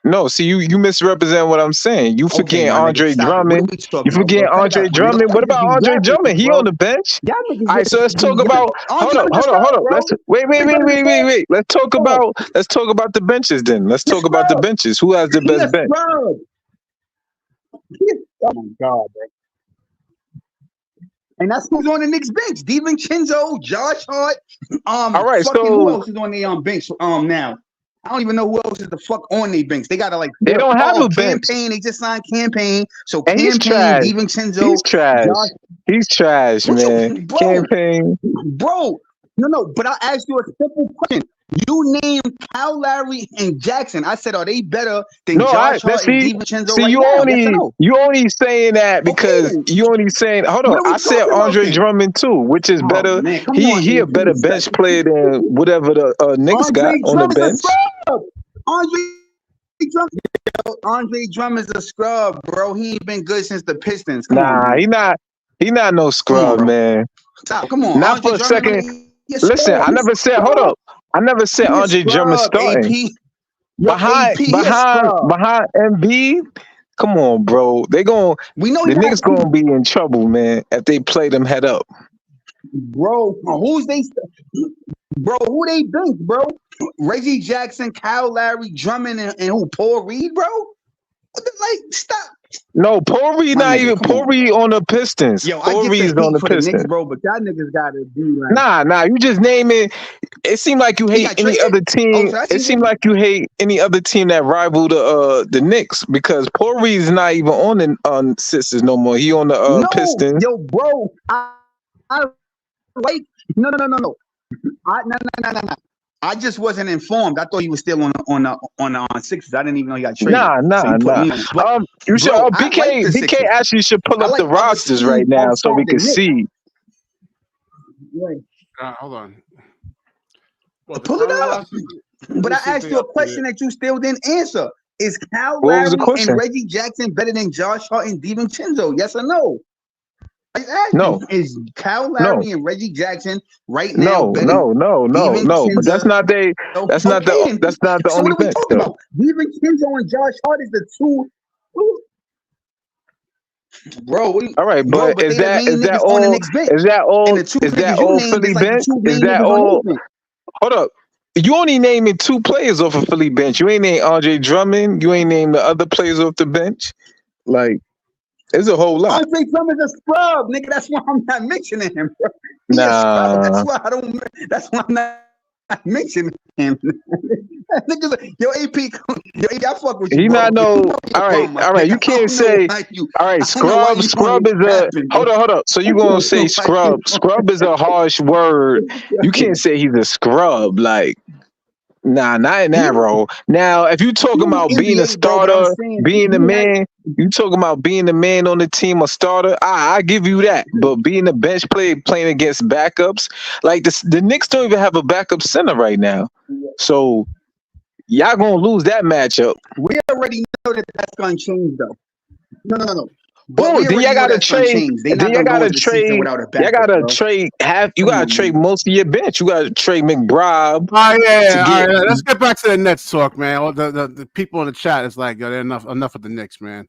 Speaker 6: No, see you misrepresent what I'm saying. You
Speaker 4: Okay,
Speaker 6: forget
Speaker 4: my nigga,
Speaker 6: Andre
Speaker 4: stop it. What are
Speaker 6: Drummond.
Speaker 4: we
Speaker 6: You
Speaker 4: talking about,
Speaker 6: forget
Speaker 4: bro? Cut it
Speaker 6: Andre
Speaker 4: out, my nigga.
Speaker 6: Drummond. What
Speaker 4: Y'all
Speaker 6: about
Speaker 4: niggas
Speaker 6: Andre
Speaker 4: be
Speaker 6: Drummond?
Speaker 4: rapping,
Speaker 6: He
Speaker 4: bro.
Speaker 6: on the bench.
Speaker 4: Y'all niggas
Speaker 6: All right, so let's
Speaker 4: be
Speaker 6: talk
Speaker 4: rapping.
Speaker 6: about. Hold
Speaker 4: Andre
Speaker 6: up,
Speaker 4: the
Speaker 6: hold up, hold up.
Speaker 4: bro.
Speaker 6: Let's wait. Let's talk about the benches then. Let's
Speaker 4: The
Speaker 6: talk about the
Speaker 4: scrub.
Speaker 6: benches. Who has the
Speaker 4: He a
Speaker 6: best bench?
Speaker 4: scrub. Oh my god, bro. And that's who's on the Knicks bench. DiVincenzo, Josh Hart,
Speaker 6: All right,
Speaker 4: fucking who
Speaker 6: so
Speaker 4: else is on the bench now? I don't even know who else is the fuck on their bench. They gotta like
Speaker 6: they don't have a bench,
Speaker 4: Campaign. They just signed Campaign. So
Speaker 6: and he's
Speaker 4: Campaign,
Speaker 6: trash.
Speaker 4: DiVincenzo,
Speaker 6: He's trash.
Speaker 4: Josh.
Speaker 6: He's trash,
Speaker 4: What
Speaker 6: man.
Speaker 4: you, bro?
Speaker 6: Campaign.
Speaker 4: Bro, no. But I asked you a simple question. You named Kyle Lowry and Jackson. I said, are they better than
Speaker 6: No,
Speaker 4: Josh Hart and
Speaker 6: see,
Speaker 4: DiVincenzo
Speaker 6: see,
Speaker 4: right
Speaker 6: you
Speaker 4: now?
Speaker 6: only
Speaker 4: Yes or no?
Speaker 6: you only saying that
Speaker 4: Okay,
Speaker 6: because
Speaker 4: then.
Speaker 6: you only saying. Hold on,
Speaker 4: What are we
Speaker 6: I said
Speaker 4: talking about
Speaker 6: Andre
Speaker 4: then?
Speaker 6: Drummond too, which is
Speaker 4: Oh
Speaker 6: better.
Speaker 4: man, come on,
Speaker 6: He a better
Speaker 4: AP.
Speaker 6: bench player than whatever the Knicks got
Speaker 4: Andre
Speaker 6: on the
Speaker 4: Drummond's a
Speaker 6: bench.
Speaker 4: scrub. Andre Drummond's a scrub, bro. He ain't been good since the Pistons. Come on,
Speaker 6: Nah,
Speaker 4: man.
Speaker 6: he not no
Speaker 4: Come on,
Speaker 6: scrub,
Speaker 4: bro.
Speaker 6: man.
Speaker 4: Stop. Come on,
Speaker 6: Not
Speaker 4: Andre
Speaker 6: for a
Speaker 4: Drummond.
Speaker 6: second.
Speaker 4: He's a
Speaker 6: Listen,
Speaker 4: scrub.
Speaker 6: I never said. Hold up, I never said
Speaker 4: He's a
Speaker 6: Andre Drummond
Speaker 4: scrub,
Speaker 6: starting
Speaker 4: AP. Yo, AP, he a
Speaker 6: behind
Speaker 4: scrub.
Speaker 6: Embiid. Come on, bro.
Speaker 4: We know
Speaker 6: The
Speaker 4: he got
Speaker 6: niggas gonna be in trouble, man, if they play them head up.
Speaker 4: bro. Who they bench, bro? Reggie Jackson, Kyle Lowry, Drummond, and who? Paul Reed, bro. Like, stop.
Speaker 6: No, Paul Reed
Speaker 4: My
Speaker 6: not
Speaker 4: nigga,
Speaker 6: even
Speaker 4: come
Speaker 6: Paul
Speaker 4: on,
Speaker 6: Reed
Speaker 4: bro.
Speaker 6: on the Pistons.
Speaker 4: Yo, I
Speaker 6: Paul
Speaker 4: get
Speaker 6: Reed's
Speaker 4: the
Speaker 6: on
Speaker 4: heat
Speaker 6: the
Speaker 4: for the Knicks,
Speaker 6: Pistons.
Speaker 4: bro, but y'all niggas gotta be like.
Speaker 6: Nah, you just name it. It seemed like you
Speaker 4: He
Speaker 6: hate
Speaker 4: got
Speaker 6: any
Speaker 4: traded?
Speaker 6: other team.
Speaker 4: Oh, so
Speaker 6: It seemed like you hate any other team that rival the Knicks because Paul Reed's not even on the Sixers no more. He on the
Speaker 4: no,
Speaker 6: Pistons.
Speaker 4: yo, bro. I like no. No. I just wasn't informed. I thought he was still on Sixers. I didn't even know he got traded.
Speaker 6: Nah.
Speaker 4: So you put me on. But,
Speaker 6: You should.
Speaker 4: bro, I
Speaker 6: BK
Speaker 4: like the
Speaker 6: BK
Speaker 4: Sixers.
Speaker 6: actually should pull
Speaker 4: I
Speaker 6: up
Speaker 4: like
Speaker 6: the
Speaker 4: other
Speaker 6: rosters
Speaker 4: teams
Speaker 6: right now so
Speaker 4: outside
Speaker 6: we
Speaker 4: the
Speaker 6: can
Speaker 4: Knicks.
Speaker 6: see.
Speaker 1: Hold on. Well, the
Speaker 4: Pull it
Speaker 1: current
Speaker 4: up.
Speaker 1: roster.
Speaker 4: But I asked you a question that you still didn't answer. Is Kyle
Speaker 6: What was the
Speaker 4: Lowry
Speaker 6: question?
Speaker 4: and Reggie Jackson better than Josh Hart and DiVincenzo? Yes or no? I asked
Speaker 6: No.
Speaker 4: you, is Kyle
Speaker 6: No.
Speaker 4: Lowry and Reggie Jackson right now better
Speaker 6: No.
Speaker 4: than DiVincenzo?
Speaker 6: But that's not that's not the
Speaker 4: So
Speaker 6: only
Speaker 4: what are we
Speaker 6: bench
Speaker 4: talking
Speaker 6: though.
Speaker 4: about? DiVincenzo and Josh Hart is the two. Bro,
Speaker 6: All right,
Speaker 4: but
Speaker 6: but is
Speaker 4: they the
Speaker 6: that
Speaker 4: main niggas on the Knicks bench.
Speaker 6: is that
Speaker 4: And
Speaker 6: all
Speaker 4: the two
Speaker 6: is that
Speaker 4: niggas you
Speaker 6: all
Speaker 4: named
Speaker 6: Philly
Speaker 4: is like the
Speaker 6: bench?
Speaker 4: two
Speaker 6: Is
Speaker 4: main
Speaker 6: that
Speaker 4: niggas on
Speaker 6: all?
Speaker 4: their bench.
Speaker 6: Hold up. You only naming 2 players off of Philly bench. You ain't named Andre Drummond. You ain't named the other players off the bench. Like, it's a whole lot.
Speaker 4: Andre Drummond's a scrub, nigga. That's why I'm not mentioning him, bro. He a scrub. That's why I don't. That's why I'm not mentioning him. Niggas, yo, AP, I fuck with you,
Speaker 6: He
Speaker 4: bro.
Speaker 6: not no. All right. You
Speaker 4: I
Speaker 6: can't
Speaker 4: don't know
Speaker 6: say.
Speaker 4: why you.
Speaker 6: All right,
Speaker 4: I don't know why
Speaker 6: scrub
Speaker 4: you
Speaker 6: is a.
Speaker 4: rapping, bro.
Speaker 6: Hold up. So you gonna say scrub? Scrub is a harsh word. You can't say he's a scrub. Like, nah, not in that role. Now, if you talking about being a
Speaker 4: NBA, bro, but I'm
Speaker 6: starter,
Speaker 4: saying
Speaker 6: being the man, you talking about being the man on the team, a starter, I give you that. But being a bench player, playing against backups, like the Knicks don't even have a backup center right now. So y'all gonna lose that matchup.
Speaker 4: We already know that that's gonna change, though. No. But
Speaker 6: Oh,
Speaker 4: we
Speaker 6: then
Speaker 4: already
Speaker 6: y'all
Speaker 4: know
Speaker 6: gotta
Speaker 4: that's gonna
Speaker 6: trade.
Speaker 4: change. They
Speaker 6: Then
Speaker 4: not
Speaker 6: y'all
Speaker 4: gonna go
Speaker 6: gotta
Speaker 4: into the season
Speaker 6: trade.
Speaker 4: without a
Speaker 6: Y'all
Speaker 4: backup,
Speaker 6: gotta
Speaker 4: bro.
Speaker 6: trade. You
Speaker 4: Come
Speaker 6: gotta
Speaker 4: on,
Speaker 6: trade
Speaker 4: man.
Speaker 6: most of your bench. You gotta trade McBride.
Speaker 1: All
Speaker 6: get-
Speaker 1: right. Let's get back to the Nets talk, man. All the people in the chat is like, yo, they're enough of the Knicks, man.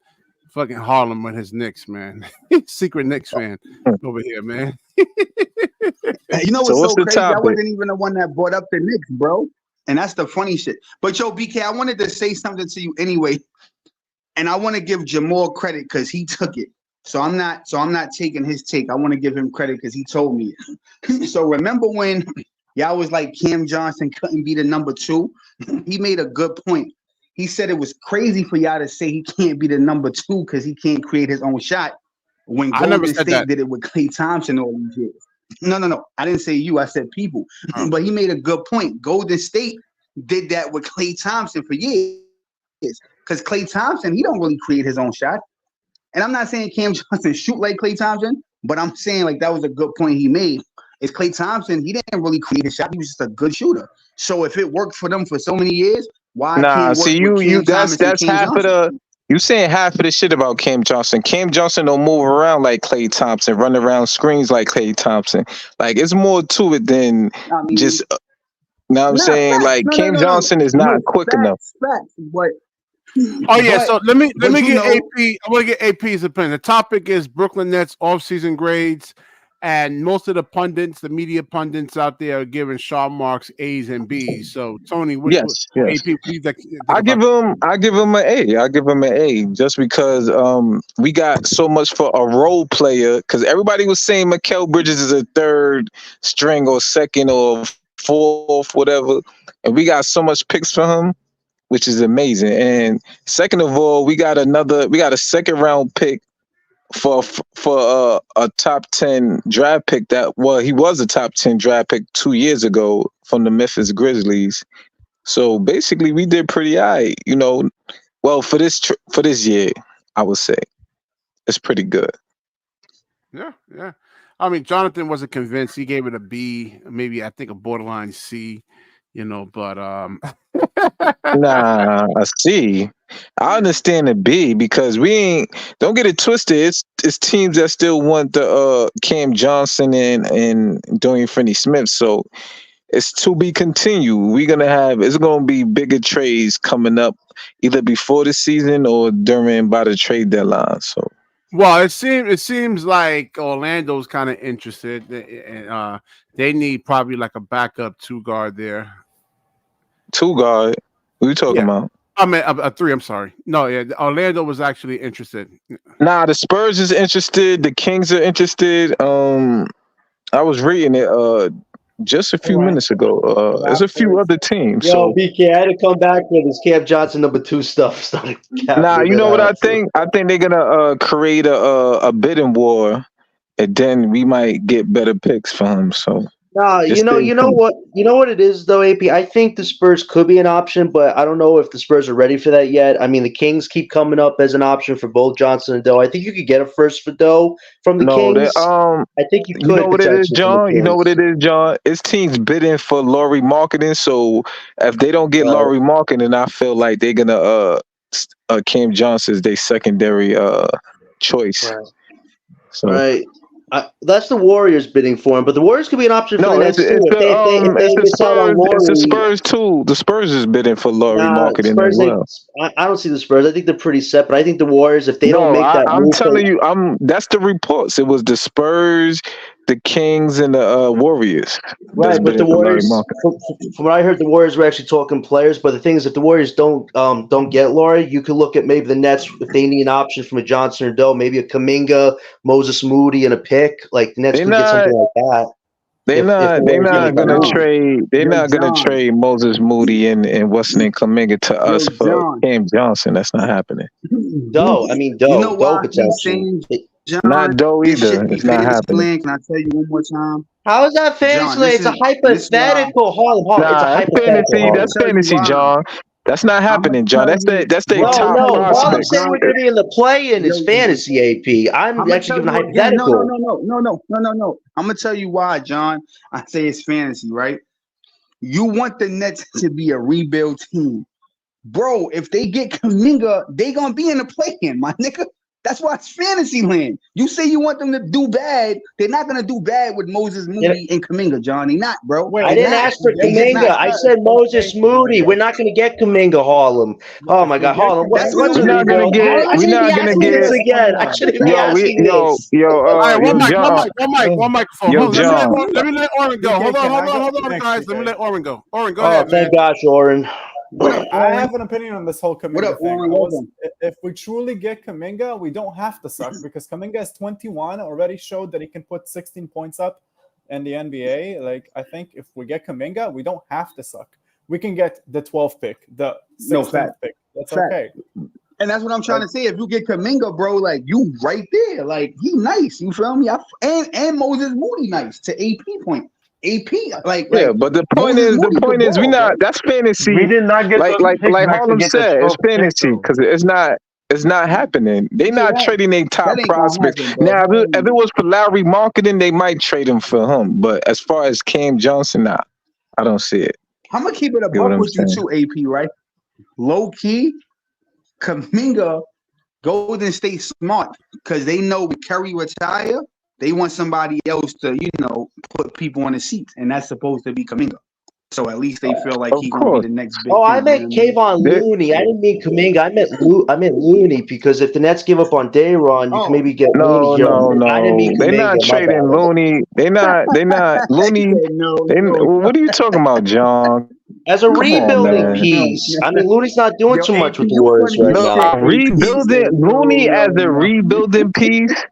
Speaker 1: Fucking Harlem with his Knicks, man. Secret Knicks fan over here, man.
Speaker 4: You know
Speaker 6: So
Speaker 4: what's
Speaker 6: what's
Speaker 4: so
Speaker 6: the
Speaker 4: crazy? I
Speaker 6: topic?
Speaker 4: wasn't even the one that brought up the Knicks, bro. And that's the funny shit. But yo, BK, I wanted to say something to you anyway. And I want to give Jamal credit because he took it. So I'm not taking his take. I want to give him credit because he told me it. So remember when Y'all was like Cam Johnson couldn't be the number 2. He made a good point. He said it was crazy for y'all to say he can't be the number 2 because he can't create his own shot. When
Speaker 1: I never
Speaker 4: Golden
Speaker 1: said
Speaker 4: State
Speaker 1: that.
Speaker 4: did it with Klay Thompson all these years. No. I didn't say you. I said people.
Speaker 1: Oh.
Speaker 4: But he made a good point. Golden State did that with Klay Thompson for years. Because Klay Thompson, he don't really create his own shot. And I'm not saying Cam Johnson shoot like Klay Thompson, but I'm saying like that was a good point he made. Is Klay Thompson, he didn't really create his shot. He was just a good shooter. So if it worked for them for so many years, why
Speaker 6: Nah,
Speaker 4: can't work
Speaker 6: see
Speaker 4: with
Speaker 6: you
Speaker 4: Cam Thomas and
Speaker 6: that's
Speaker 4: Cam
Speaker 6: half of
Speaker 4: Johnson?
Speaker 6: you saying half of the shit about Cam Johnson. Cam Johnson don't move around like Klay Thompson, run around screens like Klay Thompson. Like it's more to it than
Speaker 4: I mean,
Speaker 6: just now I'm
Speaker 4: nah,
Speaker 6: saying
Speaker 4: facts.
Speaker 6: like
Speaker 4: No.
Speaker 6: Cam Johnson is not quick enough.
Speaker 4: Facts.
Speaker 1: Oh yeah, so let me
Speaker 4: but
Speaker 1: get
Speaker 4: you know,
Speaker 1: AP. I want to get AP's opinion. The topic is Brooklyn Nets off-season grades, and most of the pundits, the media pundits out there, are giving Shaw Marks A's and B's. So Tony, what
Speaker 6: Yes.
Speaker 1: AP? What do you think
Speaker 6: I give
Speaker 1: about
Speaker 6: him an A. I give him an A just because we got so much for a role player. Because everybody was saying Mikal Bridges is a third string or second or fourth, whatever, and we got so much picks for him, which is amazing. And second of all, we got a second round pick for a top 10 draft pick he was a top 10 draft pick 2 years ago from the Memphis Grizzlies. So basically, we did pretty all right, Well, for this year, I would say it's pretty good.
Speaker 1: Yeah. I mean, Jonathan wasn't convinced. He gave it a B, maybe I think a borderline C. But
Speaker 6: Nah, I see. I understand the B because don't get it twisted. It's teams that still want the Cam Johnson and Dorian Finney-Smith. So it's to be continued. It's gonna be bigger trades coming up either before the season or by the trade deadline. So
Speaker 1: well, it seems like Orlando's kind of interested, and they need probably like a backup 2 guard there.
Speaker 6: 2 guard. What are you talking
Speaker 1: Yeah.
Speaker 6: about?
Speaker 1: I mean, a 3. I'm sorry. No, yeah, Orlando was actually interested.
Speaker 6: Nah, the Spurs is interested. The Kings are interested. I was reading it just a few minutes ago. There's a few other teams.
Speaker 2: Yo,
Speaker 6: So
Speaker 2: BK, I had to come back with his Cam Johnson number 2 stuff. Started
Speaker 6: nah, you know what I think? I think they're gonna create a bidding war, and then we might get better picks for him. So
Speaker 2: No,
Speaker 6: just stay
Speaker 2: you know
Speaker 6: tuned.
Speaker 2: what it is though, AP. I think the Spurs could be an option, but I don't know if the Spurs are ready for that yet. I mean, the Kings keep coming up as an option for both Johnson and Doe. I think you could get a first for Doe from the
Speaker 6: No,
Speaker 2: Kings. I think you could.
Speaker 6: You know what it is,
Speaker 2: potentially from the
Speaker 6: John? You know
Speaker 2: Kings.
Speaker 6: what it is, John? It's teams bidding for Laurie marketing. So if they don't get
Speaker 2: Right.
Speaker 6: Laurie marketing, I feel like they're gonna Cam Johnson's their secondary choice.
Speaker 2: Right.
Speaker 6: So
Speaker 2: Right. That's the Warriors bidding for him, but the Warriors could be an option for
Speaker 6: no,
Speaker 2: the Nets too.
Speaker 6: it's
Speaker 2: If they
Speaker 6: the
Speaker 2: decide on
Speaker 6: Spurs.
Speaker 2: Laurie,
Speaker 6: It's the Spurs too. The Spurs is bidding for Laurie marketing as
Speaker 2: Spurs.
Speaker 6: well.
Speaker 2: I don't see the Spurs. I think they're pretty set, but I think the Warriors, if they don't
Speaker 6: No,
Speaker 2: make that
Speaker 6: I'm
Speaker 2: move,
Speaker 6: telling you, that's the reports. It was the Spurs, the Kings, and the Warriors.
Speaker 2: right? But the
Speaker 6: bidding for Laurie
Speaker 2: Warriors,
Speaker 6: marketing.
Speaker 2: from what I heard, the Warriors were actually talking players. But the thing is, if the Warriors don't get Laurie, you could look at maybe the Nets if they need an option from a Johnson or Doe, maybe a Kaminga, Moses Moody, and a pick. Like the Nets
Speaker 6: They're
Speaker 2: could get something like that.
Speaker 6: They're
Speaker 2: If the
Speaker 6: not
Speaker 2: Warriors make that
Speaker 6: gonna
Speaker 2: move.
Speaker 6: trade. They're
Speaker 4: Yo,
Speaker 6: not gonna
Speaker 4: John.
Speaker 6: trade Moses Moody and what's name Kaminga to us for
Speaker 4: John.
Speaker 6: Cam Johnson. That's not happening.
Speaker 2: Doe, I mean Doe,
Speaker 4: You know why I keep
Speaker 2: potentially.
Speaker 4: saying, John,
Speaker 6: Not Doe
Speaker 4: this
Speaker 6: either.
Speaker 4: should be
Speaker 6: It's not
Speaker 4: fantasy
Speaker 6: happening.
Speaker 4: land. Can I tell you one more time?
Speaker 2: How is that fantasy?
Speaker 4: John,
Speaker 2: It's a
Speaker 4: this is why.
Speaker 2: hypothetical. Hold on. It's a
Speaker 6: Nah, that's
Speaker 2: hypothetical.
Speaker 6: fantasy.
Speaker 2: Harlem.
Speaker 6: That's
Speaker 4: Tell you
Speaker 6: fantasy,
Speaker 4: why.
Speaker 6: John. That's not happening, John.
Speaker 4: tell
Speaker 6: That's
Speaker 4: you-
Speaker 6: their
Speaker 4: Bro,
Speaker 6: top
Speaker 2: No, Harlem
Speaker 6: prospect.
Speaker 2: said we're going to be in the play-in. It's
Speaker 4: Yo,
Speaker 2: fantasy, AP. I'm
Speaker 4: I'ma
Speaker 2: actually
Speaker 4: tell
Speaker 2: giving a
Speaker 4: you again.
Speaker 2: hypothetical.
Speaker 4: No. I'm gonna tell you why, John. I say it's fantasy, right? You want the Nets to be a rebuild team, bro. If they get Kaminga, they gonna be in the play-in, my nigga. That's why it's fantasy land. You say you want them to do bad, they're not gonna do bad with Moses Moody and Kaminga, John. They not, bro.
Speaker 7: Wait,
Speaker 2: I didn't ask for
Speaker 4: They just
Speaker 2: Kaminga.
Speaker 4: not.
Speaker 2: I said Moses Moody. We're not going to get Kaminga, Harlem. Oh my God, Harlem.
Speaker 4: That's
Speaker 2: What's
Speaker 4: what
Speaker 6: We're
Speaker 2: a
Speaker 6: not gonna
Speaker 2: rebuild?
Speaker 6: get.
Speaker 2: I
Speaker 6: We're
Speaker 2: shouldn't be
Speaker 6: not gonna
Speaker 2: asking
Speaker 6: get.
Speaker 2: this again. I shouldn't be asking this.
Speaker 1: All right, one mic,
Speaker 6: John.
Speaker 1: one microphone.
Speaker 6: Yo,
Speaker 1: Hold on,
Speaker 6: John.
Speaker 1: let me let Oren go.
Speaker 7: BK,
Speaker 1: Hold
Speaker 7: can I
Speaker 1: on,
Speaker 7: go next,
Speaker 1: guys. Let me
Speaker 7: BK?
Speaker 1: let Oren go. Oren, go
Speaker 2: Oh,
Speaker 1: ahead, man.
Speaker 2: thank gosh, Oren.
Speaker 4: What up,
Speaker 7: I
Speaker 4: Oren?
Speaker 7: have an opinion on this whole
Speaker 4: What
Speaker 7: Kaminga
Speaker 4: up,
Speaker 7: thing.
Speaker 4: Oren? Welcome.
Speaker 7: If we truly get Kaminga, we don't have to suck because Kaminga is 21, already showed that he can put 16 points up in the NBA, like I think if we get Kuminga, we don't have to suck. We can get the 12th pick, the 16th pick. That's okay.
Speaker 4: And that's what I'm trying to say. If you get Kuminga, bro, like you right there, like he nice. You feel me? And Moses Moody nice to AP point. AP,
Speaker 6: but the point is, we not. That's fantasy.
Speaker 5: We did not get
Speaker 6: like
Speaker 5: those picks back to
Speaker 6: Harlem
Speaker 5: get the
Speaker 6: said, it's
Speaker 5: 12th pick,
Speaker 6: fantasy
Speaker 5: though.
Speaker 6: because it's not happening. They not trading their top
Speaker 4: ain't gonna
Speaker 6: prospects.
Speaker 4: happen, bro.
Speaker 6: Now, if it was for Lowry marketing, they might trade him for him. But as far as Cam Johnson, nah, I don't see it.
Speaker 4: I'm gonna keep it a
Speaker 6: Get what
Speaker 4: buck
Speaker 6: I'm
Speaker 4: with you
Speaker 6: saying?
Speaker 4: too, AP, right? Low key, Kuminga, Golden State smart because they know when Curry retire, they want somebody else to, put people on the seats, and that's supposed to be Kuminga. So at least they feel like
Speaker 6: Of
Speaker 4: he gonna
Speaker 6: course.
Speaker 4: be the next big
Speaker 2: Oh,
Speaker 4: thing.
Speaker 2: I meant Kayvon
Speaker 6: They-
Speaker 2: Looney. I didn't mean Kuminga. I meant Looney because if the Nets give up on Dayron, you can maybe get Looney here. I didn't mean
Speaker 6: They're not
Speaker 2: Kuminga. My
Speaker 6: trading
Speaker 2: bad.
Speaker 6: Looney. They're not Looney.
Speaker 4: No.
Speaker 6: What are you talking about, John?
Speaker 2: As a
Speaker 6: Come on,
Speaker 2: rebuilding
Speaker 6: man.
Speaker 2: piece, I mean, Looney's not doing
Speaker 4: Yo,
Speaker 2: too much
Speaker 4: AP,
Speaker 2: with the
Speaker 4: you
Speaker 2: Warriors
Speaker 4: funny
Speaker 2: right
Speaker 4: as
Speaker 2: now.
Speaker 4: shit. AP
Speaker 6: Rebuilding
Speaker 4: said,
Speaker 6: Looney as a
Speaker 4: no.
Speaker 6: rebuilding piece.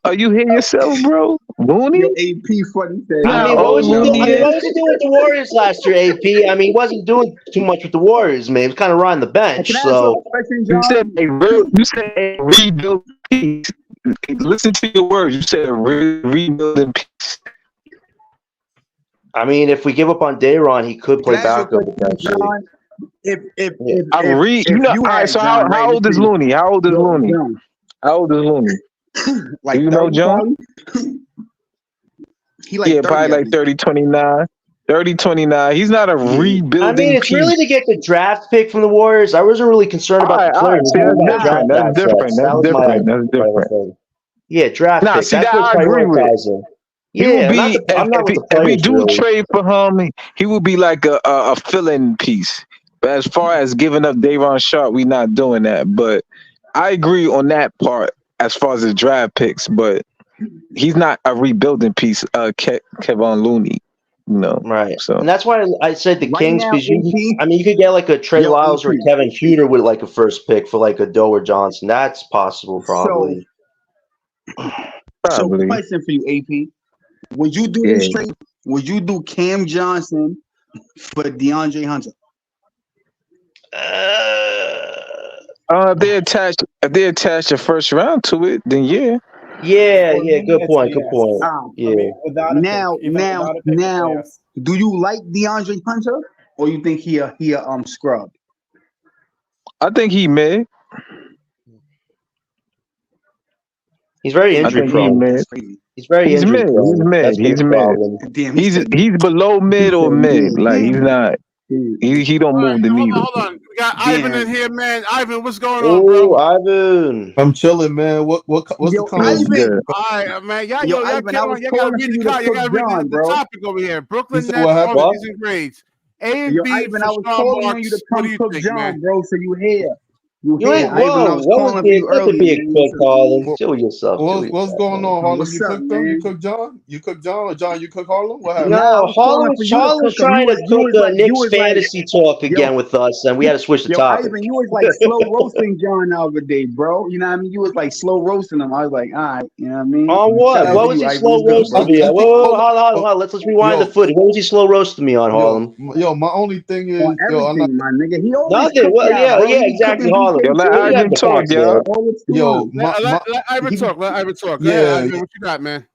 Speaker 6: Are you hearing yourself, bro? Looney?
Speaker 4: Yo, AP funny said,
Speaker 2: I mean,
Speaker 6: Nah,
Speaker 2: what was he doing?
Speaker 6: Looney
Speaker 2: I mean,
Speaker 6: is.
Speaker 2: what was he doing with the Warriors last year, AP? I mean, he wasn't doing too much with the Warriors, man. He was kind of riding the bench.
Speaker 4: Can I ask you
Speaker 2: So
Speaker 4: a question,
Speaker 6: You
Speaker 4: John?
Speaker 6: said a rebuilding piece. Listen to your words. You said a rebuilding piece.
Speaker 2: I mean, if we give up on Dayron, he could play
Speaker 4: Can I ask you a
Speaker 2: backup
Speaker 4: question,
Speaker 2: potentially.
Speaker 4: John? If
Speaker 6: All right. So how old is Looney? How old is Looney?
Speaker 4: John,
Speaker 6: How old is Looney?
Speaker 4: like
Speaker 6: Do you know,
Speaker 4: 30,
Speaker 6: John?
Speaker 4: probably? He like 30,
Speaker 6: Probably
Speaker 4: I
Speaker 6: like
Speaker 4: think.
Speaker 6: 30, 29. 30, 29. He's not a rebuilding
Speaker 2: I mean, it's
Speaker 6: piece.
Speaker 2: really to get the draft pick from the Warriors. I wasn't really concerned about the
Speaker 6: All right.
Speaker 2: players.
Speaker 6: See,
Speaker 2: It was
Speaker 6: that's
Speaker 2: about
Speaker 6: different.
Speaker 2: draft
Speaker 6: That's different.
Speaker 2: assets.
Speaker 6: That's
Speaker 2: That was
Speaker 6: different.
Speaker 2: my
Speaker 6: That's different.
Speaker 2: thing. Yeah, draft
Speaker 6: Nah,
Speaker 2: pick.
Speaker 6: see,
Speaker 2: That's
Speaker 6: that
Speaker 2: what
Speaker 6: I agree with.
Speaker 2: prioritizing.
Speaker 6: He would
Speaker 2: Yeah,
Speaker 6: be
Speaker 2: I'm not with the
Speaker 6: if we
Speaker 2: players
Speaker 6: do
Speaker 2: really.
Speaker 6: trade for him, he would be like a fill-in piece. But as far as giving up Davon Sharp, we not doing that. But I agree on that part as far as the draft picks. But he's not a rebuilding piece. Kevon Looney,
Speaker 2: Right.
Speaker 6: So
Speaker 2: And that's why I said the
Speaker 4: Right
Speaker 2: Kings,
Speaker 4: now,
Speaker 2: because
Speaker 4: AP,
Speaker 2: you could get like a Trey
Speaker 4: yo,
Speaker 2: Lyles or a
Speaker 4: AP.
Speaker 2: Kevin Huter with like a first pick for like a Doe or Johnson. That's possible, probably.
Speaker 4: So
Speaker 6: probably,
Speaker 4: question for you, AP. Would you do this trade? Would you do Cam Johnson for DeAndre Hunter?
Speaker 6: If they attach a first round to it, then yeah.
Speaker 2: Yeah,
Speaker 7: For me,
Speaker 2: good
Speaker 7: it's
Speaker 2: point.
Speaker 7: a
Speaker 2: Good
Speaker 7: yes.
Speaker 2: point.
Speaker 4: Um,
Speaker 2: Yeah.
Speaker 7: I mean, without a
Speaker 4: now,
Speaker 7: pick, even without a pick, it's a yes.
Speaker 4: do you like DeAndre Hunter, or you think he a scrub?
Speaker 6: I think he may.
Speaker 2: He's very
Speaker 6: I
Speaker 2: injury
Speaker 6: think he
Speaker 2: prone.
Speaker 6: may.
Speaker 4: That's crazy.
Speaker 2: He's very
Speaker 6: He's
Speaker 2: injury
Speaker 6: mid.
Speaker 2: prone.
Speaker 6: He's mid.
Speaker 2: That's been
Speaker 6: He's
Speaker 2: a
Speaker 6: mid.
Speaker 2: problem.
Speaker 4: Damn,
Speaker 6: He's below mid or mid. Like he's not. He don't
Speaker 1: All right,
Speaker 6: move the
Speaker 1: hold on,
Speaker 6: needle.
Speaker 1: hold on. We got Ivan in here, man. Ivan, what's going on,
Speaker 2: Oh,
Speaker 1: bro?
Speaker 2: Ivan.
Speaker 8: I'm chilling, man. What's the
Speaker 4: Yo,
Speaker 6: What's
Speaker 8: conversation?
Speaker 6: good?
Speaker 1: All right, man. Y'all
Speaker 4: Ivan, I was
Speaker 1: y'all gotta
Speaker 4: calling
Speaker 1: read
Speaker 4: for
Speaker 1: the
Speaker 4: you to
Speaker 1: card. You
Speaker 4: cook
Speaker 1: gotta read
Speaker 4: John,
Speaker 1: the
Speaker 4: bro.
Speaker 1: topic over here. Brooklyn
Speaker 8: said
Speaker 1: Nets
Speaker 8: what happened?
Speaker 1: all season grades. A and
Speaker 4: Yo,
Speaker 1: B
Speaker 4: Ivan,
Speaker 1: for
Speaker 4: I was
Speaker 1: Sean
Speaker 4: calling on you to
Speaker 1: Marks. What
Speaker 4: come
Speaker 1: do you
Speaker 4: cook
Speaker 1: think,
Speaker 4: John,
Speaker 1: man?
Speaker 4: bro. So you here? You
Speaker 2: You
Speaker 4: here,
Speaker 2: ain't,
Speaker 4: Ivan? I
Speaker 2: whoa,
Speaker 4: was
Speaker 2: what
Speaker 4: calling
Speaker 2: was
Speaker 4: for you
Speaker 2: it? That could be
Speaker 4: earlier,
Speaker 2: a
Speaker 4: man.
Speaker 2: quick call.
Speaker 8: What-
Speaker 2: Chill yourself.
Speaker 8: What's going on, Harlem?
Speaker 4: What's
Speaker 8: You
Speaker 4: up,
Speaker 8: cooked them?
Speaker 4: man?
Speaker 8: You cooked John? You cooked John? Or John, you cook Harlem? What happened?
Speaker 4: Nah, I
Speaker 2: No,
Speaker 4: was calling for you to
Speaker 2: Harlem was
Speaker 4: cook him.
Speaker 2: trying to
Speaker 4: You
Speaker 2: cook
Speaker 4: was like,
Speaker 2: Knicks fantasy talk
Speaker 4: yo,
Speaker 2: again with us, and we had to switch the
Speaker 4: yo,
Speaker 2: topic.
Speaker 4: Ivan, you was like slow roasting John the other day, bro. You know what I mean? You was like slow roasting him. I was like, all right, you know what I mean?
Speaker 2: On
Speaker 4: Shout
Speaker 2: what?
Speaker 4: out
Speaker 2: What
Speaker 4: to
Speaker 2: was
Speaker 4: you,
Speaker 2: he
Speaker 4: Ivan.
Speaker 2: slow
Speaker 4: What's good,
Speaker 2: roasting
Speaker 4: bro?
Speaker 2: me?
Speaker 8: I think,
Speaker 2: Whoa,
Speaker 8: hold on.
Speaker 2: hold on. Let's rewind
Speaker 8: Yo,
Speaker 2: the footage. What was he slow roasting me on, Harlem?
Speaker 8: my only thing is,
Speaker 4: On
Speaker 8: I'm not,
Speaker 4: everything, my nigga. He always
Speaker 2: Nothing.
Speaker 4: cook
Speaker 2: Well,
Speaker 4: y'all, bro.
Speaker 2: yeah,
Speaker 4: He be
Speaker 2: exactly,
Speaker 4: cooking
Speaker 2: Harlem.
Speaker 6: Yo, let
Speaker 2: You got
Speaker 6: Ivan
Speaker 2: the
Speaker 6: talk,
Speaker 2: facts,
Speaker 6: y'all.
Speaker 2: man.
Speaker 4: all the
Speaker 8: yo,
Speaker 4: time.
Speaker 1: Let Ivan talk. Let Ivan talk. Go ahead,
Speaker 8: yeah,
Speaker 1: Ivan. What you got, man?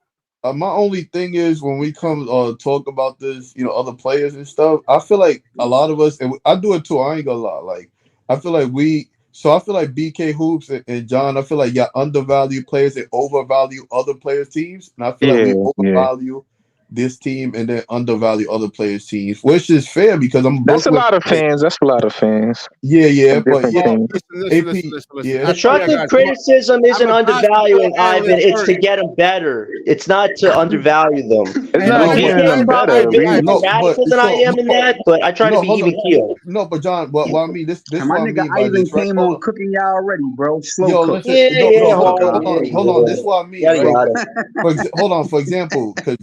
Speaker 8: my only thing is when we come talk about this, other players and stuff. I feel like a lot of us, and I do it too. I ain't gonna lie. Like I feel like I feel like BK Hoops and John. I feel like y'all undervalue players and overvalue other players' teams, and I feel like we
Speaker 6: Yeah.
Speaker 8: overvalue this team and then undervalue other players' teams, which is fair because I'm
Speaker 6: That's a
Speaker 8: Brooklyn.
Speaker 6: lot of fans. That's a lot of fans.
Speaker 8: Yeah, but
Speaker 6: Different
Speaker 8: yeah,
Speaker 6: teams.
Speaker 1: Listen.
Speaker 8: yeah.
Speaker 2: Constructive
Speaker 1: guys.
Speaker 2: criticism isn't
Speaker 1: I'm a
Speaker 2: undervaluing
Speaker 1: basketball
Speaker 2: Ivan.
Speaker 1: analyst
Speaker 2: It's to
Speaker 1: first.
Speaker 2: get them better. It's not to undervalue them.
Speaker 6: It's
Speaker 1: Hey,
Speaker 6: not
Speaker 8: No,
Speaker 2: I
Speaker 6: getting them
Speaker 2: am probably
Speaker 6: better.
Speaker 2: a bit more
Speaker 8: no, but
Speaker 2: fanatical than I am in that, but I try to be
Speaker 8: hold on.
Speaker 2: even keel.
Speaker 8: No, but John, what I mean this
Speaker 4: And my
Speaker 8: what I
Speaker 4: nigga
Speaker 8: mean by
Speaker 4: Ivan
Speaker 8: this, right?
Speaker 4: came
Speaker 8: Hold
Speaker 4: on
Speaker 8: on.
Speaker 4: cooking y'all already, bro. Slow
Speaker 8: Yo,
Speaker 4: cook.
Speaker 8: listen.
Speaker 2: Yeah,
Speaker 8: Hold
Speaker 2: Harlem.
Speaker 8: on. This is what I mean,
Speaker 2: Yada,
Speaker 8: right?
Speaker 2: yada.
Speaker 8: Hold on. For example, because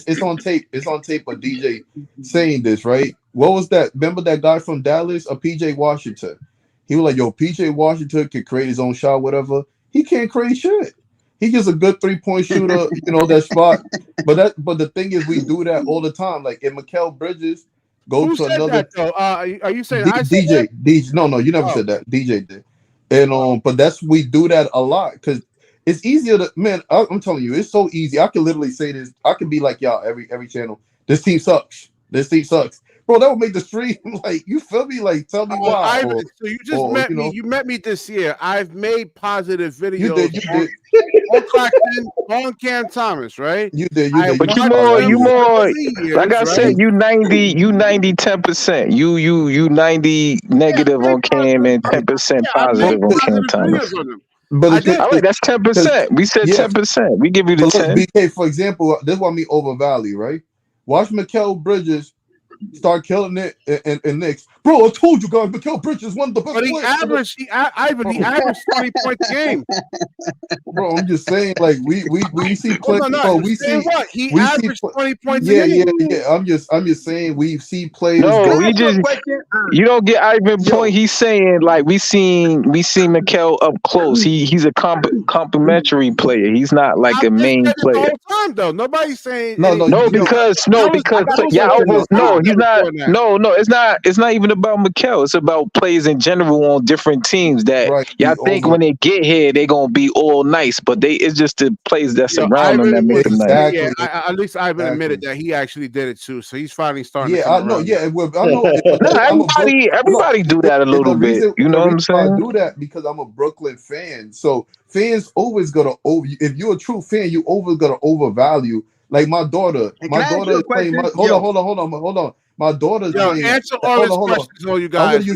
Speaker 8: it's on tape. It's on tape of DJ saying this, right? What was that? Remember that guy from Dallas, PJ Washington? He was like, "Yo, PJ Washington could create his own shot, whatever. He can't create shit. He's just a good 3-point shooter, that spot. But the thing is, we do that all the time. Like if Mikal Bridges go
Speaker 1: Who
Speaker 8: to
Speaker 1: said
Speaker 8: another
Speaker 1: that though? Are you saying I said
Speaker 8: DJ,
Speaker 1: that?
Speaker 8: DJ, no, you never
Speaker 1: Oh,
Speaker 8: said that. DJ did. And but we do that a lot because it's easier to, man, I'm telling you, it's so easy. I can literally say this. I can be like y'all every channel. This team sucks. This team sucks. Bro, that would make the stream like, you feel me? Like, tell me why.
Speaker 1: Ivan, so you just met me. You met me this year. I've made positive videos.
Speaker 8: You did.
Speaker 1: On Claxton, on Cam Thomas, right?
Speaker 8: You did.
Speaker 6: But you more, like I said, you 90, 10%. You 90 negative on Cam and 10% positive on Cam Thomas.
Speaker 8: But
Speaker 6: all right, that's 10%. We said 10%. We give you the 10.
Speaker 8: BK, for example, this is what I mean overvalue, right? Watch Mikal Bridges start killing it and Knicks. Bro, I told you guys, Mikal Bridges one of the best players.
Speaker 1: He averaged 20 points a game.
Speaker 8: Bro, I'm just saying, like we see players. We see
Speaker 1: what he averaged 20 points a game.
Speaker 8: Yeah. I'm just saying we see players.
Speaker 6: No, we just you don't get Ivan point. He's saying like we seen Mikal up close. He's a complimentary player. He's not like a main player.
Speaker 1: The whole time though, nobody's saying
Speaker 6: because y'all no, he's not. No, it's not even about Mikal. It's about players in general on different teams that y'all think when they get here they gonna be all nice, but it's just the players that surround them that make them nice.
Speaker 1: Yeah, at least Ivan admitted that he actually did it too, so he's finally starting.
Speaker 8: Yeah, I know. Yeah, I know.
Speaker 6: Everybody do that a little bit. You know what I'm saying?
Speaker 8: I do that because I'm a Brooklyn fan. So fans always gonna if you're a true fan, you always gonna overvalue. Like my daughter is playing. Hold on. My daughter's playing.
Speaker 1: Answer all his questions, all you guys.
Speaker 8: I'm gonna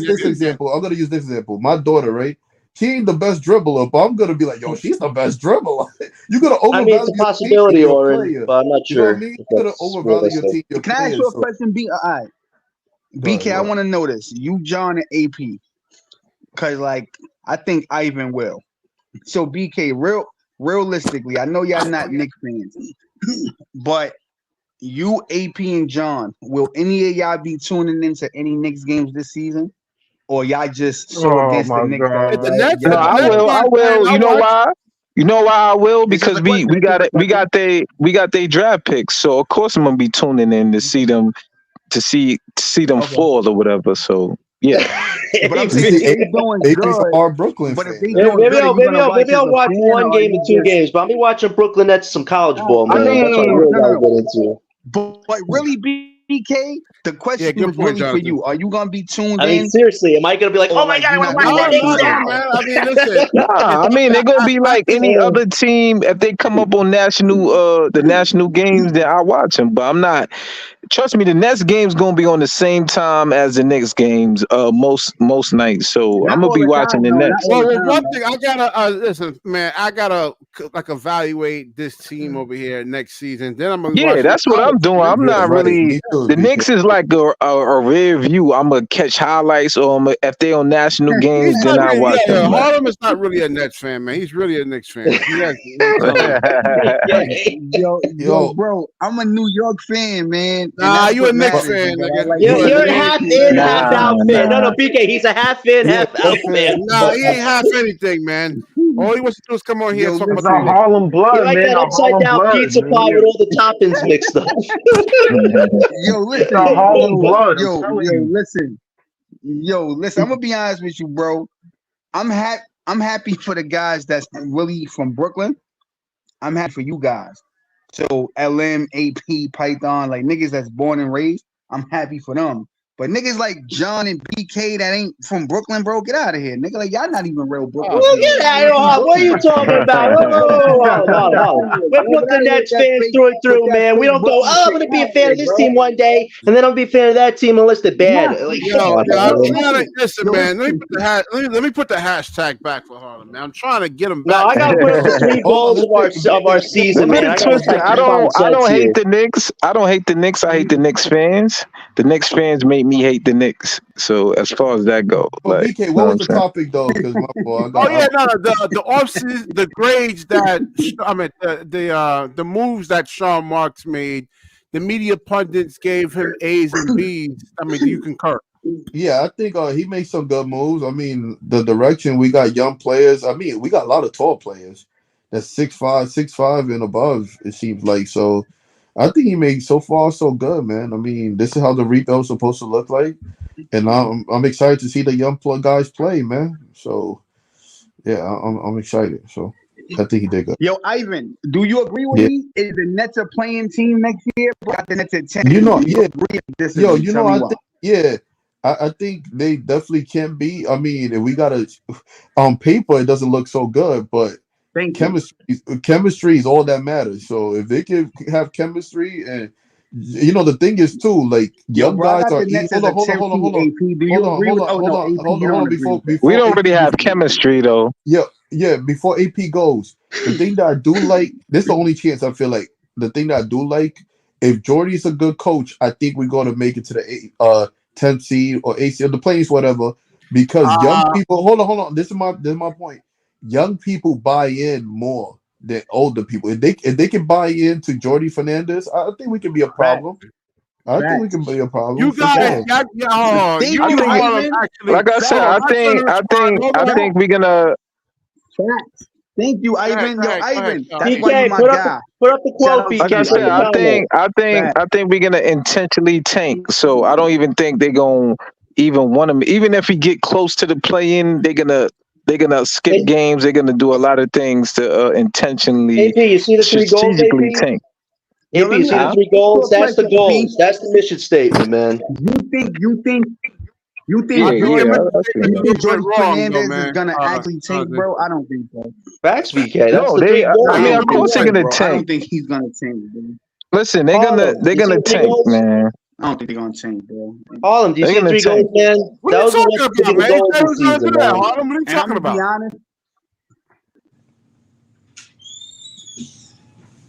Speaker 8: use this example. My daughter, right? She ain't the best dribbler, but I'm gonna be like, yo, she's the best dribbler. You're gonna overvalue.
Speaker 2: It's a possibility, Oren, but I'm not sure.
Speaker 8: You know what I mean? You're gonna overvalue your team.
Speaker 4: Can I ask you a question, B? All right. BK, I want to know this. You, John, and AP, because like I think Ivan will. So BK, realistically, I know y'all not Knicks fans, but you, AP, and John, will any of y'all be tuning into any Knicks games this season, or y'all just so against the Knicks?
Speaker 6: No, I will. You know why? You know why I will? Because we got they draft picks, so of course I'm gonna be tuning in to see them. To see them fall or whatever. So yeah,
Speaker 4: but I'm saying if they're doing good,
Speaker 8: are Brooklyn.
Speaker 4: But if they
Speaker 2: maybe I'll watch 1 game or 2 games. But I'll be watching Brooklyn Nets, some college ball, man. That's what I really gotta get into.
Speaker 4: But really, BK, the question is really for you. Are you gonna be tuned in?
Speaker 2: I mean, seriously, am I gonna be like, oh my god, I want to watch the Knicks now?
Speaker 1: I mean, listen.
Speaker 6: I mean, they're gonna be like any other team if they come up on the national games. Then I watch them, but I'm not. Trust me, the Nets game's gonna be on the same time as the Knicks games, most nights. So I'm gonna be watching the Nets.
Speaker 1: Well, one thing I gotta listen, man. I gotta evaluate this team over here next season. Then I'm gonna.
Speaker 6: Yeah, that's what I'm doing. I'm not really. The Knicks is like a rear view. I'm gonna catch highlights, or if they on national games, then I watch them.
Speaker 1: Harlem is not really a Nets fan, man. He's really a Knicks fan.
Speaker 4: Yo, bro, I'm a New York fan, man.
Speaker 1: Nah, you a Knicks fan, nigga.
Speaker 2: You're a half in, half out fan. No, BK, he's a half in, half out fan.
Speaker 1: Nah, he ain't half anything, man. All he wants to do is come on here and talk about
Speaker 5: the Harlem blood,
Speaker 2: man. Like that upside down pizza pie with all the toppings mixed up.
Speaker 4: Yo, listen,
Speaker 5: Harlem blood.
Speaker 4: Listen. I'm gonna be honest with you, bro. I'm happy for the guys that's really from Brooklyn. I'm happy for you guys. So LM, AP, Python, like niggas that's born and raised, I'm happy for them. But niggas like John and BK that ain't from Brooklyn, bro, get out of here. Nigga, like y'all not even real Brooklyn.
Speaker 2: Well, get out of here. What are you talking about? Whoa. We're Brooklyn Nets fans through and through, man. We don't go, oh, I'm going to be a fan of this team one day, and then I'll be a fan of that team unless they're bad.
Speaker 1: Listen, man, let me put the hashtag back for Harlem, man. I'm trying to get them back.
Speaker 2: No, I got to put up the 3 goals of our season, man.
Speaker 6: I don't hate the Knicks. I don't hate the Knicks. I hate the Knicks fans. The Knicks fans make me hate the Knicks. So as far as that goes,
Speaker 8: like, BK, what was the topic though?
Speaker 1: The offseason, the grades that the moves that Sean Marks made. The media pundits gave him A's and B's. I mean, do you concur?
Speaker 8: Yeah, I think he made some good moves. I mean, the direction we got young players. I mean, we got a lot of tall players. that's 6'5", and above. It seems like so. I think he made so far so good, man. I mean, this is how the rebuild's supposed to look like, and I'm excited to see the young guys play, man. So yeah, I'm excited. So I think he did good.
Speaker 4: Yo, Ivan, do you agree with
Speaker 8: Yeah,
Speaker 4: me? Is the Nets a playing team next year? Got the Nets at 10.
Speaker 8: you know,
Speaker 4: Do you
Speaker 8: yeah,
Speaker 4: agree or disagree?
Speaker 8: yo, you
Speaker 4: Tell
Speaker 8: know,
Speaker 4: me
Speaker 8: I
Speaker 4: why.
Speaker 8: think yeah. I think they definitely can be. I mean, we gotta on paper it doesn't look so good, but
Speaker 4: Thank you.
Speaker 8: chemistry is all that matters. So if they can have chemistry, and the thing is too, like
Speaker 4: Yo,
Speaker 8: young
Speaker 4: bro, I
Speaker 8: guys
Speaker 4: got
Speaker 8: are
Speaker 4: the Nets as
Speaker 8: hold
Speaker 4: a
Speaker 8: on, hold on,
Speaker 4: 10
Speaker 8: hold on,
Speaker 4: seed
Speaker 8: hold on,
Speaker 4: AP. Do
Speaker 8: hold
Speaker 4: you
Speaker 8: on,
Speaker 4: agree
Speaker 8: hold
Speaker 4: with?
Speaker 8: on,
Speaker 4: Oh,
Speaker 8: hold
Speaker 4: no,
Speaker 8: on,
Speaker 4: AP, you
Speaker 8: hold
Speaker 4: don't
Speaker 8: on
Speaker 4: agree with that.
Speaker 6: We
Speaker 8: before
Speaker 6: don't
Speaker 8: AP
Speaker 6: really have
Speaker 8: goes.
Speaker 6: chemistry though.
Speaker 8: Yeah, before AP goes, the thing that I do like, this is the only chance I feel like the thing that I do like, if Jordy's a good coach, I think we're gonna make it to the 10th seed or 8th seed, the plays, whatever. Because young people, hold on. This is my point. Young people buy in more than older people. If they can buy into Jordy Fernandez, I think we can be a
Speaker 4: Facts.
Speaker 8: problem. I think we can be a problem
Speaker 1: You
Speaker 8: for
Speaker 1: guys,
Speaker 8: sure.
Speaker 4: Thank
Speaker 1: you
Speaker 6: I
Speaker 4: you,
Speaker 6: think,
Speaker 1: Harlem
Speaker 4: Ivan.
Speaker 1: actually.
Speaker 6: like I said,
Speaker 1: Hold on,
Speaker 6: I
Speaker 1: my turn
Speaker 6: think,
Speaker 1: to
Speaker 6: I
Speaker 1: respond.
Speaker 6: think,
Speaker 1: Hold
Speaker 6: I
Speaker 1: on.
Speaker 6: think we're gonna.
Speaker 4: Facts. Thank you, Ivan.
Speaker 1: Go
Speaker 4: Yo,
Speaker 1: ahead,
Speaker 4: Ivan,
Speaker 1: Sean.
Speaker 4: that's why you
Speaker 2: BK,
Speaker 4: my guy.
Speaker 2: put up the
Speaker 4: Shout
Speaker 2: quote,
Speaker 4: out to
Speaker 6: Like I
Speaker 2: BK.
Speaker 4: you,
Speaker 2: Put
Speaker 6: said,
Speaker 2: the
Speaker 6: I
Speaker 4: Ivan.
Speaker 6: think,
Speaker 2: comment.
Speaker 6: I think,
Speaker 4: Facts.
Speaker 6: I think we're gonna intentionally tank. So I don't even think they're gonna even want him. Even if we get close to the play-in, they're gonna skip
Speaker 2: Hey,
Speaker 6: games. They're gonna do a lot of things to intentionally,
Speaker 2: AP, you see the 3 goals,
Speaker 6: strategically
Speaker 2: AP?
Speaker 6: tank.
Speaker 4: Yo,
Speaker 2: AP,
Speaker 4: let
Speaker 2: you
Speaker 4: me
Speaker 2: see the
Speaker 4: ask
Speaker 6: Huh?
Speaker 2: 3 goals?
Speaker 4: you a
Speaker 2: That's the
Speaker 4: question, AP.
Speaker 2: goals. That's the mission statement, man.
Speaker 4: You think
Speaker 1: I
Speaker 6: Yeah,
Speaker 1: think your
Speaker 6: yeah,
Speaker 4: Jordy
Speaker 6: I see
Speaker 1: mistakement's a
Speaker 6: that.
Speaker 1: little bit
Speaker 4: Jordy
Speaker 1: wrong, though,
Speaker 4: Fernandez is
Speaker 1: man.
Speaker 4: gonna actually tank,
Speaker 1: Ozzy.
Speaker 4: bro? I don't think so.
Speaker 2: Facts, BK. That's
Speaker 6: No,
Speaker 2: the
Speaker 6: they.
Speaker 2: three
Speaker 4: I
Speaker 6: I
Speaker 2: goals.
Speaker 6: mean,
Speaker 2: That's
Speaker 6: of
Speaker 4: don't
Speaker 2: the
Speaker 4: think
Speaker 6: course they're
Speaker 4: so,
Speaker 2: one.
Speaker 6: gonna
Speaker 4: bro. I
Speaker 6: tank.
Speaker 4: don't think he's gonna tank, bro.
Speaker 6: Listen,
Speaker 2: Harlem,
Speaker 6: they're
Speaker 2: you see
Speaker 6: gonna
Speaker 2: the three
Speaker 6: tank,
Speaker 2: goals?
Speaker 6: man.
Speaker 4: I don't think they're gonna tank, bro.
Speaker 2: Harlem, do you
Speaker 6: They're
Speaker 2: see the
Speaker 6: gonna
Speaker 2: 3 goals,
Speaker 6: tank.
Speaker 2: man?
Speaker 1: What are
Speaker 2: That
Speaker 1: you
Speaker 2: was the one
Speaker 1: talking about,
Speaker 2: significant
Speaker 1: man? He
Speaker 2: goals
Speaker 1: said he
Speaker 2: this
Speaker 1: was going to
Speaker 2: season,
Speaker 1: do that,
Speaker 2: man.
Speaker 1: Harlem. What are you
Speaker 4: And I'm
Speaker 1: talking
Speaker 4: gonna be
Speaker 1: about?
Speaker 4: honest.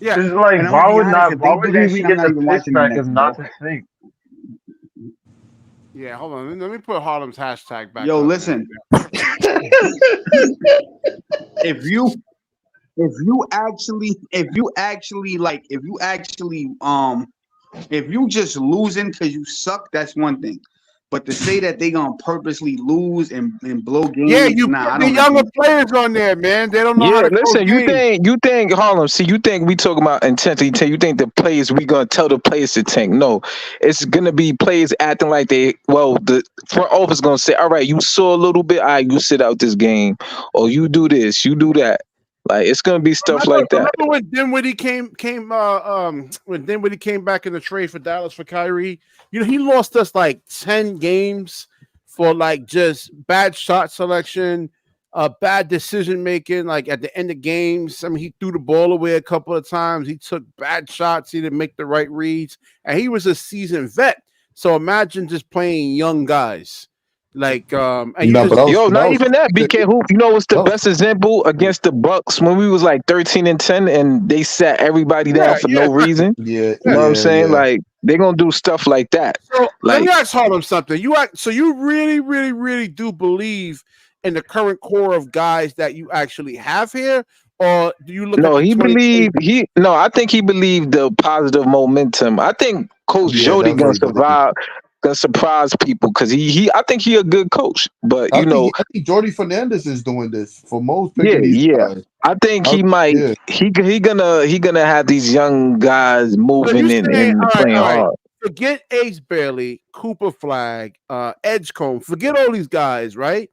Speaker 1: Yeah.
Speaker 5: It's like
Speaker 4: And I'm gonna be honest. If
Speaker 5: why
Speaker 4: they do
Speaker 5: would he
Speaker 4: that
Speaker 5: even
Speaker 4: shit, I'm
Speaker 5: get
Speaker 4: not
Speaker 5: the
Speaker 4: even
Speaker 5: pitch
Speaker 4: watching the
Speaker 5: back if
Speaker 4: Nets,
Speaker 5: not
Speaker 4: bro.
Speaker 5: to think?
Speaker 1: Yeah, hold on. Let me put Harlem's hashtag back
Speaker 4: Yo,
Speaker 1: up, man.
Speaker 4: listen. If you if you just losing because you suck, that's one thing. But to say that they gonna purposely lose and blow
Speaker 1: Yeah,
Speaker 4: games,
Speaker 1: you
Speaker 4: nah,
Speaker 1: put
Speaker 4: I
Speaker 1: the
Speaker 4: don't
Speaker 1: younger
Speaker 4: agree.
Speaker 1: players on there, man. They don't know how
Speaker 6: Yeah,
Speaker 1: to close
Speaker 6: listen,
Speaker 1: games.
Speaker 6: you think Harlem, see, you think we talking about intensity tank, you think the players, we gonna tell the players to tank. No, it's gonna be players acting like the front office gonna say, all right, you saw a little bit, all right, you sit out this game, or you do this, you do that. Like, it's gonna be stuff
Speaker 1: Remember,
Speaker 6: like that.
Speaker 1: remember when Dinwiddie when Dinwiddie came back in the trade for Dallas for Kyrie? He lost us like 10 games for like just bad shot selection, bad decision making, like at the end of games. I mean, he threw the ball away a couple of times, he took bad shots, he didn't make the right reads, and he was a seasoned vet. So imagine just playing young guys. And you
Speaker 8: No, but
Speaker 1: just
Speaker 6: Yo, not even that.
Speaker 8: that
Speaker 6: BK Hoop. You know what's the
Speaker 8: was
Speaker 6: best example against the Bucks when we was like 13-10 and they sat everybody down for no
Speaker 1: exactly.
Speaker 6: reason.
Speaker 8: yeah,
Speaker 6: You know what I'm saying?
Speaker 8: yeah.
Speaker 6: Like they're gonna do stuff like that.
Speaker 1: So let
Speaker 6: Like
Speaker 1: me ask Harlem something. So you really, really, really do believe in the current core of guys that you actually have here, or do you look at
Speaker 6: no,
Speaker 1: the
Speaker 6: he
Speaker 1: 2020?
Speaker 6: believed he no. I think he believed the positive momentum. I think Coach
Speaker 8: Yeah,
Speaker 6: Jody
Speaker 8: that's what he believed.
Speaker 6: gonna surprise people because he I think he a good coach. But
Speaker 8: I think Jordy Fernandez is doing this for most
Speaker 6: yeah,
Speaker 8: picking these
Speaker 6: yeah.
Speaker 8: guys.
Speaker 6: I think he might
Speaker 8: Yeah.
Speaker 6: he gonna have these young guys
Speaker 1: So you
Speaker 6: moving
Speaker 1: saying,
Speaker 6: and playing
Speaker 1: all right,
Speaker 6: hard.
Speaker 1: forget Ace Bailey, Cooper Flag, Edgecombe, forget all these guys, right?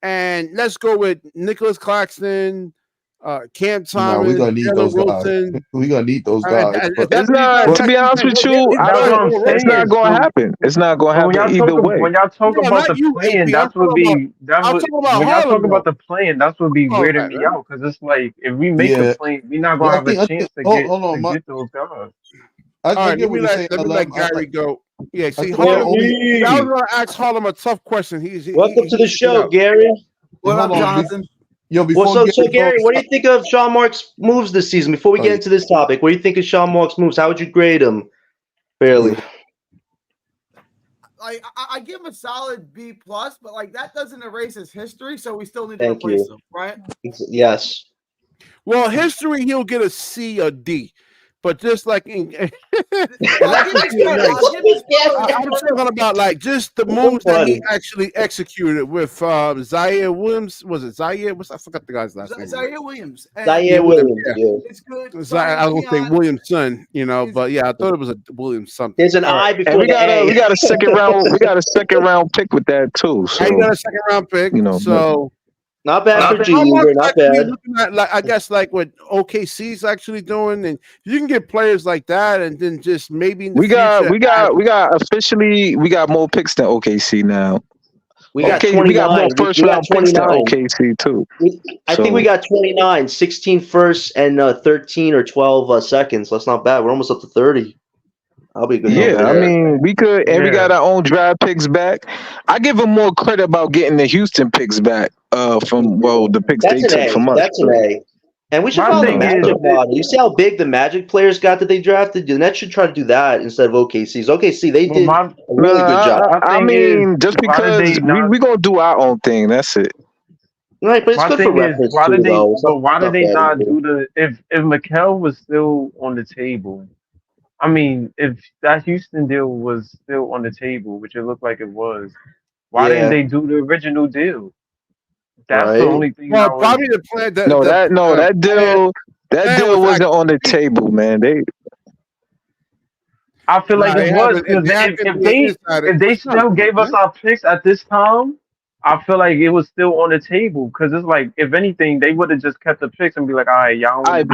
Speaker 1: And let's go with Nicholas Claxton, Cam
Speaker 8: No, we're
Speaker 1: Thomas,
Speaker 8: gonna need
Speaker 1: Jalen
Speaker 8: those guys.
Speaker 1: Wilson.
Speaker 8: We're gonna need those
Speaker 1: All right,
Speaker 8: guys.
Speaker 1: if
Speaker 8: But
Speaker 1: that's
Speaker 6: It's
Speaker 1: what you
Speaker 6: not
Speaker 1: guys
Speaker 8: but
Speaker 6: to be
Speaker 1: actually
Speaker 6: honest
Speaker 1: think,
Speaker 6: with you. I
Speaker 5: That's what
Speaker 6: don't.
Speaker 5: I'm
Speaker 6: It's not
Speaker 5: saying.
Speaker 6: gonna
Speaker 5: So,
Speaker 6: happen. It's not gonna
Speaker 5: so
Speaker 6: happen either way.
Speaker 5: when y'all talk
Speaker 1: no,
Speaker 5: about
Speaker 1: not
Speaker 5: the
Speaker 1: you,
Speaker 5: playing,
Speaker 1: AP. I'm talking about
Speaker 5: when y'all talk
Speaker 1: Harlem
Speaker 5: about
Speaker 1: though.
Speaker 5: the playing, that's what be
Speaker 1: Come on,
Speaker 5: weirding
Speaker 1: man.
Speaker 5: me out because it's like if we make the
Speaker 8: yeah,
Speaker 5: play, we're not
Speaker 8: well,
Speaker 5: gonna have a
Speaker 8: I
Speaker 5: chance
Speaker 8: think hold
Speaker 5: to
Speaker 8: on,
Speaker 5: get those guys.
Speaker 1: All
Speaker 8: I
Speaker 1: right,
Speaker 8: get what you're saying,
Speaker 1: let me let
Speaker 8: LM.
Speaker 1: Gary go. Yeah,
Speaker 8: I
Speaker 1: see,
Speaker 8: think the
Speaker 1: Harlem.
Speaker 8: only
Speaker 1: See, I was
Speaker 2: Gary,
Speaker 1: gonna ask Harlem a tough question.
Speaker 2: welcome to the
Speaker 1: He
Speaker 2: show,
Speaker 1: out.
Speaker 2: Gary.
Speaker 3: What
Speaker 8: hold
Speaker 3: up,
Speaker 8: on,
Speaker 3: Jonathan?
Speaker 2: Well,
Speaker 8: before
Speaker 2: so
Speaker 8: Gary
Speaker 2: Gary,
Speaker 8: goes,
Speaker 2: what do you think of Sean Marks' moves this season? Before we
Speaker 8: oh,
Speaker 2: get
Speaker 8: yeah,
Speaker 2: into this topic, what do you think of Sean Marks' moves? How would you grade him? Fairly.
Speaker 9: Like I give him a solid B plus, but like that doesn't erase his history, so we still need to
Speaker 2: Thank
Speaker 9: replace
Speaker 2: you.
Speaker 9: him, right?
Speaker 2: Yes.
Speaker 1: Well, history, he'll get a C or D but just like in, and
Speaker 9: I'll
Speaker 1: that's
Speaker 9: give
Speaker 1: just
Speaker 9: his credit.
Speaker 1: nice.
Speaker 9: I'll give his credit.
Speaker 1: I'm talking about like just the moves that he actually executed with Zaire Williams. Was it Zaire? I forgot the guy's last name.
Speaker 9: Zaire Williams.
Speaker 2: Zaire Williams. Yeah.
Speaker 9: It's good.
Speaker 1: I was gonna say Williamson, but yeah, I thought it was a Williams something.
Speaker 2: There's an I before
Speaker 6: and we got
Speaker 2: A.
Speaker 6: we got a second round. We got a second round pick with that too. So
Speaker 1: I got a second round pick. So
Speaker 2: not bad for G. Not bad.
Speaker 1: Looking at, like, I guess like what OKC's actually doing, and you can get players like that, and then just maybe
Speaker 6: we got officially more picks than OKC now.
Speaker 2: We got 29.
Speaker 6: We got more first round picks than
Speaker 2: 29.
Speaker 6: OKC too.
Speaker 2: I think we got 29, 16 firsts and 13 or 12 seconds. That's not bad. We're almost up to 30. I'll be good.
Speaker 6: Yeah, I mean, we could, and we got our own draft picks back. I give them more credit about getting the Houston picks back from the picks they took from us.
Speaker 2: That's an A. And we should follow the Magic model. You see how big the Magic players got that they drafted? The Nets should try to do that instead of OKC's. OKC, they did a really good job.
Speaker 6: I mean, just because we're going to do our own thing. That's it.
Speaker 2: Right, but it's good for reference
Speaker 5: why
Speaker 2: too,
Speaker 5: did they,
Speaker 2: though.
Speaker 5: but why did they not do the if Mikal was still on the table? I mean, if that Houston deal was still on the table, which it looked like it was, why didn't they do the original deal? That's the only thing.
Speaker 1: Well, probably the plan.
Speaker 6: That deal wasn't on the table, man.
Speaker 5: I feel like it was because if they still gave us our picks at this time, I feel like it was still on the table because it's like, if anything, they would have just kept the picks and be like, all right, y'all.
Speaker 6: But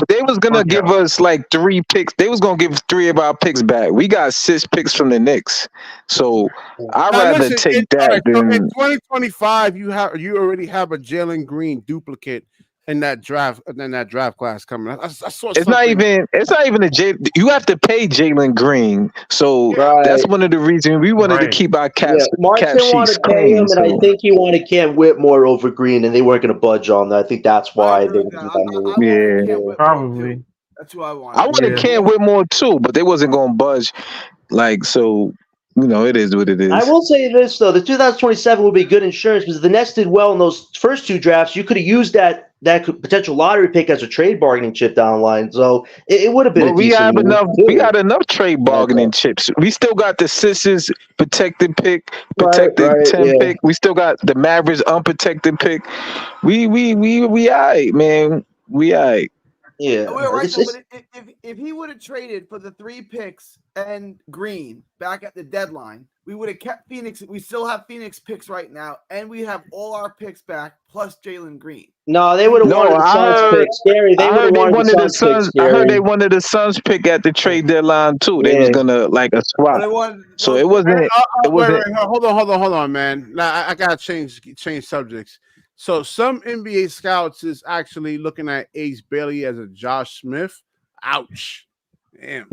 Speaker 6: they was gonna give us like 3 picks. They was gonna give 3 of our picks back. We got 6 picks from the Knicks, so I'd rather take that than.
Speaker 1: In 2025, you already have a Jalen Green duplicate in that draft class coming. I saw
Speaker 6: it's not even a J. You have to pay Jalen Green, so that's one of the reasons we wanted to keep our cap sheets
Speaker 2: clean. And I think he wanted Cam Whitmore over Green, and they weren't going to budge on that. I think that's why they did that move.
Speaker 5: Probably.
Speaker 9: That's who I wanted.
Speaker 6: I wanted Cam Whitmore too, but they wasn't going to budge. Like, so, it is what it is.
Speaker 2: I will say this though: the 2027 would be good insurance because if the Nets did well in those first 2 drafts, you could have used that potential lottery pick as a trade bargaining chip down the line. So it would have been.
Speaker 6: We got enough trade bargaining chips. We still got the Sixers protected pick, 10 pick. We still got the Mavericks unprotected pick. We alright, man. We alright.
Speaker 2: Yeah.
Speaker 9: We're right, but if he would have traded for the 3 picks and Green back at the deadline, we would have kept Phoenix. We still have Phoenix picks right now, and we have all our picks back plus Jalen Green.
Speaker 2: No, they would have wanted the Suns pick. Scary. They would have wanted the Suns pick.
Speaker 6: I heard they wanted the Suns pick at the trade deadline too. They was gonna like a swap. So it wasn't.
Speaker 1: Wait, hold on, man. Now I gotta change subjects. So some NBA scouts is actually looking at Ace Bailey as a Josh Smith. Ouch. Damn.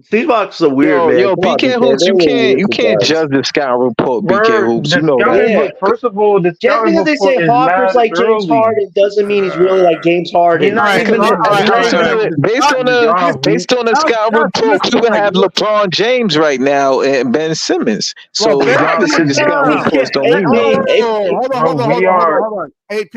Speaker 2: These boxes are weird, man.
Speaker 6: Yo, BK Hoops, you can't judge the scout report, BK Hoops. You know that.
Speaker 5: First of all, the
Speaker 2: just because they say Harper's like James Harden doesn't mean he's really like James Harden.
Speaker 6: Based on the scout report, you would have LeBron James right now and Ben Simmons. So obviously the scout reports don't mean.
Speaker 1: Hold on. AP.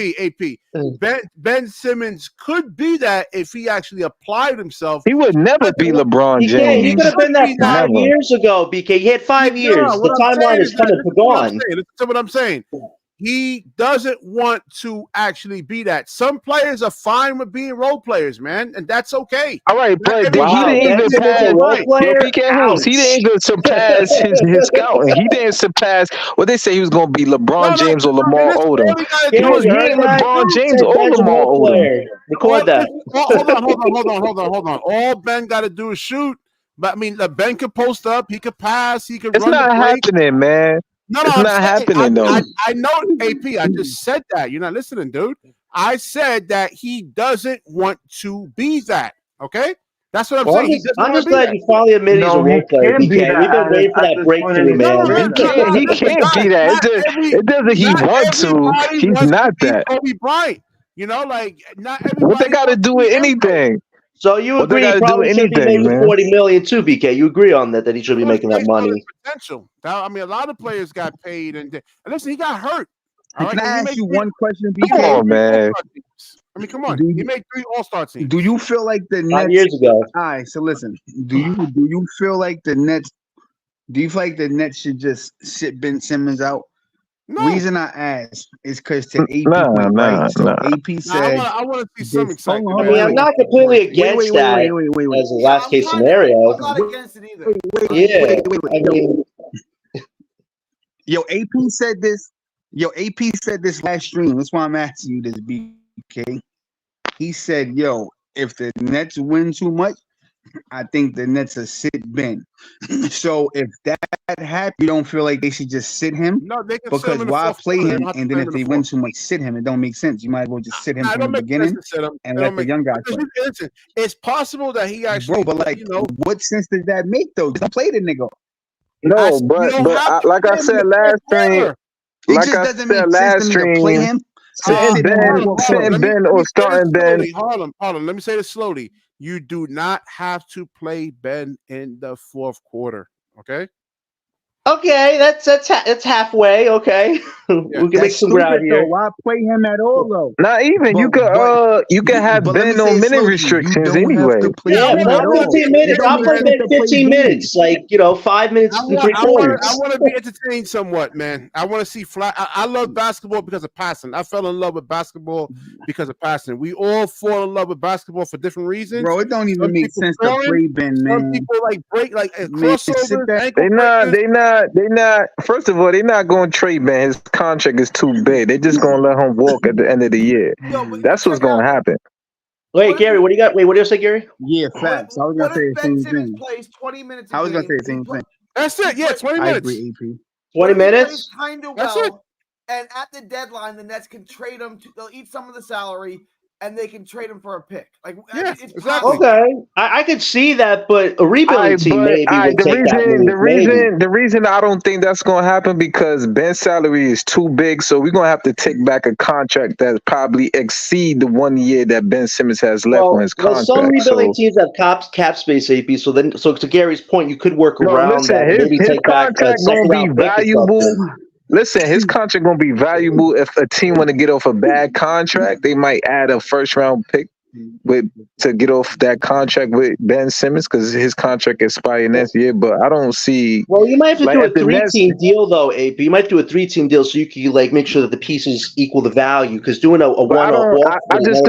Speaker 1: Ben Simmons could be that if he actually applied himself.
Speaker 6: He would never be LeBron James.
Speaker 2: He could have been that 5 years ago, BK. He had 5 years. The timeline is kind of gone.
Speaker 1: Listen to what I'm saying. He doesn't want to actually be that. Some players are fine with being role players, man, and that's okay.
Speaker 6: All right, but he didn't even pass. He didn't even surpass his scouting. He didn't surpass what they say he was going to be LeBron James or Lamar Odom. He was getting LeBron James or Lamar Odom.
Speaker 2: Record that.
Speaker 1: Hold on. All Ben got to do is shoot. But I mean, Ben could post up. He could pass. He could.
Speaker 6: It's not happening, man.
Speaker 1: No,
Speaker 6: it's not happening though.
Speaker 1: I know, AP. I just said that. You're not listening, dude. I said that he doesn't want to be that. Okay, that's what I'm saying.
Speaker 2: I'm just glad you finally admitted he's a role player. We've been waiting for that breakthrough, man.
Speaker 6: He can't be that. It doesn't. He wants to. He's not that.
Speaker 1: Kobe Bryant. Like not everybody.
Speaker 6: What they got to do with anything?
Speaker 2: So you agree he probably should be making $40 million too, BK? You agree on that he should be making that money?
Speaker 1: Potential. I mean, a lot of players got paid, and listen, he got hurt.
Speaker 4: Can I ask you one question, BK?
Speaker 6: Come on, man.
Speaker 1: I mean, come on.
Speaker 4: Do
Speaker 1: He
Speaker 4: you,
Speaker 1: made 3 All-Star teams.
Speaker 4: do you feel like the
Speaker 2: 5
Speaker 4: Nets?
Speaker 2: years ago.
Speaker 4: All right, so listen. Do you feel like the Nets? Do you feel like the Nets should just sit Ben Simmons out?
Speaker 1: No.
Speaker 4: Reason I ask is because to AP
Speaker 6: Nah,
Speaker 4: point,
Speaker 6: nah,
Speaker 4: right? So
Speaker 6: nah.
Speaker 4: AP
Speaker 1: Now,
Speaker 4: said
Speaker 1: I want to see some
Speaker 4: this.
Speaker 1: excitement.
Speaker 2: I
Speaker 1: Man.
Speaker 2: mean, I'm not completely against that as a
Speaker 9: Yeah,
Speaker 2: last case
Speaker 9: I'm
Speaker 2: scenario.
Speaker 9: not against it either.
Speaker 2: Yeah, I mean,
Speaker 4: Yo, AP said this. Yo, AP said this last stream. That's why I'm asking you this, BK. He said, "Yo, if the Nets win too much, I think the Nets will sit Ben." So if that happens, you don't feel like they should just sit him?
Speaker 1: No, they can sit
Speaker 4: Because
Speaker 1: him in the
Speaker 4: why
Speaker 1: fourth
Speaker 4: play
Speaker 1: quarter. They
Speaker 4: him?
Speaker 1: don't have to
Speaker 4: And
Speaker 1: play
Speaker 4: then
Speaker 1: him
Speaker 4: if
Speaker 1: in
Speaker 4: they
Speaker 1: the
Speaker 4: win
Speaker 1: fourth.
Speaker 4: too much, sit him. It don't make sense. You might as well just sit him
Speaker 1: Nah, it
Speaker 4: from
Speaker 1: don't
Speaker 4: the
Speaker 1: make sense
Speaker 4: beginning
Speaker 1: to sit him.
Speaker 4: and
Speaker 1: It
Speaker 4: let
Speaker 1: don't
Speaker 4: the
Speaker 1: make.
Speaker 4: young guys
Speaker 1: Because
Speaker 4: play.
Speaker 1: listen, it's possible that he actually,
Speaker 4: Bro, but like,
Speaker 1: you know,
Speaker 4: what sense does that make though? Just play the nigga.
Speaker 6: No,
Speaker 1: you don't have to
Speaker 6: like
Speaker 1: play
Speaker 6: I
Speaker 1: him in
Speaker 6: said
Speaker 1: the fourth
Speaker 6: last stream,
Speaker 1: quarter.
Speaker 4: It
Speaker 6: like
Speaker 4: just
Speaker 6: I
Speaker 4: doesn't
Speaker 6: said
Speaker 4: make sense
Speaker 6: last
Speaker 4: to me to play
Speaker 6: stream,
Speaker 4: him to sit him in the fourth quarter.
Speaker 1: Let me
Speaker 6: or
Speaker 1: say this
Speaker 6: starting Ben.
Speaker 1: slowly. Hold on. Let me say this slowly. You do not have to play Ben in the fourth quarter. Okay.
Speaker 2: okay, that's halfway. Okay, we can make
Speaker 4: That's
Speaker 2: some ground
Speaker 4: stupid though.
Speaker 2: here.
Speaker 4: Why play him at all though?
Speaker 6: Not even you could have
Speaker 4: But let me
Speaker 6: Ben
Speaker 4: say
Speaker 6: on
Speaker 4: it
Speaker 6: minute
Speaker 4: slowly. You
Speaker 6: restrictions
Speaker 4: don't have
Speaker 6: anyway.
Speaker 4: to play
Speaker 2: Yeah,
Speaker 4: Ben
Speaker 2: play
Speaker 4: at all.
Speaker 2: 15
Speaker 4: It
Speaker 2: minutes.
Speaker 4: don't
Speaker 2: I'll
Speaker 4: make
Speaker 2: play
Speaker 4: sense
Speaker 2: Ben
Speaker 4: to play
Speaker 2: 15
Speaker 4: B.
Speaker 2: minutes, like 5 minutes in 3 quarters.
Speaker 1: I want to be entertained somewhat, man. I want to see fly. I love basketball because of passing. I fell in love with basketball because of passing. We all fall in love with basketball for different reasons.
Speaker 4: Bro, it don't even
Speaker 1: Some
Speaker 4: make
Speaker 1: people
Speaker 4: sense to
Speaker 1: scoring,
Speaker 4: play Ben,
Speaker 1: some
Speaker 4: man.
Speaker 1: people like break like
Speaker 4: Man, sit
Speaker 1: crossovers,
Speaker 4: that.
Speaker 1: ankle breakers.
Speaker 6: They not. First of all, they not going to trade Ben. His contract is too big. They just going to let him walk at the end of the year.
Speaker 9: Yo, but
Speaker 6: That's what's
Speaker 9: check it
Speaker 6: going to
Speaker 9: out.
Speaker 6: happen.
Speaker 2: Wait, Gary, what do you got? Wait, what do you say, Gary?
Speaker 4: Yeah, facts. I was gonna
Speaker 9: What
Speaker 4: say
Speaker 9: if
Speaker 4: the
Speaker 9: Ben
Speaker 4: same
Speaker 9: Simmons
Speaker 4: thing.
Speaker 9: plays 20 minutes a
Speaker 4: I was gonna
Speaker 9: game?
Speaker 4: say the same thing.
Speaker 1: That's it. Yeah, 20
Speaker 4: I
Speaker 1: minutes.
Speaker 4: agree, AP.
Speaker 2: 20 minutes?
Speaker 9: Kind of
Speaker 1: That's it.
Speaker 9: well. And at the deadline, the Nets can trade him. They'll eat some of the salary, and they can trade him for a pick. Like,
Speaker 1: Yeah,
Speaker 9: it's
Speaker 1: exactly.
Speaker 9: possible.
Speaker 2: Okay, I could see that, but a rebuilding team maybe would take that move.
Speaker 6: The reason I don't think that's going to happen because Ben's salary is too big, so we're going to have to take back a contract that probably exceed the 1 year that Ben Simmons has left on his contract.
Speaker 2: Some rebuilding teams have cap space, AP. So to Gary's point, you could work around that. And maybe
Speaker 6: his
Speaker 2: take back a
Speaker 6: contract going to be
Speaker 2: second-round pick or
Speaker 6: valuable.
Speaker 2: something.
Speaker 6: Listen, his contract going to be valuable if a team want to get off a bad contract. They might add a first-round pick to get off that contract with Ben Simmons because his contract expires next year. But I don't see.
Speaker 2: Well, you might have to do a
Speaker 6: at the Nets-
Speaker 2: 3-team deal, though, AP. You might do a 3-team deal so you can make sure that the pieces equal the value. Because doing a one-off,
Speaker 6: I just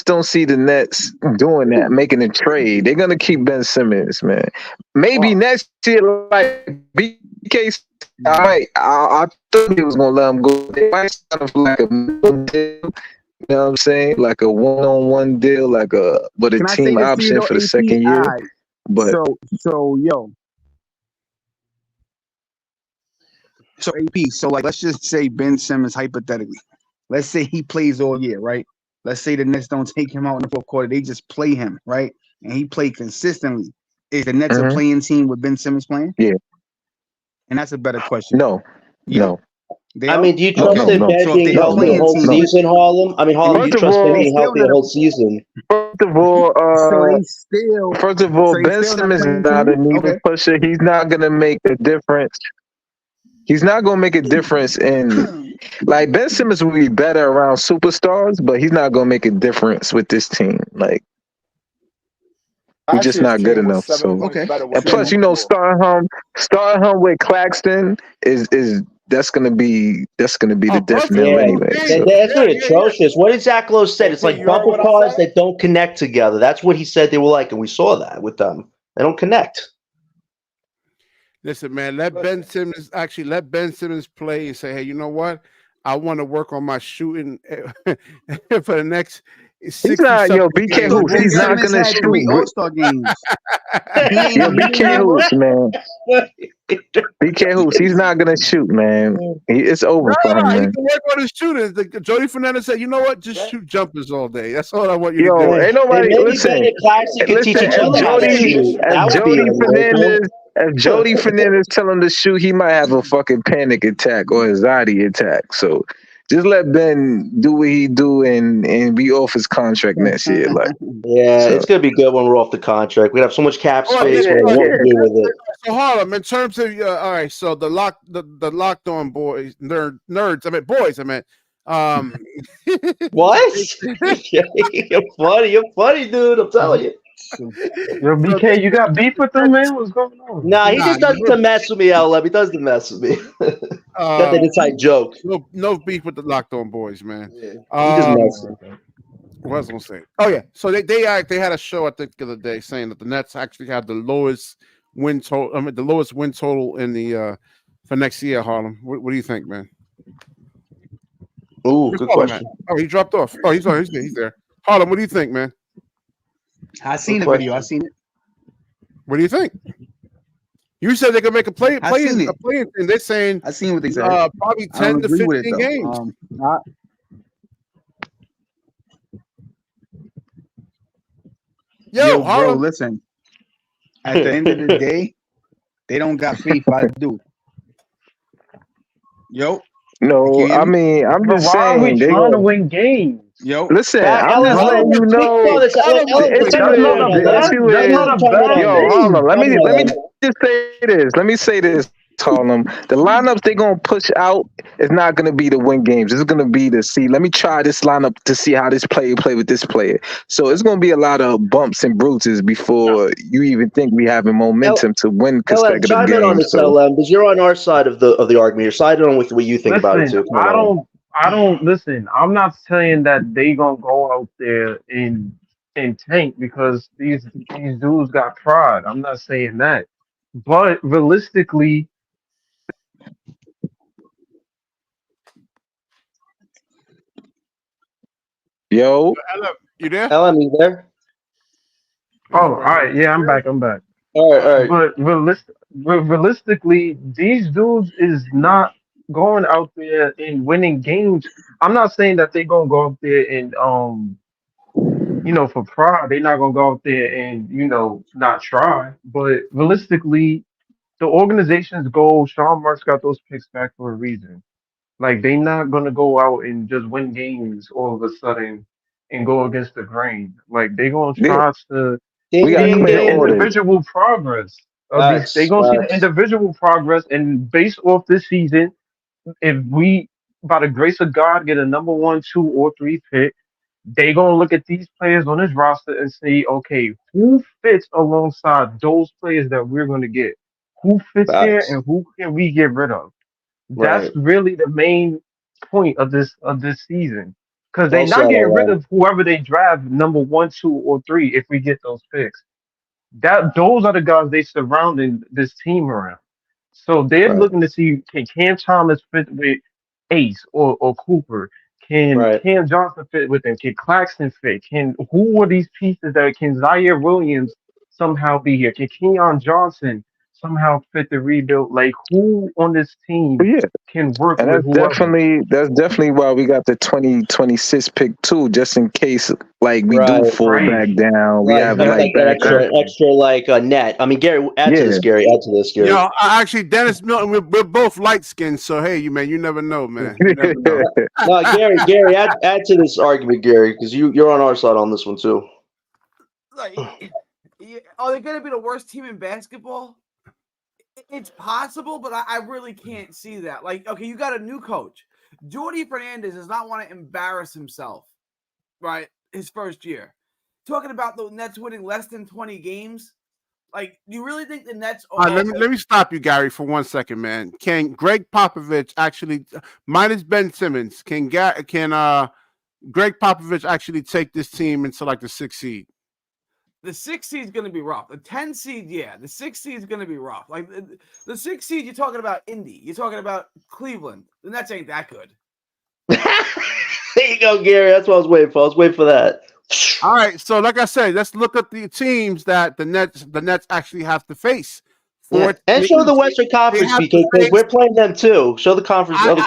Speaker 6: don't see the Nets doing that, making a trade. They're gonna keep Ben Simmons, man. Maybe next year, like BK, I thought they was gonna let him go. They might sign him for like a middle deal. You know what I'm saying? Like a one-on-one deal, with a
Speaker 4: Can I
Speaker 6: team
Speaker 4: say this to you,
Speaker 6: option
Speaker 4: though,
Speaker 6: for the
Speaker 4: AP?
Speaker 6: second year.
Speaker 4: Alright.
Speaker 6: But
Speaker 4: So AP, so like let's just say Ben Simmons hypothetically. Let's say he plays all year, right? Let's say the Nets don't take him out in the fourth quarter, they just play him, right? And he played consistently. Is the Nets a playing team with Ben Simmons playing?
Speaker 6: Yeah.
Speaker 4: And that's a better question.
Speaker 6: No.
Speaker 2: I mean, do you trust Ben being healthy the whole season, Harlem? I mean, Harlem, do you trust Ben being healthy the whole season?
Speaker 6: First of all, Ben Simmons is not a needle pusher. He's not gonna make a difference. He's not gonna make a difference in like Ben Simmons will be better around superstars, but he's not gonna make a difference with this team. Like he's just not good enough. So and plus, starting him with Claxton is that's gonna be the definite anyway. So.
Speaker 2: That's really atrocious. What did Zach Lowe said? It's like bumper cars that don't connect together. That's what he said they were like, and we saw that with them. They don't connect.
Speaker 1: Listen, man, let Ben Simmons play and say, hey, you know what? I want to work on my shooting for the next 60
Speaker 6: He's not, BK Hoops. He's not going to shoot.
Speaker 4: All-Star games.
Speaker 6: BK Hoops, man. BK Hoops, he's not going to shoot, man. It's over for him, man.
Speaker 1: He can work on his shooting. Jody Fernandez said, you know what? Just shoot jumpers all day. That's all I want you to do.
Speaker 6: Ain't nobody, listen. If Jody Fernandez tell him to shoot, he might have a fucking panic attack or anxiety attack. So just let Ben do what he do and be off his contract next year. Like,
Speaker 2: it's gonna be good when we're off the contract. We have so much cap space. What to do with it?
Speaker 1: So Harlem, in terms of all right, so the locked on boys, nerds. I mean boys.
Speaker 2: What? You're funny. You're funny, dude. I'm telling you.
Speaker 5: Yo, BK, you got beef with them, man? What's going on?
Speaker 2: Nah, he just does the mess with me, LM. He does the mess with me. Got that inside joke.
Speaker 1: No beef with the Locked On Boys, man.
Speaker 2: Yeah, he just messes.
Speaker 1: What was I gonna say? Oh yeah, so they had a show I think the other day saying that the Nets actually have the lowest win total. I mean, the lowest win total in the for next year. Harlem, what do you think, man?
Speaker 2: Ooh, good question.
Speaker 1: Oh, he dropped off. Oh, he's there. Harlem, what do you think, man?
Speaker 4: I seen the video. I seen it.
Speaker 1: What do you think? You said they could make a play and they're saying
Speaker 4: I seen what they said.
Speaker 1: probably 10 to 15 games.
Speaker 4: Yo, bro, listen. At the end of the day, they don't got faith. I do. Yo.
Speaker 6: No, I mean, I'm just saying.
Speaker 5: Why are we trying to win games?
Speaker 6: Yo, listen, I'm just letting you know. Yo, hold on. Let me just say this. Let me say this, Harlem. The lineups they're gonna push out is not gonna be to win games. It's gonna be to see. Let me try this lineup to see how this player play with this player. So it's gonna be a lot of bumps and bruises before you even think we having momentum to win consecutive
Speaker 2: chime
Speaker 6: games.
Speaker 2: in on this, LM, because you're on our side of the argument. You're siding on with what you think about it too.
Speaker 5: I don't listen. I'm not saying that they gonna go out there and tank because these dudes got pride. I'm not saying that, but realistically,
Speaker 6: yo,
Speaker 1: you there?
Speaker 2: LM, you there?
Speaker 5: Oh, all right. Yeah, I'm back.
Speaker 2: All right.
Speaker 5: But realistically, these dudes is not going out there and winning games. I'm not saying that they're gonna go out there and for pride, they're not gonna go out there and not try. But realistically, the organization's goal, Sean Marks got those picks back for a reason. Like they're not gonna go out and just win games all of a sudden and go against the grain. Like they're gonna try to
Speaker 6: we got
Speaker 5: see
Speaker 6: clear
Speaker 5: the
Speaker 6: orders.
Speaker 5: individual progress of these. They're gonna see the individual progress, and based off this season, if we, by the grace of God, get a number 1, 2, or 3 pick, they gonna look at these players on this roster and say, okay, who fits alongside those players that we're gonna get? Who fits here and who can we get rid of? That's really the main point of this season. Because they're not getting rid of whoever they draft number 1, 2, or 3 if we get those picks. Those are the guys they surrounding this team around. So they're looking to see, can Cam Thomas fit with Ace or Cooper? Can Cam Johnson fit with them? Can Claxton fit? Who are these pieces can Zaire Williams somehow be here? Can Keon Johnson somehow fit the rebuild? Like who on this team can work
Speaker 6: and
Speaker 5: with whoever?
Speaker 6: that's definitely why we got the 2026 pick too, just in case like we do fall back down. We have like
Speaker 2: extra net. I mean, Gary, add to this, Gary. Add to this, Gary.
Speaker 1: Yo, actually, Dennis Milton, we're both light skinned, so hey, you never know, man. You never know.
Speaker 2: No, Gary, add to this argument, Gary, because you're on our side on this one too.
Speaker 9: Like, are they going to be the worst team in basketball? It's possible, but I really can't see that. Like, okay, you got a new coach. Jordy Fernandez does not want to embarrass himself, right? His first year. Talking about the Nets winning less than 20 games. Like, do you really think the Nets are...
Speaker 1: let me stop you, Gary, for 1 second, man. Can Greg Popovich actually, minus Ben Simmons, can Greg Popovich actually take this team into like the 6th seed?
Speaker 9: The 6th seed is going to be rough. The 10 seed, yeah. The 6th seed is going to be rough. Like the 6th seed, you're talking about Indy. You're talking about Cleveland. The Nets ain't that good.
Speaker 2: There you go, Gary. That's what I was waiting for. I was waiting for that.
Speaker 1: All right. So, like I said, let's look at the teams that the Nets actually have to face.
Speaker 2: And show the Western Conference, BK, because we're playing them too. Show the conference.
Speaker 1: Hold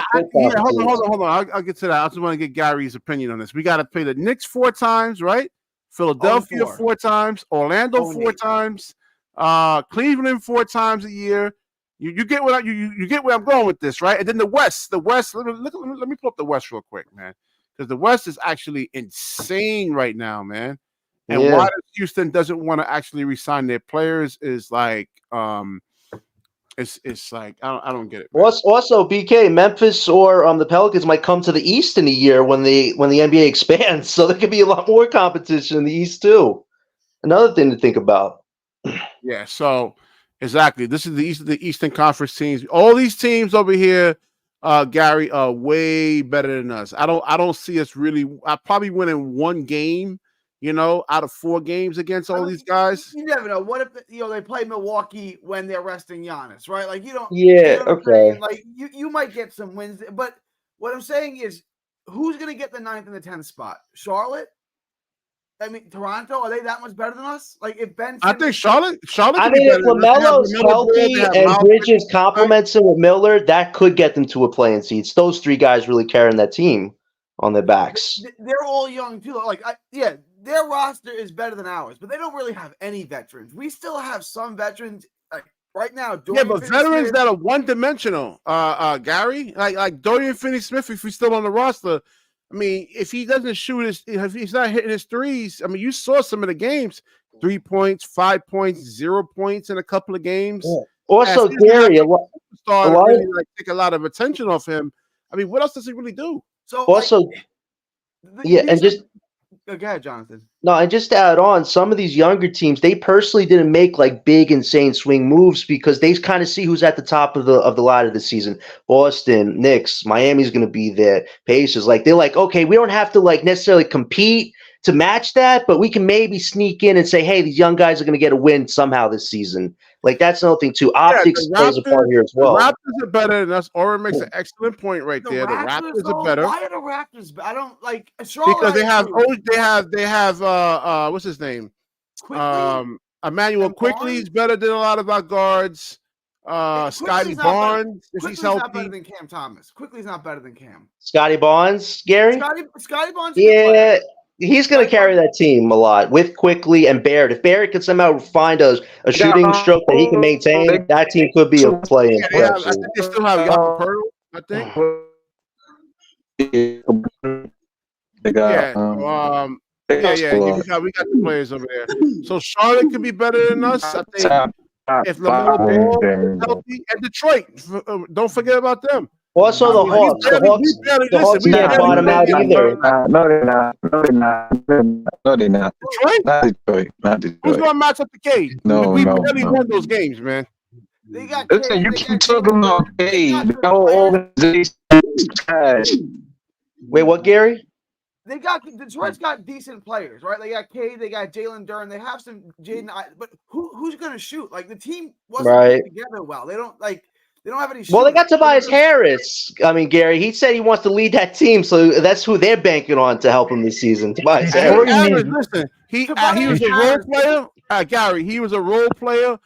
Speaker 1: on. I'll get to that. I just want to get Gary's opinion on this. We got to play the Knicks 4 times, right? Philadelphia 4 times, Orlando 4 times, Cleveland 4 times a year. You get what you get where I'm going with this, right? And then the West. Let me pull up the West real quick, man, because the West is actually insane right now, man. And why Houston doesn't want to actually resign their players is like it's like I don't get it. Man.
Speaker 2: Also, BK, Memphis or the Pelicans might come to the East in a year when the NBA expands, so there could be a lot more competition in the East too. Another thing to think about.
Speaker 1: Yeah, so exactly. This is the Eastern Conference teams. All these teams over here, Gary, are way better than us. I don't see us really. I probably winning one game, out of 4 games against all these guys.
Speaker 9: You never know. What if they play Milwaukee when they're resting Giannis, right? Like you don't.
Speaker 2: Yeah. Okay.
Speaker 9: Like you might get some wins, but what I'm saying is, who's going to get the 9th and the 10th spot? Charlotte. I mean, Toronto, are they that much better than us? Like, if Ben Simmons,
Speaker 1: I think Charlotte.
Speaker 2: I mean, if LaMelo's healthy and Bridges complements him with Miller, that could get them to a playing seat. It's those 3 guys really carrying that team on their backs.
Speaker 9: They're all young too. Like, their roster is better than ours, but they don't really have any veterans. We still have some veterans. Like right now, Dorian
Speaker 1: but veterans that are one-dimensional. Gary, like Dorian Finney-Smith, if he's still on the roster. I mean, if he doesn't shoot if he's not hitting his threes, I mean, you saw some of the games, 3 points, 5 points, 0 points in a couple of games.
Speaker 2: Yeah. Also, Gary,
Speaker 1: really take a lot of attention off him. I mean, what else does he really do?
Speaker 9: So
Speaker 2: also, and just
Speaker 9: go ahead, Jonathan.
Speaker 2: No, and just to add on, some of these younger teams, they personally didn't make like big, insane swing moves because they kind of see who's at the top of the ladder this season. Boston, Knicks, Miami's going to be there. Pacers, they're like, okay, we don't have to necessarily compete to match that, but we can maybe sneak in and say, hey, these young guys are going to get a win somehow this season. That's another thing too. Optics plays a part here as well.
Speaker 1: The Raptors are better than us. Oren makes an excellent point right there. The Raptors are better.
Speaker 9: Why are the Raptors? I don't like
Speaker 1: because they have what's his name? Emmanuel Quickly is better than a lot of our guards. Scotty Barnes, if he's healthy.
Speaker 9: Not better than Cam Thomas. Quickly's not better than Cam.
Speaker 2: Scotty Barnes, Gary?
Speaker 9: Scotty Barnes.
Speaker 2: Yeah. He's going to carry that team a lot with Quickly and Barrett. If Barrett could somehow find a shooting stroke that he can maintain, that team could be a play-in.
Speaker 1: I think they still have Jakob Poeltl, I think. We got the players over there. So Charlotte could be better than us. I think if LaMelo Ball is healthy, and Detroit, don't forget about them.
Speaker 2: Also, the Hawks. The Hawks can't bottom out either.
Speaker 6: No, they're not. No, they're not.
Speaker 1: Detroit?
Speaker 6: Not Detroit.
Speaker 1: Who's going to match up the Cade? We barely won those games, man.
Speaker 6: Listen, you keep talking about Cade. The whole organization is trash.
Speaker 2: Wait, what, Gary?
Speaker 9: Detroit's got decent players, right? They got Cade, they got Jalen Duren, they have some Jaden, but who's going to shoot? The team wasn't put together well. They don't have any.
Speaker 2: Well, they got Tobias Harris. I mean, Gary, he said he wants to lead that team, so that's who they're banking on to help him this season. Tobias Harris.
Speaker 1: Listen, he was a role player. Gary, he was a role player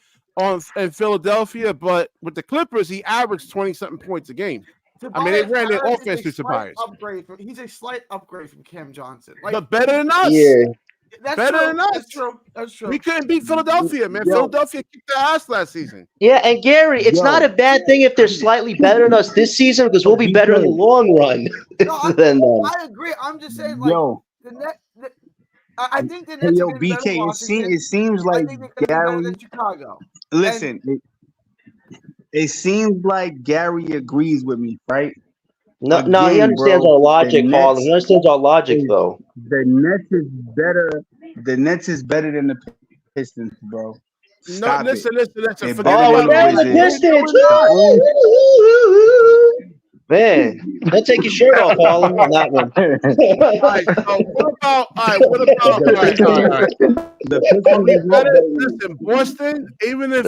Speaker 1: in Philadelphia, but with the Clippers, he averaged 20-something points a game. I mean, they ran their offense through Tobias.
Speaker 9: He's a slight upgrade from Cam Johnson.
Speaker 1: But better than us.
Speaker 2: Yeah.
Speaker 1: Than us.
Speaker 9: That's true.
Speaker 1: We couldn't beat Philadelphia, man. Philadelphia kicked their ass last season.
Speaker 2: Yeah, and Gary, it's not a bad thing if they're slightly better than us this season because we'll be better in the long run than them.
Speaker 9: I agree. I'm just saying, I think the
Speaker 4: Nets. BK, it seems like Gary.
Speaker 9: Chicago.
Speaker 4: Listen, it seems like Gary agrees with me, right?
Speaker 2: No, he understands our logic, Paul. He understands our logic, though.
Speaker 4: The Nets is better. The Nets is better than the Pistons, bro. Stop
Speaker 1: listen.
Speaker 2: The Pistons. Man, don't take your shirt off, Paul, on that one.
Speaker 1: Listen, Boston, even if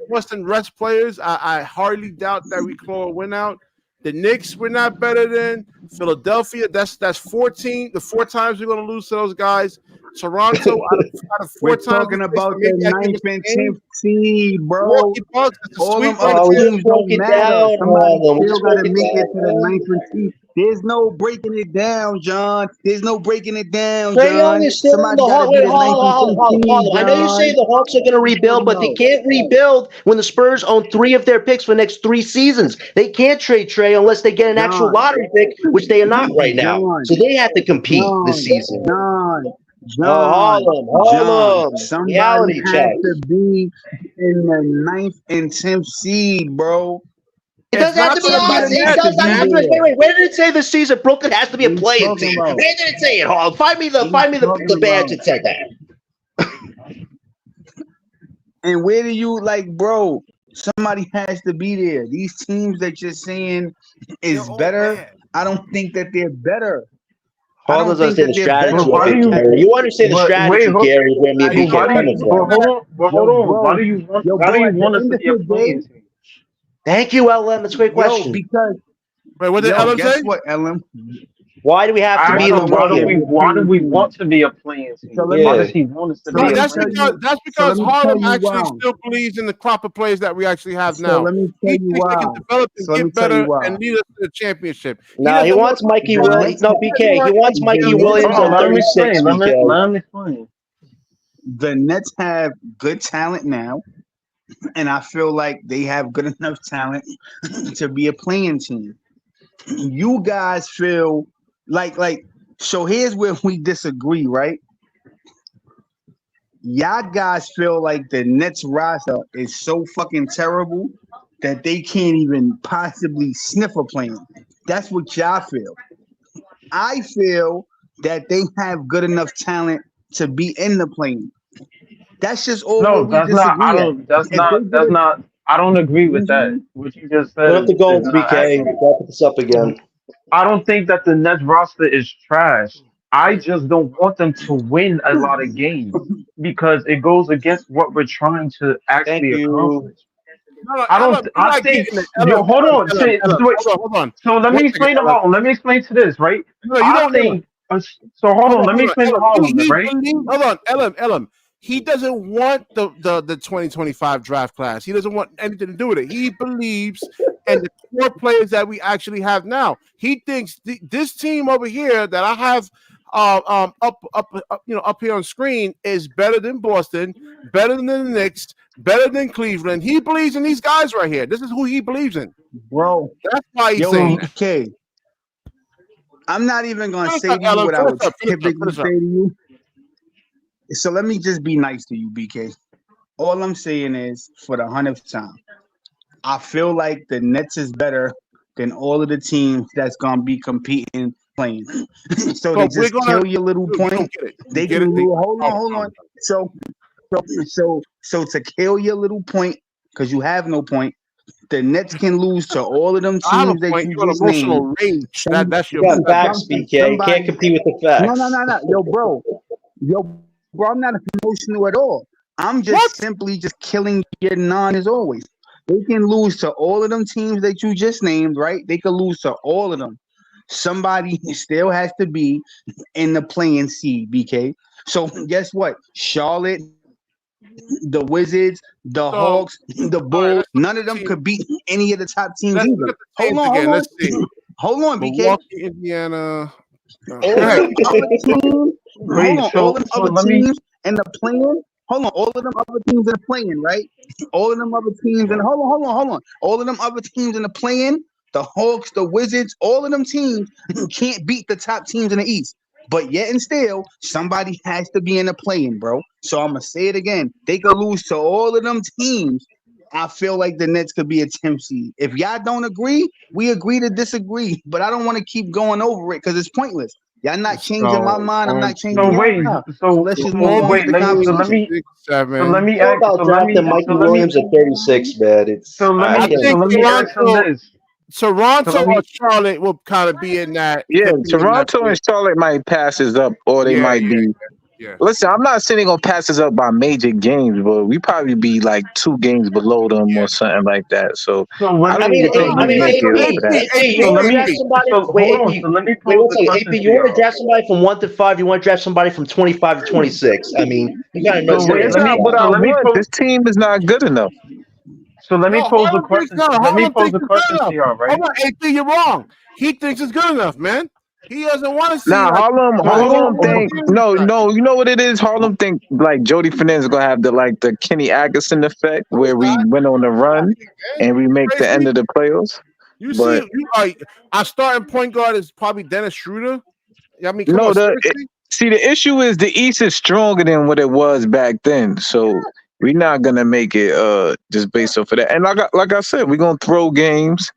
Speaker 1: Boston rest players, I hardly doubt that we claw a win out. The Knicks, we're not better than Philadelphia. That's 14. The 4 times we're going to lose to those guys. Toronto, out of 4
Speaker 4: we're
Speaker 1: times.
Speaker 4: Talking about the 9th and 10th seed, bro.
Speaker 1: All
Speaker 4: them other teams don't matter. Somebody still got to make it to the 9th and 10th. There's no breaking it down, John. There's no breaking it down, John. Somebody got to be the 9th and 10th seed,
Speaker 2: I know you say the Hawks are going to rebuild, but they can't rebuild when the Spurs own 3 of their picks for the next 3 seasons. They can't trade Trey unless they get an actual lottery pick, which they are not right now. So they have to compete this season.
Speaker 4: John,
Speaker 2: Harlem.
Speaker 4: somebody has to be in the 9th and 10th seed, bro.
Speaker 2: It doesn't have to be all
Speaker 4: Somebody
Speaker 2: season.
Speaker 4: has
Speaker 2: It
Speaker 4: to
Speaker 2: doesn't
Speaker 4: be
Speaker 2: have to.
Speaker 4: there.
Speaker 2: Wait. Where did it say this season Brooklyn has to be a
Speaker 4: What are you
Speaker 2: playing
Speaker 4: talking
Speaker 2: team?
Speaker 4: about?
Speaker 2: Where did it say it, Hall? Find me the
Speaker 4: talking
Speaker 2: badge
Speaker 4: about?
Speaker 2: that said that.
Speaker 4: And where do you bro? Somebody has to be there. These teams that you're saying is
Speaker 9: They're all
Speaker 4: better.
Speaker 9: bad.
Speaker 4: I don't think that they're better. I
Speaker 2: Hall
Speaker 4: don't
Speaker 2: doesn't
Speaker 4: think
Speaker 2: understand
Speaker 4: that
Speaker 2: the
Speaker 4: they're better,
Speaker 2: strategy
Speaker 5: But
Speaker 2: of
Speaker 5: why
Speaker 4: bro.
Speaker 5: do
Speaker 2: it,
Speaker 5: you?
Speaker 2: Gary. You understand the
Speaker 5: But wait,
Speaker 2: strategy, Gary, where me and
Speaker 5: but
Speaker 2: BK
Speaker 5: why
Speaker 2: are
Speaker 5: do you?
Speaker 2: coming from.
Speaker 5: But hold
Speaker 4: Yo,
Speaker 5: on. Why
Speaker 4: bro.
Speaker 5: do you want?
Speaker 4: Yo,
Speaker 5: Why do
Speaker 4: bro,
Speaker 5: you
Speaker 4: at the
Speaker 5: want us
Speaker 4: end
Speaker 5: to
Speaker 4: of
Speaker 5: be a
Speaker 4: the
Speaker 5: playing
Speaker 4: day,
Speaker 5: team?
Speaker 2: Thank you, LM. That's a great
Speaker 4: yo,
Speaker 2: question.
Speaker 4: because
Speaker 1: Wait, what did Ellen
Speaker 4: guess
Speaker 1: say?
Speaker 4: what, Ellen?
Speaker 2: Why do we have to
Speaker 5: I
Speaker 2: be
Speaker 5: asked
Speaker 2: in the
Speaker 5: him
Speaker 4: want us to
Speaker 2: play-in?
Speaker 4: be a
Speaker 5: why do
Speaker 4: playing
Speaker 5: we
Speaker 4: team?
Speaker 5: want to be a playing
Speaker 4: So
Speaker 5: team?
Speaker 4: let
Speaker 5: Why
Speaker 4: me
Speaker 2: Yeah.
Speaker 5: does he want us to
Speaker 4: so
Speaker 5: be
Speaker 4: let
Speaker 1: Right,
Speaker 5: a
Speaker 4: me
Speaker 1: that's
Speaker 4: tell
Speaker 5: playing
Speaker 1: because
Speaker 4: you
Speaker 5: team?
Speaker 1: that's
Speaker 4: so let
Speaker 1: because
Speaker 4: me tell
Speaker 1: Harlem
Speaker 4: you
Speaker 1: actually
Speaker 4: why.
Speaker 1: still believes in the crop of players that we actually have
Speaker 4: So
Speaker 1: now.
Speaker 4: let me tell
Speaker 1: He
Speaker 4: you
Speaker 1: thinks they
Speaker 4: why.
Speaker 1: can develop and
Speaker 4: So let me
Speaker 1: get
Speaker 4: tell you
Speaker 1: better
Speaker 4: why.
Speaker 1: and lead us to the championship. He
Speaker 2: No, he
Speaker 1: doesn't want
Speaker 2: wants Mikey
Speaker 4: The
Speaker 2: Will.
Speaker 4: Nets
Speaker 2: No,
Speaker 1: he doesn't
Speaker 2: BK. He
Speaker 1: want
Speaker 2: wants
Speaker 4: the
Speaker 2: Mikey
Speaker 4: Nets
Speaker 2: Williams
Speaker 5: Hold on,
Speaker 2: at
Speaker 4: have
Speaker 5: let me
Speaker 2: 36,
Speaker 5: explain.
Speaker 2: BK.
Speaker 5: Let me explain.
Speaker 4: the Nets have good talent now, and I feel like they have good enough talent to be a playing team. You guys feel like so here's where we disagree, right? Y'all guys feel like the Nets roster is so fucking terrible that they can't even possibly sniff a plane. That's what y'all feel. I feel that they have good enough talent to be in the plane. That's just all where
Speaker 5: No,
Speaker 4: we
Speaker 5: that's not. I
Speaker 4: disagree at.
Speaker 5: don't. That's
Speaker 4: If they
Speaker 5: not.
Speaker 4: get
Speaker 5: That's
Speaker 4: a
Speaker 5: not. I don't agree with that.
Speaker 4: mhm.
Speaker 5: What you just
Speaker 2: Put
Speaker 5: said
Speaker 2: up the
Speaker 5: is
Speaker 2: goals,
Speaker 5: not
Speaker 2: BK.
Speaker 5: accurate.
Speaker 2: Wrap this up again.
Speaker 5: I don't think that the Nets roster is trash. I just don't want them to win a lot of games because it goes against what we're trying to
Speaker 2: Thank
Speaker 5: actually
Speaker 2: you.
Speaker 5: accomplish.
Speaker 1: no,
Speaker 5: I don't.
Speaker 1: Ellen, you're
Speaker 5: I
Speaker 1: not
Speaker 5: think.
Speaker 1: getting it.
Speaker 5: Yo, hold on. Wait.
Speaker 1: Hold on.
Speaker 5: So let
Speaker 1: One
Speaker 5: me
Speaker 1: second,
Speaker 5: explain to
Speaker 1: Ellen.
Speaker 5: Harlem. Let me explain to this, right?
Speaker 1: No, you
Speaker 5: I
Speaker 1: don't know.
Speaker 5: think. So hold on. Let me
Speaker 1: Hold on,
Speaker 5: explain to
Speaker 1: Ellen.
Speaker 5: Harlem,
Speaker 1: He
Speaker 5: right?
Speaker 1: believes, hold on, Ellen. He doesn't want the 2025 draft class. He doesn't want anything to do with it. He believes in the core players that we actually have now. He thinks this team over here that I have up here on screen is better than Boston, better than the Knicks, better than Cleveland. He believes in these guys right here. This is who he believes in.
Speaker 4: Bro,
Speaker 1: That's why he's
Speaker 4: yo,
Speaker 1: saying
Speaker 5: So
Speaker 1: that.
Speaker 4: BK, I'm not even gonna
Speaker 1: Finish
Speaker 4: say
Speaker 1: up,
Speaker 4: to you
Speaker 1: Ellen.
Speaker 4: what I would typically
Speaker 1: Finish up.
Speaker 4: say to you. So let me just be nice to you, BK. All I'm saying is, for the 100th time, I feel like the Nets is better than all of the teams that's gonna be competing playing. So to
Speaker 1: But we're
Speaker 4: just
Speaker 1: gonna
Speaker 4: kill your little
Speaker 1: you don't
Speaker 4: point,
Speaker 1: get it. You
Speaker 4: they
Speaker 1: get
Speaker 4: can
Speaker 1: it.
Speaker 4: lose. Hold
Speaker 1: Oh,
Speaker 4: on. So to kill your little point, because you have no point, the Nets can lose to all of them
Speaker 1: I have a
Speaker 4: teams that
Speaker 1: point.
Speaker 4: you
Speaker 1: You're an
Speaker 4: just named.
Speaker 1: emotional rage.
Speaker 4: Some,
Speaker 1: That's
Speaker 2: You
Speaker 1: your
Speaker 2: got
Speaker 1: point.
Speaker 2: facts, BK. You can't
Speaker 4: somebody,
Speaker 2: compete with the
Speaker 4: no,
Speaker 2: facts.
Speaker 4: yo, bro, I'm not emotional at all. I'm
Speaker 1: What?
Speaker 4: just simply just killing your non as always. They can lose to all of them teams that you just named, right? They can lose to all of them. Somebody still has to be in the playing seed, BK. So guess what? Charlotte, the Wizards, the
Speaker 1: So,
Speaker 4: Hawks, the
Speaker 1: all right,
Speaker 4: Bulls,
Speaker 1: let's look
Speaker 4: none of
Speaker 1: at the
Speaker 4: them
Speaker 1: team.
Speaker 4: could beat any of the top teams
Speaker 1: Let's look
Speaker 4: either.
Speaker 1: at the teams again. Let's see.
Speaker 4: Hold on, BK.
Speaker 1: Milwaukee, Indiana. Go
Speaker 4: All
Speaker 1: ahead.
Speaker 4: them other teams, hold
Speaker 5: wait.
Speaker 4: on, all
Speaker 5: So
Speaker 4: them
Speaker 5: so
Speaker 4: other
Speaker 5: let me.
Speaker 4: teams and the playing, hold on, all of them other teams in the playing, right? All of them other teams and hold on. All of them other teams in the playing, the Hawks, the Wizards, all of them teams can't beat the top teams in the East. But yet and still, somebody has to be in the playing, bro. So I'm gonna say it again. They could lose to all of them teams. I feel like the Nets could be a 10 seed. If y'all don't agree, we agree to disagree. But I don't want to keep going over it because it's pointless. Y'all not changing my
Speaker 1: So,
Speaker 4: mind. I'm
Speaker 1: one,
Speaker 4: not
Speaker 5: So
Speaker 4: changing
Speaker 1: two,
Speaker 5: wait.
Speaker 4: y'all. So
Speaker 5: So
Speaker 4: let's just move
Speaker 1: four,
Speaker 4: on with
Speaker 5: wait.
Speaker 4: the
Speaker 5: Let me. So
Speaker 1: five,
Speaker 5: let
Speaker 4: conversation.
Speaker 5: me.
Speaker 1: six,
Speaker 5: So
Speaker 1: seven.
Speaker 5: let me
Speaker 2: It's all
Speaker 5: ask.
Speaker 2: about drafting Mikey Williams at 36, man. It's
Speaker 5: So let
Speaker 2: I
Speaker 1: I
Speaker 5: me.
Speaker 2: can't.
Speaker 5: So
Speaker 1: think
Speaker 5: let me ask him
Speaker 1: Toronto,
Speaker 5: this. So
Speaker 1: Toronto
Speaker 5: let
Speaker 1: or
Speaker 5: me.
Speaker 1: Charlotte will kind of be in that.
Speaker 6: Yeah,
Speaker 1: Could be in that.
Speaker 6: Toronto and Charlotte might pass us up, or they
Speaker 1: Yeah,
Speaker 6: might
Speaker 1: yeah,
Speaker 6: be.
Speaker 1: yeah.
Speaker 6: Listen, I'm not saying they're gonna pass us up by major games, but we probably be like 2 games below them or something like that. So
Speaker 5: So let
Speaker 6: I
Speaker 2: I
Speaker 5: me.
Speaker 6: think
Speaker 2: mean,
Speaker 6: we
Speaker 5: So
Speaker 6: can
Speaker 5: let
Speaker 6: we
Speaker 5: me.
Speaker 6: make it up
Speaker 1: AP,
Speaker 6: for that.
Speaker 2: You
Speaker 5: So
Speaker 2: want
Speaker 5: let
Speaker 2: to
Speaker 5: me.
Speaker 2: draft somebody?
Speaker 5: So hold on. So let me
Speaker 2: Wait
Speaker 5: pose
Speaker 2: one
Speaker 5: the
Speaker 2: second. AP,
Speaker 5: question to
Speaker 2: you want to
Speaker 5: y'all.
Speaker 2: draft somebody from 1 to 5? You want to draft somebody from 25 to 26? I mean, you got to know
Speaker 5: So
Speaker 2: your
Speaker 5: wait.
Speaker 6: That's
Speaker 5: Let
Speaker 2: answer to
Speaker 6: not
Speaker 5: me.
Speaker 6: what
Speaker 2: that.
Speaker 6: I
Speaker 5: So let me
Speaker 6: want.
Speaker 5: pose.
Speaker 6: This team is not good enough.
Speaker 5: So let
Speaker 1: No,
Speaker 5: me pose a
Speaker 1: Harlem thinks
Speaker 5: question.
Speaker 1: no.
Speaker 5: Let me
Speaker 1: Harlem
Speaker 5: pose
Speaker 1: thinks
Speaker 5: a
Speaker 1: it's good
Speaker 5: question to
Speaker 1: enough.
Speaker 5: y'all,
Speaker 1: Hold
Speaker 5: right?
Speaker 1: on, AP, you're wrong. He thinks it's good enough, man. He doesn't want to see
Speaker 6: Now
Speaker 1: like
Speaker 5: So hold on.
Speaker 6: Harlem
Speaker 1: four
Speaker 6: think
Speaker 1: teams this
Speaker 6: no,
Speaker 1: time.
Speaker 6: no. You know what it is? Harlem think like Jody Fernandez is gonna have the Kenny Atkinson effect,
Speaker 1: No, he's
Speaker 6: where we
Speaker 1: not.
Speaker 6: went on the
Speaker 1: Not
Speaker 6: run
Speaker 1: man.
Speaker 6: and we
Speaker 1: You
Speaker 6: make the end
Speaker 1: crazy?
Speaker 6: of the playoffs.
Speaker 1: You see,
Speaker 6: But
Speaker 1: you are our starting point guard is probably Dennis Schroeder. I mean, come on,
Speaker 6: no,
Speaker 1: seriously.
Speaker 6: see the issue is the East is stronger than what it was back then. So We're not gonna make it just based off of that. And like I said, we're gonna throw games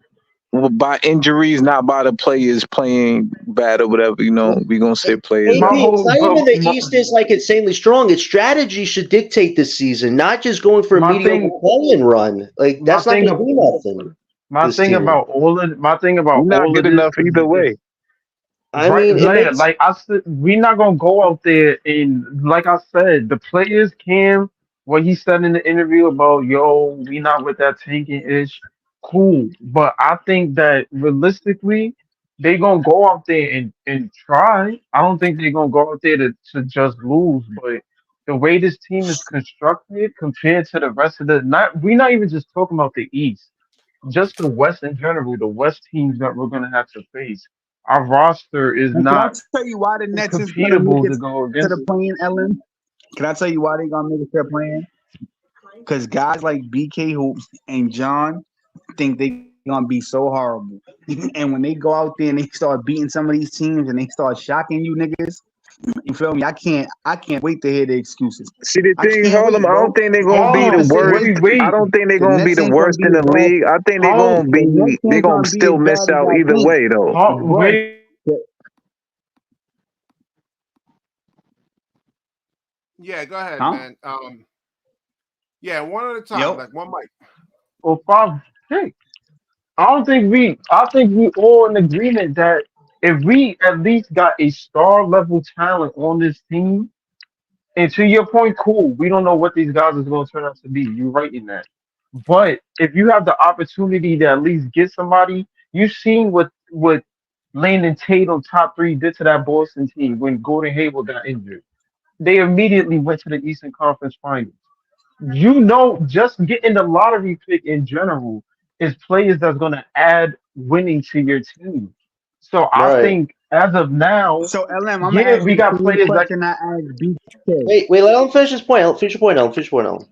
Speaker 6: by injuries, not by the players playing bad or whatever. We're gonna say players.
Speaker 2: AP,
Speaker 5: My
Speaker 2: it's
Speaker 5: whole
Speaker 2: not even
Speaker 5: but
Speaker 2: the East is like insanely strong. Its strategy should dictate this season, not just going for a
Speaker 5: my
Speaker 2: mediocre
Speaker 5: thing
Speaker 2: play-in run. Like
Speaker 5: my
Speaker 2: that's not
Speaker 5: thing
Speaker 2: going to
Speaker 5: of
Speaker 2: do nothing.
Speaker 5: my
Speaker 2: This
Speaker 5: thing
Speaker 2: team.
Speaker 5: about all of my thing about
Speaker 6: We're not
Speaker 5: all of
Speaker 6: good
Speaker 5: this
Speaker 6: enough either
Speaker 5: is
Speaker 6: way.
Speaker 2: I
Speaker 5: right,
Speaker 2: mean, it makes
Speaker 5: like I said, we're not gonna go out there and like I said, the players Cam, what he said in the interview about we not with that tanking ish, cool. But I think that realistically, they gonna go out there and try. I don't think they're gonna go out there to just lose. But the way this team is constructed compared to the rest of the not we're not even just talking about the East, just the West in general, the West teams that we're gonna have to face. Our roster is
Speaker 4: And can I
Speaker 5: not
Speaker 4: tell you why the Nets is gonna make
Speaker 5: computable
Speaker 4: it
Speaker 5: to go
Speaker 4: to
Speaker 5: against
Speaker 4: the
Speaker 5: it.
Speaker 4: play-in, Ellen? Can I tell you why they gonna make it to the play-in? Because guys like BK Hoops and John think they gonna be so horrible. And when they go out there and they start beating some of these teams and they start shocking you niggas, you feel me? I can't wait to hear the excuses.
Speaker 6: See the
Speaker 4: I
Speaker 6: thing,
Speaker 4: can't
Speaker 6: Harlem.
Speaker 4: wait,
Speaker 6: I don't
Speaker 4: bro.
Speaker 6: think they're
Speaker 4: I
Speaker 6: gonna be
Speaker 4: can't
Speaker 6: the
Speaker 4: I
Speaker 5: Hold
Speaker 4: can't
Speaker 6: worst.
Speaker 4: wait.
Speaker 5: wait,
Speaker 6: I
Speaker 5: wait.
Speaker 6: don't think they're
Speaker 4: The
Speaker 6: gonna be
Speaker 4: Nets
Speaker 6: the
Speaker 4: ain't gonna
Speaker 6: worst
Speaker 4: be
Speaker 6: in
Speaker 4: as
Speaker 6: the
Speaker 4: bad.
Speaker 6: league. I think they're
Speaker 5: Hold,
Speaker 6: gonna
Speaker 4: The Nets
Speaker 6: be. They're
Speaker 4: ain't
Speaker 6: gonna
Speaker 4: gonna be
Speaker 6: still
Speaker 4: as
Speaker 6: miss
Speaker 4: bad as
Speaker 6: out
Speaker 4: y'all
Speaker 6: either
Speaker 4: think.
Speaker 6: way, though.
Speaker 4: But
Speaker 5: wait.
Speaker 1: Yeah, go ahead,
Speaker 4: huh?
Speaker 1: man. Yeah, one at a time,
Speaker 4: Yo.
Speaker 1: like one mic.
Speaker 5: For 5 picks. I think we all in agreement that if we at least got a star level talent on this team, and to your point, cool. We don't know what these guys is going to turn out to be. You're right in that. But if you have the opportunity to at least get somebody, you've seen what Landon Tatum top three did to that Boston team when Gordon Hayward got injured. They immediately went to the Eastern Conference Finals. Just getting the lottery pick in general is players that's going to add winning to your team. So I
Speaker 2: right.
Speaker 5: think as of now,
Speaker 4: So LM, I'm gonna
Speaker 5: yeah,
Speaker 4: ask
Speaker 5: we
Speaker 4: you the
Speaker 5: got
Speaker 4: same
Speaker 5: players that.
Speaker 4: question I asked BK.
Speaker 2: Wait, let him finish his point. Finish your point, Ellen. Finish your point, Ellen.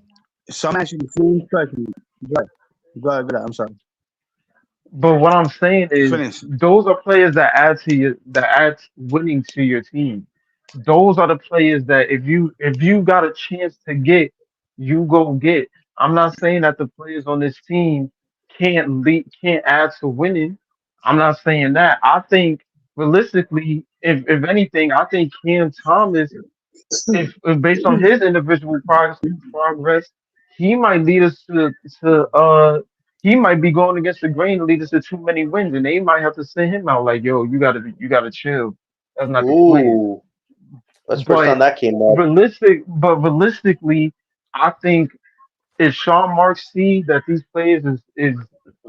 Speaker 4: So I'm asking you the same question. Go ahead. Go ahead. I'm sorry.
Speaker 5: But what I'm saying is,
Speaker 4: Finish.
Speaker 5: those are players that add winning to your team. Those are the players that if you got a chance to get, you go get. I'm not saying that the players on this team can't add to winning. I'm not saying that. I think realistically, if anything, I think Cam Thomas, if based on his individual progress, he might lead us to he might be going against the grain and lead us to too many wins, and they might have to send him out like, yo, you gotta chill. That's not the plan.
Speaker 2: Ooh, that's the first time
Speaker 5: But
Speaker 2: that came up.
Speaker 5: realistically, I think if Sean Marks see that these players is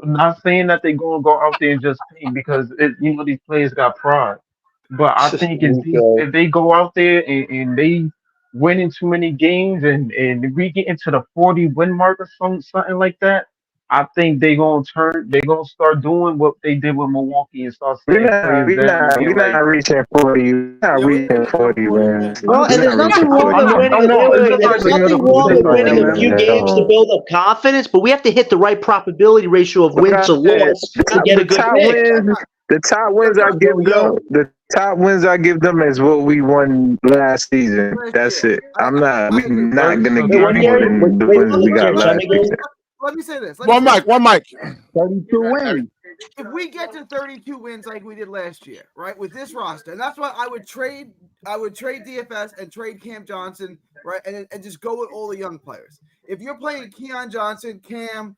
Speaker 5: not saying that they're gonna go out there and just paint because these players got pride. But I think
Speaker 2: Okay.
Speaker 5: if they go out there and they win in too many games and if we get into the 40 win mark or something like that, I think they gonna start doing what they did with Milwaukee and start
Speaker 6: We're
Speaker 5: sitting
Speaker 6: not.
Speaker 5: players
Speaker 6: We're
Speaker 5: down and
Speaker 6: not.
Speaker 5: being
Speaker 6: We're not
Speaker 5: like,
Speaker 6: reaching 40. We're not
Speaker 9: Yeah, we
Speaker 6: reaching
Speaker 9: didn't have
Speaker 6: 40
Speaker 9: 40
Speaker 6: wins.
Speaker 9: wins.
Speaker 2: Well,
Speaker 6: We're
Speaker 2: and there's
Speaker 6: not
Speaker 2: nothing
Speaker 6: reaching
Speaker 2: wrong
Speaker 6: 40
Speaker 2: with
Speaker 6: wins.
Speaker 2: winning.
Speaker 5: I
Speaker 2: Wait,
Speaker 5: know
Speaker 2: wait,
Speaker 5: it's
Speaker 2: wait.
Speaker 5: just
Speaker 2: There's
Speaker 5: like the
Speaker 2: nothing
Speaker 5: other
Speaker 2: wrong
Speaker 5: just
Speaker 2: with
Speaker 5: like
Speaker 2: winning
Speaker 5: the
Speaker 2: a
Speaker 5: other
Speaker 2: few
Speaker 6: LM.
Speaker 2: games to build up confidence, but we have to hit the right probability ratio of
Speaker 6: Like
Speaker 2: win
Speaker 6: I
Speaker 2: to
Speaker 6: said,
Speaker 2: loss to get a
Speaker 6: the
Speaker 2: good
Speaker 6: top
Speaker 2: pick.
Speaker 6: wins, the top
Speaker 9: Yo,
Speaker 6: wins I
Speaker 9: John,
Speaker 6: give them,
Speaker 8: Yo,
Speaker 6: the top wins I give them is what we won last season.
Speaker 9: last
Speaker 6: That's
Speaker 9: year.
Speaker 6: it. I'm not.
Speaker 9: I
Speaker 6: We're
Speaker 9: agree.
Speaker 6: not gonna
Speaker 5: so
Speaker 2: Wait,
Speaker 6: get
Speaker 2: what
Speaker 5: 30
Speaker 6: more
Speaker 2: year?
Speaker 6: than the
Speaker 2: Wait,
Speaker 6: wins
Speaker 9: Let
Speaker 6: we
Speaker 9: me
Speaker 2: what's
Speaker 6: got
Speaker 2: your
Speaker 9: say
Speaker 2: time
Speaker 6: last
Speaker 9: this.
Speaker 2: again?
Speaker 6: season.
Speaker 9: Let me say this. Let me
Speaker 1: One
Speaker 9: say
Speaker 1: mic,
Speaker 9: this.
Speaker 1: one mic.
Speaker 4: 32
Speaker 1: Eric.
Speaker 4: wins.
Speaker 9: If we get to 32 wins like we did last year, right, with this roster, and that's why I would trade DFS and trade Cam Johnson, right, and just go with all the young players. If you're playing Keon Johnson, Cam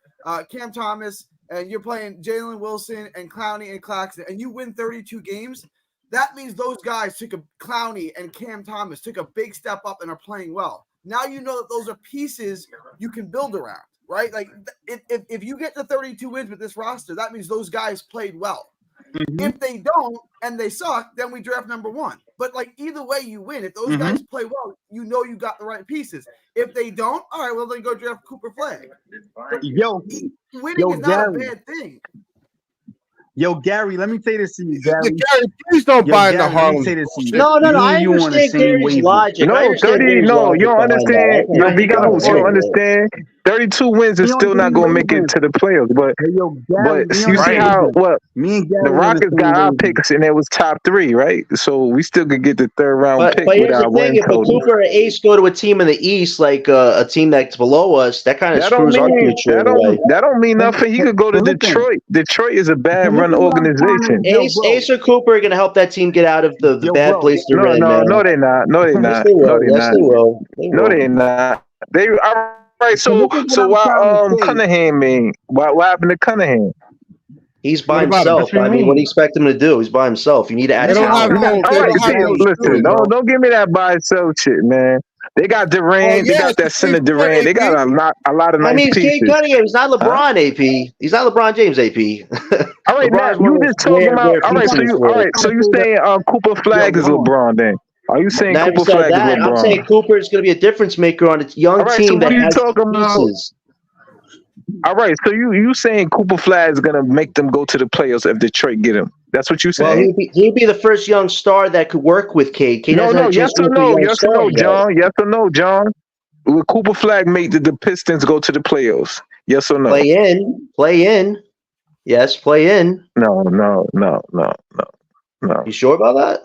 Speaker 9: Thomas, and you're playing Jalen Wilson and Clowney and Claxton, and you win 32 games, that means those guys took a Clowney and Cam Thomas took a big step up and are playing well. Now you know that those are pieces you can build around, right? Like if you get to 32 wins with this roster, that means those guys played well.
Speaker 4: Mm-hmm.
Speaker 9: If they don't and they suck, then we draft number one. But like either way, you win. If those
Speaker 4: Mm-hmm.
Speaker 9: guys play well, you know you got the right pieces. If they don't, all right, well then go draft Cooper Flag. But
Speaker 4: Yo,
Speaker 9: winning
Speaker 4: yo,
Speaker 9: is not a
Speaker 4: Gary.
Speaker 9: bad thing.
Speaker 4: Yo, Gary, let me say this to you, Gary.
Speaker 1: Gary, please don't
Speaker 4: Yo,
Speaker 1: buy into
Speaker 4: Gary, let me
Speaker 1: Harlem
Speaker 4: say this to you.
Speaker 1: shit.
Speaker 2: No,
Speaker 4: Me
Speaker 2: I
Speaker 4: and you on the
Speaker 2: understand
Speaker 4: same
Speaker 2: Gary's
Speaker 4: wavelength.
Speaker 2: logic. I
Speaker 6: No,
Speaker 2: understand
Speaker 6: 30.
Speaker 2: Gary's
Speaker 6: No,
Speaker 2: logic
Speaker 6: you don't
Speaker 2: behind
Speaker 6: understand.
Speaker 2: that.
Speaker 6: Yo,
Speaker 5: he got a
Speaker 6: BK Hoops, you don't
Speaker 5: point.
Speaker 6: understand. 32 wins is
Speaker 4: We on
Speaker 6: still
Speaker 4: the
Speaker 6: not
Speaker 4: same
Speaker 6: gonna make it
Speaker 4: wavelength.
Speaker 6: to the playoffs. But
Speaker 4: Hey, yo, Gary, we on
Speaker 6: you
Speaker 4: the
Speaker 6: see
Speaker 4: same
Speaker 1: Right.
Speaker 6: how
Speaker 4: wavelength. Me and Gary
Speaker 6: the
Speaker 4: on the
Speaker 6: Rockets
Speaker 4: same
Speaker 6: got our
Speaker 4: wavelength.
Speaker 6: picks and it was top 3, right? So we still could get the third round pick
Speaker 2: But
Speaker 6: with
Speaker 2: here's the
Speaker 6: our
Speaker 2: thing:
Speaker 6: win
Speaker 2: if a
Speaker 6: total.
Speaker 2: Cooper or Ace go to a team in the East, like a team that's below us, that kind of
Speaker 6: That don't
Speaker 2: screws our
Speaker 6: mean
Speaker 2: future away.
Speaker 6: nothing. He could go to
Speaker 4: Listen,
Speaker 6: Detroit. Detroit is a bad run
Speaker 4: listen what I'm trying to,
Speaker 6: organization.
Speaker 4: yo, bro,
Speaker 2: Ace or Cooper are going to help that team get out of the
Speaker 4: yo,
Speaker 2: bad
Speaker 4: bro.
Speaker 2: place they're in,
Speaker 6: No,
Speaker 2: man.
Speaker 6: they're not. No, they're
Speaker 2: Yes,
Speaker 6: not.
Speaker 2: they
Speaker 6: No,
Speaker 2: will.
Speaker 6: they're
Speaker 2: Yes,
Speaker 6: not.
Speaker 2: they will. They
Speaker 6: No,
Speaker 2: will.
Speaker 6: they're not. They all right.
Speaker 4: So
Speaker 6: So
Speaker 4: this is what I'm
Speaker 6: why
Speaker 4: trying to say.
Speaker 6: Cunningham mean? What happened to Cunningham?
Speaker 2: He's by
Speaker 1: What about him?
Speaker 2: himself.
Speaker 5: What you
Speaker 2: I mean, what do you
Speaker 5: mean?
Speaker 2: expect him to do? He's by himself. You need to add
Speaker 1: They don't have
Speaker 2: talent.
Speaker 1: no.
Speaker 6: All
Speaker 1: They
Speaker 6: right,
Speaker 1: don't have
Speaker 6: see,
Speaker 1: no
Speaker 6: listen,
Speaker 1: shooting, bro.
Speaker 6: don't give me that by itself shit, man. They got
Speaker 1: Oh
Speaker 6: Durant, they
Speaker 1: yeah,
Speaker 6: got
Speaker 1: it's the
Speaker 6: that
Speaker 1: same
Speaker 6: center
Speaker 1: squad,
Speaker 6: Durant, they got
Speaker 1: AP.
Speaker 6: a lot of
Speaker 2: I
Speaker 6: nice
Speaker 2: mean, it's Kate
Speaker 6: pieces.
Speaker 2: Cunningham. He's not
Speaker 6: Huh?
Speaker 2: LeBron, AP. He's not LeBron James, AP.
Speaker 6: All right, now
Speaker 2: LeBron's one
Speaker 6: you
Speaker 2: of those
Speaker 6: just talking about
Speaker 2: rare
Speaker 6: all right,
Speaker 2: feats in
Speaker 6: so
Speaker 2: this
Speaker 6: you all
Speaker 2: world.
Speaker 6: right, so you saying Cooper
Speaker 4: Yo,
Speaker 6: Flag is
Speaker 4: hold on.
Speaker 6: LeBron then? Are you saying
Speaker 2: Now, I
Speaker 6: Cooper
Speaker 2: said
Speaker 6: Flag is
Speaker 2: that. I'm
Speaker 6: LeBron?
Speaker 2: saying Cooper is going to be a difference maker on a
Speaker 6: All
Speaker 2: young
Speaker 6: right, so
Speaker 2: team
Speaker 6: what
Speaker 2: that
Speaker 6: are you
Speaker 2: has
Speaker 6: talking about?
Speaker 2: pieces.
Speaker 6: All right, so you saying Cooper Flag is gonna make them go to the playoffs if Detroit get him? That's what you
Speaker 2: Well,
Speaker 6: saying?
Speaker 2: he'd be the first young star that could work with Cade. Cade hasn't had a chance to work with a young
Speaker 6: Yes or
Speaker 2: star
Speaker 6: no,
Speaker 2: yet.
Speaker 6: John? Yes or no, John? Will Cooper Flag make the Pistons go to the playoffs? Yes or no?
Speaker 2: Play in. Yes, play in.
Speaker 6: No.
Speaker 2: You sure about that?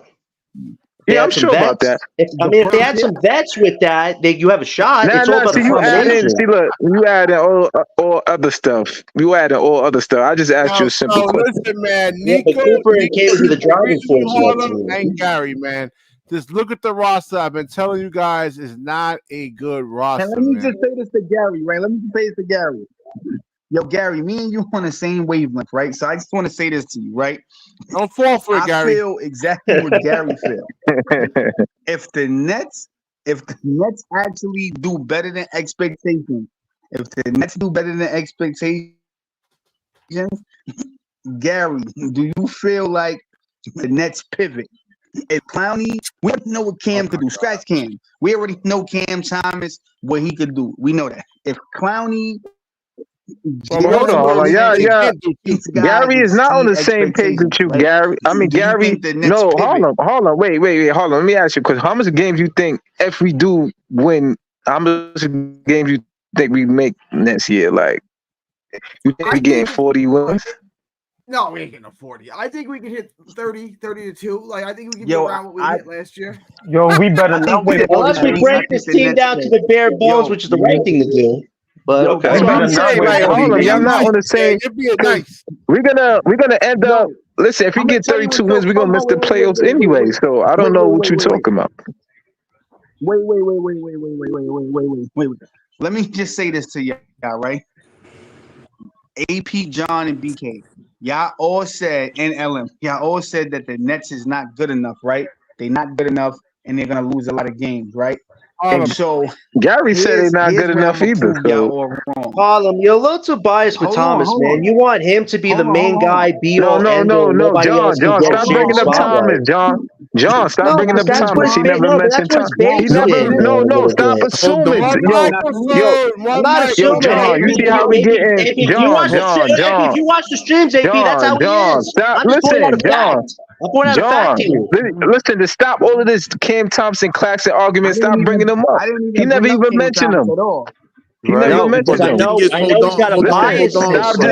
Speaker 2: They
Speaker 6: Yeah, I'm
Speaker 2: had some
Speaker 6: sure about
Speaker 2: vets.
Speaker 6: that.
Speaker 2: If they had some vets with that, you have a shot. It's all
Speaker 6: Nah.
Speaker 2: about
Speaker 6: See,
Speaker 2: the combination.
Speaker 6: look, you add in all other stuff. You add in all other stuff. I just asked you a simple
Speaker 1: No,
Speaker 6: question.
Speaker 1: listen, man.
Speaker 2: Yeah, but
Speaker 1: Nico
Speaker 2: Cooper and Cade would be the
Speaker 1: is
Speaker 2: driving
Speaker 1: reason
Speaker 2: force of that
Speaker 1: Harlem
Speaker 2: team.
Speaker 1: and Gary, man. Just look at the roster. I've been telling you guys, is not a good
Speaker 4: And
Speaker 1: roster,
Speaker 4: let me
Speaker 1: man.
Speaker 4: just say this to Gary, right? Let me just say this to Gary. Yo, Gary, me and you on the same wavelength, right? So I just want to say this to you, right?
Speaker 1: Don't fall for it,
Speaker 4: I
Speaker 1: Gary.
Speaker 4: feel exactly what Gary feels. If the Nets actually do better than expectations, if the Nets do better than expectations, Gary, do you feel like the Nets pivot? If Clowney, we already know what Cam could do. Scratch Cam. We already know Cam Thomas, what he could do. We know that. If Clowney,
Speaker 1: But we
Speaker 6: Hold
Speaker 1: also know
Speaker 6: on.
Speaker 1: what
Speaker 6: Yeah.
Speaker 1: they can't do, too.
Speaker 4: these guys
Speaker 6: Gary is not on
Speaker 4: exceed
Speaker 6: the same page with
Speaker 4: expectations,
Speaker 6: you,
Speaker 4: right?
Speaker 6: Gary. I mean,
Speaker 4: Do you
Speaker 6: Gary.
Speaker 4: think the Nets
Speaker 6: No,
Speaker 4: pivot?
Speaker 6: hold on. Wait. Hold on. Let me ask you, because how much games you think if we do win? How much games you think we make next year? Like, you think we getting 40 wins?
Speaker 9: No, we ain't getting no 40. I think we can hit 30 to 2. Like, I think we can
Speaker 4: Yo,
Speaker 9: do around what we
Speaker 4: I
Speaker 9: hit last year.
Speaker 5: Yo, we better
Speaker 4: I
Speaker 5: not
Speaker 4: think
Speaker 5: win
Speaker 4: the
Speaker 2: Unless
Speaker 5: 40
Speaker 2: we
Speaker 4: Nets,
Speaker 5: games.
Speaker 2: break
Speaker 4: I think
Speaker 2: this
Speaker 4: the
Speaker 2: team
Speaker 4: Nets
Speaker 2: down to
Speaker 4: can.
Speaker 2: the bare bones,
Speaker 4: Yo,
Speaker 2: which is the right thing to do. But
Speaker 4: yo,
Speaker 2: okay.
Speaker 6: That's
Speaker 5: We
Speaker 6: what
Speaker 5: better
Speaker 6: I'm
Speaker 5: not
Speaker 6: saying.
Speaker 5: win
Speaker 6: Like,
Speaker 5: 40
Speaker 6: hold on, y'all
Speaker 5: games.
Speaker 6: not on the
Speaker 1: Yeah,
Speaker 6: same.
Speaker 1: it'd be a nice.
Speaker 6: We're gonna end up.
Speaker 4: yo,
Speaker 6: Listen, if we
Speaker 4: I'm gonna
Speaker 6: get
Speaker 4: tell you
Speaker 6: 32
Speaker 4: what's
Speaker 6: wins,
Speaker 4: so.
Speaker 6: we're gonna miss the playoffs anyway. So I don't know what you're talking about.
Speaker 4: Wait. Let me just say this to y'all, right? AP, John, and BK. Y'all all said, and LM, y'all all said that the Nets is not good enough, right? They're not good enough, and they're gonna lose a lot of games, right?
Speaker 6: And
Speaker 4: So
Speaker 6: Gary said they're not
Speaker 4: here's
Speaker 6: good
Speaker 4: where I'm
Speaker 6: enough
Speaker 4: gonna
Speaker 6: either.
Speaker 4: prove y'all
Speaker 6: So
Speaker 4: all wrong.
Speaker 2: Harlem, you're a little too biased with Thomas,
Speaker 4: Hold
Speaker 2: man.
Speaker 4: on.
Speaker 2: You want him to be the main guy, be all, end all.
Speaker 6: no,
Speaker 2: Nobody else can
Speaker 6: John,
Speaker 2: get a
Speaker 6: stop
Speaker 2: chance
Speaker 6: bringing up
Speaker 2: spotlight.
Speaker 6: Thomas, John, stop
Speaker 2: No,
Speaker 6: bringing
Speaker 2: because
Speaker 6: up
Speaker 2: that's what
Speaker 6: Thomas.
Speaker 2: it's
Speaker 6: He
Speaker 2: based.
Speaker 6: never
Speaker 2: No, but
Speaker 6: mentioned
Speaker 2: that's what it's
Speaker 6: Thomas. He
Speaker 2: based
Speaker 6: never.
Speaker 2: in, man. A
Speaker 6: No,
Speaker 2: little
Speaker 6: stop
Speaker 2: bit.
Speaker 1: Hold on.
Speaker 6: assuming.
Speaker 1: One
Speaker 6: Yo,
Speaker 1: microphone,
Speaker 2: I'm
Speaker 1: one
Speaker 2: not
Speaker 6: yo,
Speaker 2: assuming.
Speaker 1: microphone.
Speaker 6: John. You
Speaker 2: AP,
Speaker 6: see how we getting
Speaker 2: if you watch the AP, if
Speaker 6: John,
Speaker 2: you watch the streams, AP, that's how he
Speaker 6: John.
Speaker 2: is.
Speaker 6: Stop.
Speaker 2: I'm just pointing out
Speaker 6: Listen,
Speaker 2: a fact. I'm pointing out a fact
Speaker 6: John.
Speaker 2: to you.
Speaker 6: Listen. To stop all of this Cam Thompson, Claxton argument. Stop bringing them up.
Speaker 4: I didn't
Speaker 6: He
Speaker 4: even
Speaker 6: never
Speaker 4: bring up
Speaker 6: even
Speaker 4: Cam
Speaker 6: mentioned
Speaker 4: Thomas
Speaker 6: them.
Speaker 4: at all.
Speaker 6: He
Speaker 1: Right.
Speaker 6: never
Speaker 2: No, because
Speaker 6: mentioned
Speaker 1: But
Speaker 2: I
Speaker 1: the
Speaker 6: them.
Speaker 1: thing
Speaker 2: know
Speaker 1: is,
Speaker 2: he's got a bias in
Speaker 6: Stop
Speaker 2: this.
Speaker 6: just
Speaker 2: With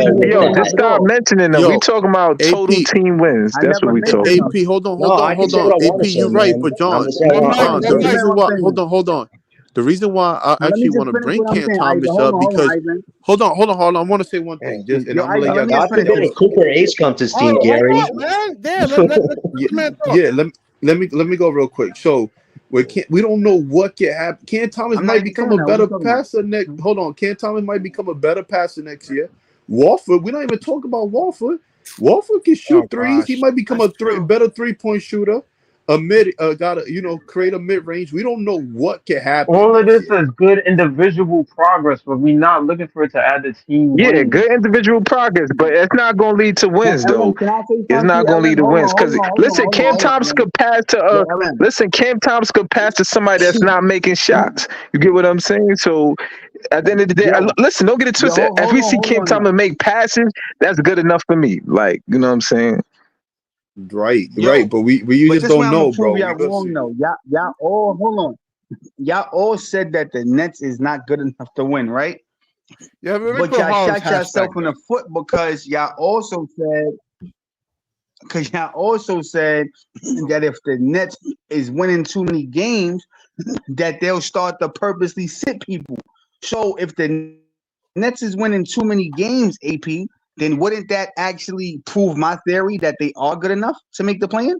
Speaker 6: just
Speaker 2: that.
Speaker 6: stop mentioning them. We
Speaker 8: Yo,
Speaker 6: talking about total
Speaker 8: AP,
Speaker 6: team wins.
Speaker 4: I
Speaker 6: That's what
Speaker 4: never
Speaker 6: we talking
Speaker 4: mentioned
Speaker 6: about.
Speaker 4: them.
Speaker 8: AP,
Speaker 2: No, I can
Speaker 8: hold
Speaker 2: say
Speaker 8: on.
Speaker 2: what I want
Speaker 8: AP,
Speaker 2: to say,
Speaker 8: you're right,
Speaker 2: man.
Speaker 8: but
Speaker 2: I'm
Speaker 8: John,
Speaker 2: just saying I want to
Speaker 8: John,
Speaker 2: say
Speaker 8: the
Speaker 2: it.
Speaker 8: reason why,
Speaker 4: saying.
Speaker 8: hold on. The reason why I
Speaker 4: Now let me
Speaker 8: actually
Speaker 4: just
Speaker 8: want to
Speaker 4: finish
Speaker 8: bring
Speaker 4: what I'm
Speaker 8: Cam
Speaker 4: saying, Ivan.
Speaker 8: Thomas
Speaker 4: Hold
Speaker 8: up
Speaker 4: on,
Speaker 8: because,
Speaker 4: Ivan.
Speaker 8: hold on. I want to say one thing, just, and
Speaker 4: Yo,
Speaker 8: I'm gonna let
Speaker 4: Ivan,
Speaker 8: y'all
Speaker 4: let me
Speaker 8: get
Speaker 2: God
Speaker 4: just
Speaker 8: to
Speaker 4: finish.
Speaker 2: forbid
Speaker 8: y'all.
Speaker 2: a Cooper or Ace come to this team,
Speaker 1: Hold
Speaker 2: Gary.
Speaker 1: on, man. Damn, let
Speaker 8: Yeah,
Speaker 1: this man talk.
Speaker 8: yeah. Let me go real quick. So we don't know what can happen. Ken Thomas
Speaker 4: I'm not
Speaker 8: might
Speaker 4: even
Speaker 8: become
Speaker 4: saying
Speaker 8: a
Speaker 4: that. What are
Speaker 8: better
Speaker 4: you talking about?
Speaker 8: passer next. Hold on, Ken Thomas might become a better passer next year. Walford, we don't even talk about Walford. Walford can
Speaker 1: Oh
Speaker 8: shoot threes. He
Speaker 1: gosh.
Speaker 8: might become
Speaker 9: That's true.
Speaker 8: better 3-point shooter. A mid, gotta create a mid range. We don't know what can happen
Speaker 5: All of
Speaker 8: next
Speaker 5: this
Speaker 8: year.
Speaker 5: is good individual progress, but we're not looking for it to add the team
Speaker 6: Yeah,
Speaker 5: wins.
Speaker 6: good individual progress, but it's not going to lead to
Speaker 4: Now,
Speaker 6: wins, though.
Speaker 4: LM, can I say
Speaker 6: It's
Speaker 4: something to
Speaker 6: not
Speaker 4: you,
Speaker 6: going to
Speaker 4: LM?
Speaker 6: lead to wins. Because listen, Cam
Speaker 4: Hold
Speaker 6: Thomas
Speaker 4: on.
Speaker 6: could pass
Speaker 4: Yo,
Speaker 6: to
Speaker 4: LM.
Speaker 6: Cam Thomas could pass to somebody that's not making shots. You get what I'm saying? So At the end of the day, listen, don't get it twisted. If we see Cam Thomas make passes, that's good enough for me. Like, you know what I'm saying?
Speaker 8: Right, but we just don't know, bro.
Speaker 4: Y'all wrong though. Y'all all hold on. Y'all all said that the Nets is not good enough to win, right?
Speaker 1: Yeah,
Speaker 4: but y'all shot yourself in the foot because y'all also said that if the Nets is winning too many games, that they'll start to purposely sit people. So if the Nets is winning too many games, AP, then wouldn't that actually prove my theory that they are good enough to make the play-in?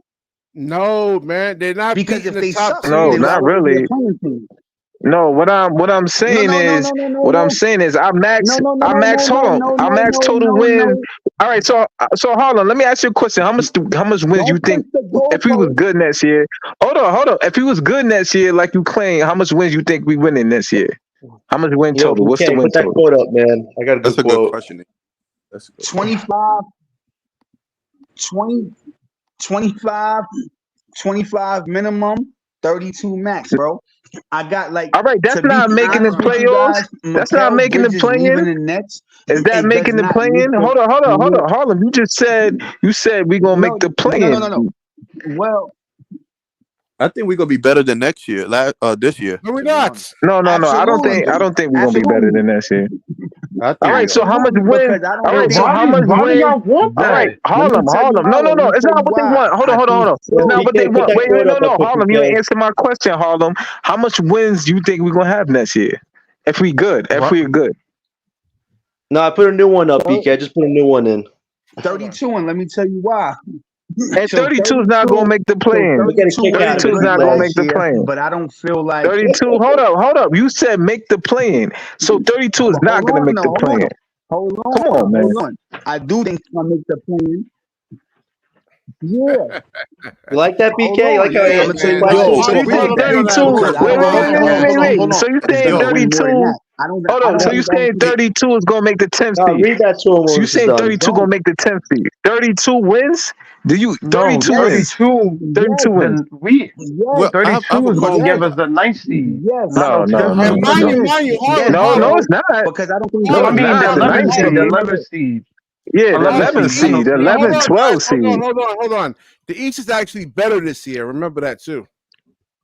Speaker 1: No, man, they're not
Speaker 4: because if they suck,
Speaker 6: no, not really. No, what I'm saying is I max total wins. All right, so hold on. Let me ask you a question. How much wins you think if we was good next year? Hold on. If we was good next year, like you claim, how much wins you think we winning this year? How much win total? What's the win
Speaker 2: put that
Speaker 6: total?
Speaker 2: quote up, man. I got a good quote.
Speaker 8: Question. That's
Speaker 4: 25 minimum, 32 max, bro. I got like.
Speaker 6: All right, that's not making the playoffs. That's not making the play-in. Is that making the play-in? Hold on. You just said we gonna make the play-in.
Speaker 4: No. Well,
Speaker 8: I think we're gonna be better than next year. This year.
Speaker 1: No, we're not.
Speaker 6: No. I don't think we're gonna be better than next year. All right, so how much wins? All right, so how much wins? All right, Harlem. No. It's not what they want. Hold on. It's not what they want. Wait, no. Harlem, you ain't answer my question, Harlem. How much wins do you think we're gonna have next year? If we're good.
Speaker 2: No, I put a new one up, BK. I just put a new one in.
Speaker 4: 32, and let me tell you why.
Speaker 6: And 32 is not gonna make the play-in. 32 is not gonna make the play-in.
Speaker 4: But I don't feel like
Speaker 6: 32. Hold up. You said make the play-in, so 32 is not gonna make the play-in.
Speaker 4: Hold on.
Speaker 6: Come on, man.
Speaker 4: I do think I'll make the play-in. Yeah.
Speaker 2: You like that, BK? You like how
Speaker 6: I'm gonna tell you 32. Wait. So you saying 32? Hold on. So you saying 32 is gonna make the 10th seed?
Speaker 2: Read that to him.
Speaker 6: So you saying 32 gonna make the 10th seed? 32 wins? Do you 32 wins? 32 wins.
Speaker 5: Well, 32 is gonna give us the 9th seed.
Speaker 4: Yes.
Speaker 6: No. No, it's not.
Speaker 4: Because I don't think.
Speaker 5: No, I mean the 11th seed.
Speaker 6: Yeah, the 11th seed, the 11th, 12th seed.
Speaker 1: Hold on. The East is actually better this year. Remember that too.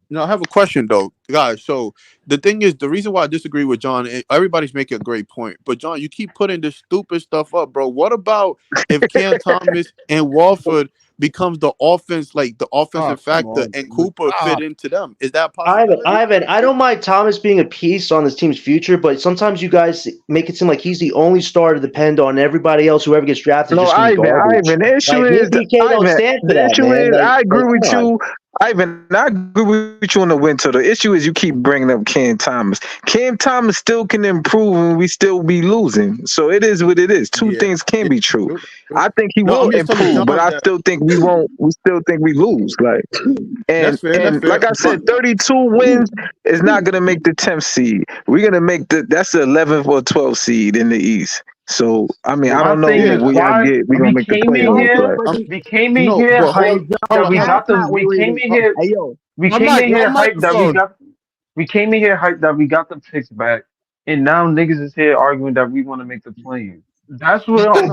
Speaker 8: No, I have a question though, guys. So the thing is, the reason why I disagree with John, everybody's making a great point, but John, you keep putting this stupid stuff up, bro. What about if Cam Thomas and Walford becomes the offense, like the offensive factor, and Cooper fit into them? Is that possible?
Speaker 2: Ivan, I don't mind Thomas being a piece on this team's future, but sometimes you guys make it seem like he's the only star to depend on. Everybody else, whoever gets drafted,
Speaker 6: no,
Speaker 2: just
Speaker 6: Ivan. The issue is, I agree with you. Ivan, I agree with you on the win total. The issue is you keep bringing up Cam Thomas. Cam Thomas still can improve and we still be losing. So it is what it is. Two things can be true. I think he will improve, but I still think we won't. We still think we lose. Like, and like I said, 32 wins is not going to make the 10th seed. We're going to make that's the 11th or 12th seed in the East. So I mean, I don't know what y'all get. We're gonna make the playoffs.
Speaker 5: We came in here hyped that we got them. We came in here. We came in here hyped that we got. We came in here hyped that we got the picks back, and now niggas is here arguing that we want to make the play-in. That's what what are we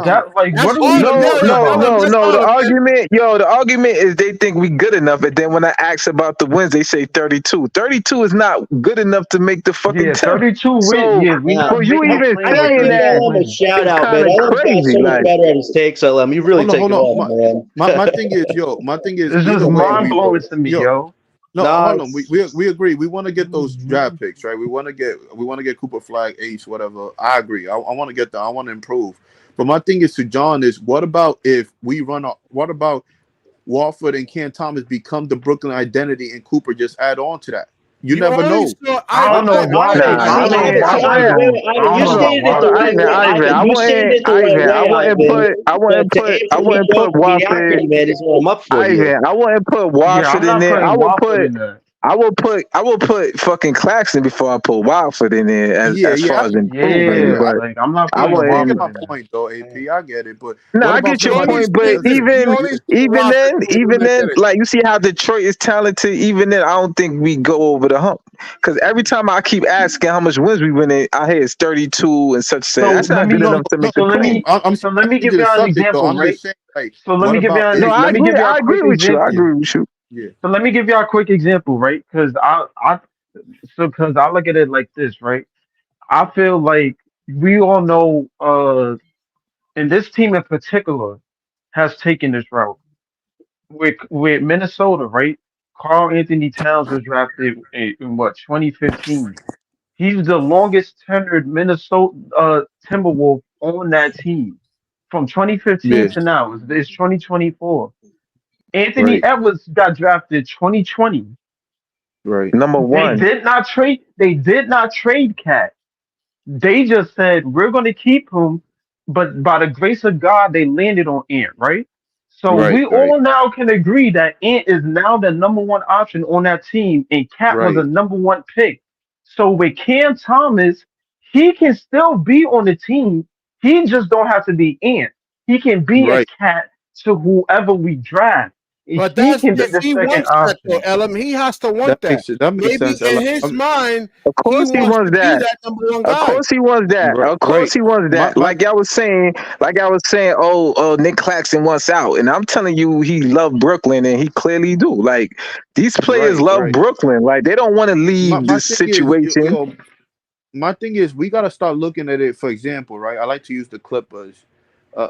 Speaker 6: No. The argument is they think we good enough, and then when I ask about the wins, they say 32. 32 is not good enough to make the fucking
Speaker 5: 32 wins.
Speaker 6: For you even saying that,
Speaker 2: shout out, man.
Speaker 6: Crazy,
Speaker 2: so much better at his takes. I let him. You really take it off, man.
Speaker 8: My thing is,
Speaker 5: this is mind blowing to me, yo.
Speaker 8: No, hold on. We agree. We want to get those draft picks, right? We want to get Cooper Flag, Ace, whatever. I agree. I want to get that. I want to improve. But my thing is to John is, what about if we what about Walford and Cam Thomas become the Brooklyn identity and Cooper just add on to that? You never know.
Speaker 5: I don't know why.
Speaker 6: I wouldn't put Walford. I wouldn't put Walford in there. I will put fucking Claxton before I put Wildford in there as
Speaker 8: Yeah.
Speaker 6: far as improvement,
Speaker 5: Yeah,
Speaker 6: but
Speaker 5: like I'm not
Speaker 6: I
Speaker 5: putting
Speaker 8: I get
Speaker 6: wouldn't.
Speaker 8: my
Speaker 5: Watford in
Speaker 8: point though, AP. I get it, but
Speaker 6: No,
Speaker 8: what
Speaker 6: I
Speaker 8: about
Speaker 6: get your
Speaker 8: somebody?
Speaker 6: point, but
Speaker 8: Yeah.
Speaker 6: even then, like you see how Detroit is talented. Even then, I don't think we go over the hump. Because every time I keep asking how much wins we win, I hear it's 32 and such.
Speaker 5: So
Speaker 6: That's
Speaker 5: let
Speaker 6: not good
Speaker 5: me
Speaker 8: No,
Speaker 6: enough to
Speaker 8: no,
Speaker 6: make
Speaker 5: so
Speaker 6: the
Speaker 5: let
Speaker 8: no.
Speaker 6: team.
Speaker 5: me
Speaker 8: I'm
Speaker 5: so
Speaker 8: saying
Speaker 5: let
Speaker 8: not
Speaker 5: me
Speaker 8: to
Speaker 5: give
Speaker 8: get a
Speaker 5: y'all an
Speaker 8: subject though.
Speaker 5: example,
Speaker 8: I'm
Speaker 5: right?
Speaker 8: just saying, like,
Speaker 5: So let
Speaker 8: what
Speaker 5: me give
Speaker 8: about
Speaker 5: y'all
Speaker 6: No,
Speaker 8: if
Speaker 6: I
Speaker 5: let me
Speaker 6: agree.
Speaker 5: give y'all
Speaker 6: I
Speaker 5: a
Speaker 6: agree
Speaker 5: quick
Speaker 6: with you. I
Speaker 5: example.
Speaker 6: agree with you.
Speaker 8: yeah,
Speaker 5: So let me give y'all a quick example, right? Because I look at it like this, right? I feel like we all know, and this team in particular has taken this route with Minnesota, right? Carl Anthony Towns was drafted in what 2015. He's the longest tenured Minnesota Timberwolf on that team from 2015
Speaker 6: Yeah,
Speaker 5: to now. It's 2024. Anthony
Speaker 6: right,
Speaker 5: Edwards got drafted 2020.
Speaker 6: right. Number
Speaker 5: They
Speaker 6: one.
Speaker 5: did not trade. They did not trade Cat. They just said we're going to keep him, but by the grace of God, they landed on Ant, right? So
Speaker 6: Right,
Speaker 5: we
Speaker 6: right,
Speaker 5: all now can agree that Ant is now the number one option on that team, and Cat was
Speaker 6: right,
Speaker 5: a number one pick. So with Cam Thomas, he can still be on the team. He just don't have to be Ant. He can be a
Speaker 6: right.
Speaker 5: Cat to whoever we draft.
Speaker 1: But
Speaker 5: He
Speaker 1: that's
Speaker 5: can be
Speaker 1: if
Speaker 5: the
Speaker 1: he
Speaker 5: second
Speaker 1: wants that though,
Speaker 5: option.
Speaker 1: Elam. He has to want
Speaker 8: that
Speaker 1: that.
Speaker 8: makes
Speaker 1: Maybe
Speaker 8: sense.
Speaker 1: in his mind,
Speaker 6: Of
Speaker 1: he
Speaker 6: course he
Speaker 1: wants
Speaker 6: wants
Speaker 1: to be
Speaker 6: that.
Speaker 1: that number one
Speaker 6: Of
Speaker 1: guy.
Speaker 6: course he wants that. Of course
Speaker 8: Right.
Speaker 6: he wants that.
Speaker 8: My
Speaker 6: Like I was saying, Nick Claxton wants out. And I'm telling you, he loved Brooklyn and he clearly do. Like these players love
Speaker 8: right.
Speaker 6: Brooklyn. Like they don't want to leave
Speaker 8: My
Speaker 6: this
Speaker 8: thing is,
Speaker 6: situation.
Speaker 8: my thing is, we gotta start looking at it. For example, right? I like to use the Clippers.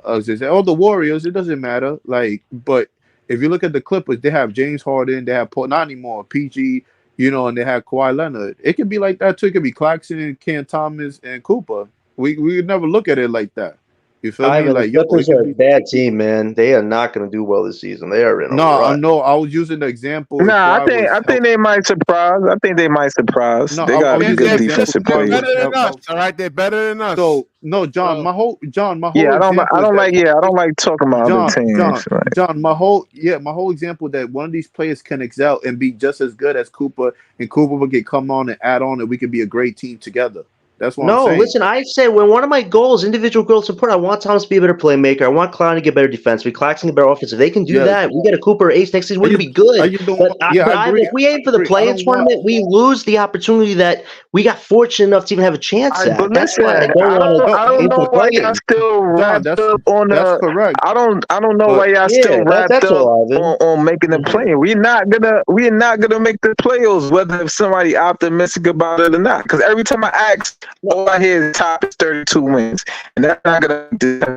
Speaker 8: As they say, the Warriors. It doesn't matter. Like, but if you look at the Clippers, they have James Harden. They have Paul, not anymore PG. And they have Kawhi Leonard. It could be like that too. It could be Claxton, Cam Thomas, and Cooper. We would never look at it like that. You feel me?
Speaker 2: Ivan, the
Speaker 8: Like, yo, it
Speaker 2: Clippers
Speaker 8: could
Speaker 2: are a
Speaker 8: be.
Speaker 2: bad team, man. They are not going to do well this season. They are in a
Speaker 8: No, I
Speaker 2: rut.
Speaker 8: know. I was using the example if
Speaker 6: Nah,
Speaker 8: Kawhi was
Speaker 6: I think
Speaker 8: healthy.
Speaker 6: they might surprise. I think they might surprise.
Speaker 8: No,
Speaker 6: They
Speaker 8: I
Speaker 6: got
Speaker 8: was
Speaker 1: They're,
Speaker 8: using
Speaker 6: good
Speaker 8: the
Speaker 1: they're,
Speaker 8: example if
Speaker 6: defensive
Speaker 1: they're
Speaker 8: Kawhi
Speaker 6: players.
Speaker 8: was
Speaker 1: better than us.
Speaker 8: healthy.
Speaker 1: All right, they're better than us.
Speaker 8: So no, John,
Speaker 1: So
Speaker 8: my
Speaker 6: Yeah,
Speaker 8: whole
Speaker 6: I
Speaker 8: example is
Speaker 6: don't
Speaker 8: that
Speaker 6: like I don't like talking about other teams. Like,
Speaker 8: John, my whole example that one of these players can excel and be just as good as Cooper, and Cooper will get come on and add on, and we could be a great team together. That's what I'm
Speaker 2: No,
Speaker 8: saying.
Speaker 2: listen, I say when one of my goals, individual goals support, I want Thomas to be a better playmaker. I want Clown to get better defense. Claxton to get better offense. If they can do
Speaker 8: Yes.
Speaker 2: that, we get a Cooper Ace next season,
Speaker 8: I
Speaker 2: we're going
Speaker 8: just
Speaker 2: to be good.
Speaker 8: don't
Speaker 2: But
Speaker 8: want. Yeah, I
Speaker 2: if
Speaker 8: agree.
Speaker 2: we aim for the
Speaker 8: I
Speaker 2: play-in
Speaker 8: don't want.
Speaker 2: tournament, we lose the opportunity that we got fortunate enough to even have a chance
Speaker 6: but
Speaker 2: at. That's
Speaker 6: listen,
Speaker 2: why I don't want
Speaker 8: No,
Speaker 2: to
Speaker 6: I don't
Speaker 2: aim for
Speaker 6: know
Speaker 2: the
Speaker 6: why y'all
Speaker 2: play-in.
Speaker 6: still
Speaker 8: John,
Speaker 6: wrapped up on
Speaker 8: that's
Speaker 6: the.
Speaker 8: correct.
Speaker 6: I don't know why
Speaker 8: But
Speaker 6: y'all still
Speaker 2: Yeah,
Speaker 6: wrapped
Speaker 2: that's
Speaker 6: up
Speaker 2: all, Ivan.
Speaker 6: on making the play. We're not gonna make the playoffs, whether if somebody optimistic about it or not. Because every time I ask, all I hear is top is 32 wins, and that's not gonna.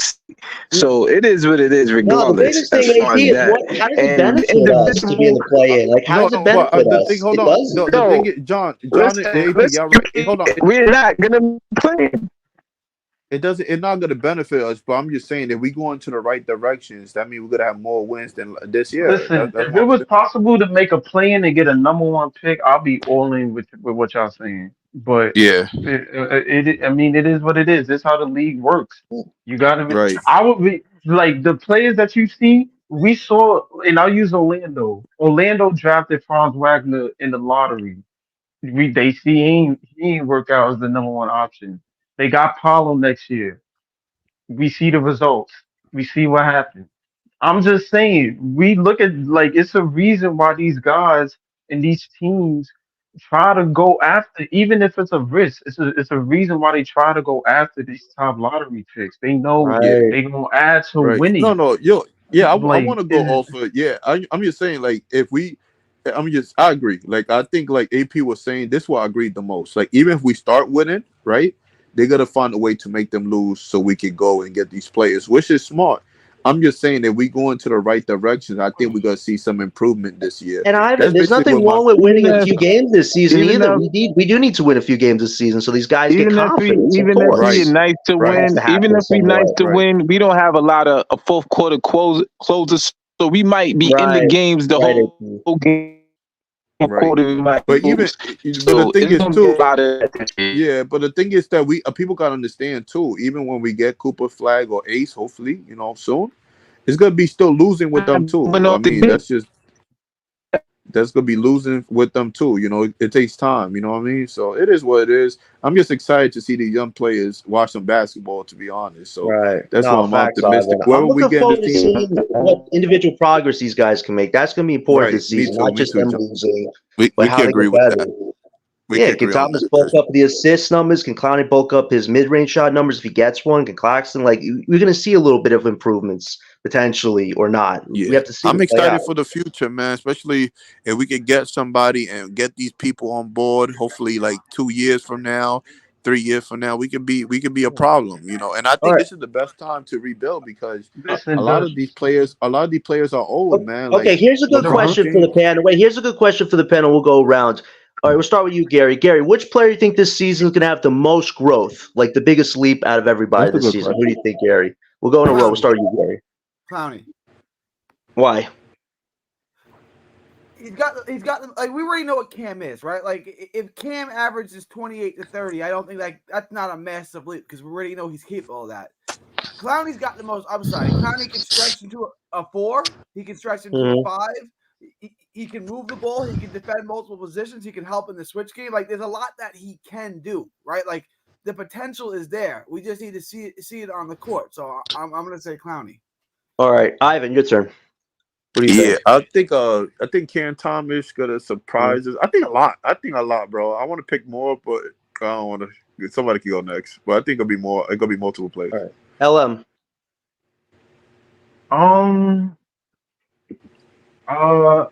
Speaker 6: So it is what it is,
Speaker 2: No, the
Speaker 6: regardless.
Speaker 2: biggest
Speaker 6: As
Speaker 2: thing,
Speaker 6: far
Speaker 2: AP,
Speaker 6: as
Speaker 2: is
Speaker 6: that,
Speaker 2: how does it
Speaker 6: and
Speaker 2: benefit us to be in
Speaker 6: individual.
Speaker 2: the play-in? Like, how
Speaker 8: no,
Speaker 2: does it
Speaker 8: but
Speaker 2: benefit
Speaker 8: the thing.
Speaker 2: us?
Speaker 8: Hold
Speaker 2: It
Speaker 8: on.
Speaker 2: doesn't.
Speaker 8: The thing
Speaker 6: No,
Speaker 8: is, John and AP,
Speaker 6: listen.
Speaker 8: y'all right. Hold on.
Speaker 6: We're not gonna play.
Speaker 8: It doesn't. It's not going to benefit us. But I'm just saying, if we go into the right directions, that means we're going to have more wins than this year.
Speaker 5: Listen,
Speaker 8: That's
Speaker 5: if
Speaker 8: what
Speaker 5: it
Speaker 8: I'm
Speaker 5: was
Speaker 8: saying.
Speaker 5: possible to make a play-in and get a number one pick, I'll be all in with what y'all saying. But
Speaker 8: Yeah.
Speaker 5: I mean, it is what it is. It's how the league works. You got to be.
Speaker 8: Right.
Speaker 5: I would be like the players that you see. We saw, and I'll use Orlando. Orlando drafted Franz Wagner in the lottery. They see he ain't work out as the number one option. They got Paulo next year. We see the results. We see what happened. I'm just saying, we look at like it's a reason why these guys and these teams try to go after, even if it's a risk. It's a reason why they try to go after these top lottery picks. They know
Speaker 8: Yeah.
Speaker 2: Right.
Speaker 5: they gonna add to
Speaker 8: Right. No.
Speaker 5: winning.
Speaker 8: No. Yo. Yeah. I
Speaker 5: Like
Speaker 8: want to go
Speaker 5: it's
Speaker 8: off of. Yeah. I'm just saying. Like, if we. I agree. Like, I think like AP was saying, this is what I agreed the most. Like, even if we start winning, right? They're gonna find a way to make them lose so we can go and get these players, which is smart. I'm just saying that we go into the right direction. I think we're gonna see some improvement this year.
Speaker 2: And Ivan,
Speaker 8: That's
Speaker 2: there's
Speaker 8: basically
Speaker 2: nothing
Speaker 8: what my
Speaker 2: wrong with
Speaker 6: Even
Speaker 2: winning a
Speaker 6: if
Speaker 2: few games this season
Speaker 6: even
Speaker 2: either.
Speaker 6: if
Speaker 2: We do need to win a few games this season so these guys get confidence, of
Speaker 6: even if we are
Speaker 2: course.
Speaker 8: right,
Speaker 6: nice to
Speaker 2: It
Speaker 8: right,
Speaker 2: has
Speaker 6: win,
Speaker 2: to
Speaker 6: even
Speaker 2: happen
Speaker 6: if we nice
Speaker 2: somewhat.
Speaker 6: to
Speaker 8: right.
Speaker 6: win, we don't have a lot of fourth quarter closers, so we might be in the
Speaker 2: Right.
Speaker 6: games the
Speaker 2: Right.
Speaker 6: whole game. Fourth
Speaker 8: Right.
Speaker 6: quarter we might
Speaker 8: But even
Speaker 6: lose.
Speaker 8: but the
Speaker 6: So
Speaker 8: thing
Speaker 6: it's
Speaker 8: is
Speaker 6: gonna be a
Speaker 8: too,
Speaker 6: lot of that.
Speaker 8: yeah. But the thing is that we people gotta understand too. Even when we get Cooper Flag or Ace, hopefully, soon, it's gonna be still losing with them
Speaker 6: But
Speaker 8: too. I
Speaker 6: no,
Speaker 8: mean, that's just that's gonna be losing with them too. You know, it takes time. You know what I mean? So it is what it is. I'm just excited to see the young players watch some basketball. To be honest, so
Speaker 2: Right.
Speaker 8: that's why
Speaker 2: No,
Speaker 8: I'm
Speaker 2: facts,
Speaker 8: optimistic.
Speaker 2: Ivan. I'm
Speaker 8: Whoever we
Speaker 2: looking
Speaker 8: get in this
Speaker 2: forward to
Speaker 8: team,
Speaker 2: seeing what individual progress these guys can make. That's going to be important
Speaker 8: right?
Speaker 2: this
Speaker 8: Me
Speaker 2: season,
Speaker 8: too.
Speaker 2: not
Speaker 8: Me
Speaker 2: just
Speaker 8: too,
Speaker 2: them
Speaker 8: John.
Speaker 2: losing, but
Speaker 8: We
Speaker 2: how
Speaker 8: can
Speaker 2: they
Speaker 8: agree
Speaker 2: get
Speaker 8: with
Speaker 2: better.
Speaker 8: that. We
Speaker 2: Yeah,
Speaker 8: can
Speaker 2: can
Speaker 8: agree on
Speaker 2: Thomas
Speaker 8: that.
Speaker 2: bulk up the assist numbers? Can Clowney bulk up his mid-range shot numbers if he gets one? Can Claxton, like, we're going to see a little bit of improvements potentially or not. We
Speaker 8: Yeah,
Speaker 2: have to see
Speaker 8: I'm
Speaker 2: it play out.
Speaker 8: excited for the future, man. Especially if we could get somebody and get these people on board. Hopefully, like 2 years from now, 3 years from now, we could be a problem, you know. And I
Speaker 2: All
Speaker 8: think
Speaker 2: right.
Speaker 8: this is the best time to rebuild because
Speaker 5: Listen, the
Speaker 8: a lot of these players are old, man.
Speaker 2: Okay,
Speaker 8: Like
Speaker 2: here's a good
Speaker 5: the
Speaker 8: LeBron
Speaker 2: question for the
Speaker 8: James.
Speaker 2: panel. Wait, here's a good question for the panel. We'll go around. All right, we'll start with you, Gary. Gary, which player do you think this season is going to have the most growth, like the biggest leap out of everybody
Speaker 8: That's a
Speaker 2: this
Speaker 8: good
Speaker 2: season? Who do
Speaker 8: question.
Speaker 2: you think, Gary? We'll go in a row. We'll
Speaker 9: Clowney.
Speaker 2: start with you, Gary.
Speaker 9: Clowney.
Speaker 2: Why?
Speaker 9: He's got them. Like, we already know what Cam is, right? Like, if Cam averages 28 to 30, I don't think that's not a massive leap because we already know he's capable of that. Clowney's got the most upside. Clowney can stretch into a 4. He can stretch into a
Speaker 2: Mhm.
Speaker 9: 5. He can move the ball. He can defend multiple positions. He can help in the switch game. Like, there's a lot that he can do, right? Like, the potential is there. We just need to see it on the court. So I'm going to say Clowney.
Speaker 2: All right, Ivan, your turn. What do you
Speaker 8: Yeah,
Speaker 2: think?
Speaker 8: I think Cam Thomas gonna surprise us. I think a lot. Bro. I want to pick more, but I don't want to. Somebody can go next, but I think it'll be more. It's gonna be multiple plays.
Speaker 2: All right, LM.
Speaker 5: um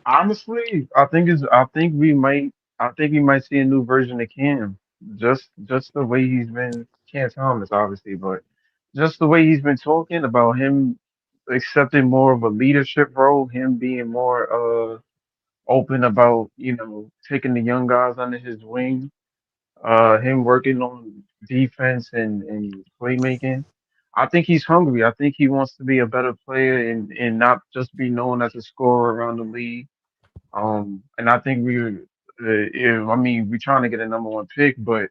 Speaker 5: honestly, I think we might see a new version of Cam. Just the way he's been Cam Thomas, obviously, but just the way he's been talking about him accepting more of a leadership role, him being more open about, taking the young guys under his wing, him working on defense and playmaking. I think he's hungry. I think he wants to be a better player and not just be known as a scorer around the league. And I think we're trying to get a number one pick, but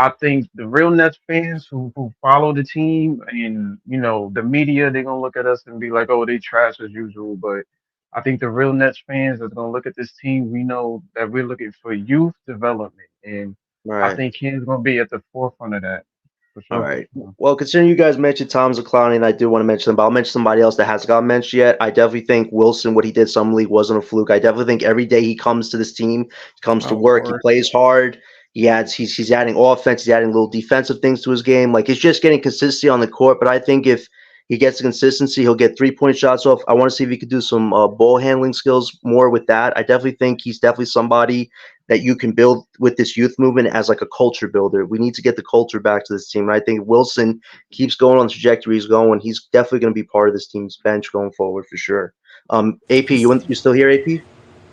Speaker 5: I think the real Nets fans who follow the team and the media, they're gonna look at us and be like, "Oh, they trash as usual." But I think the real Nets fans are gonna look at this team. We know that we're looking for youth development, and
Speaker 2: All
Speaker 5: I
Speaker 2: right.
Speaker 5: think Ken's gonna be at the forefront of that for
Speaker 2: All
Speaker 5: sure.
Speaker 2: right. Well, considering you guys mentioned Thomas Clowney, and I do want to mention them, but I'll mention somebody else that hasn't got mentioned yet. I definitely think Wilson, what he did summer league, wasn't a fluke. I definitely think every day he comes to this team, he comes to
Speaker 1: Oh,
Speaker 2: work, he
Speaker 1: word.
Speaker 2: plays hard. He's adding offense, he's adding little defensive things to his game. Like, he's just getting consistency on the court. But I think if he gets the consistency, he'll get 3-point shots off. I want to see if he could do some ball handling skills more with that. I definitely think he's definitely somebody that you can build with this youth movement as like a culture builder. We need to get the culture back to this team. And I think Wilson keeps going on the trajectory he's going. He's definitely going to be part of this team's bench going forward for sure. AP, you still here, AP?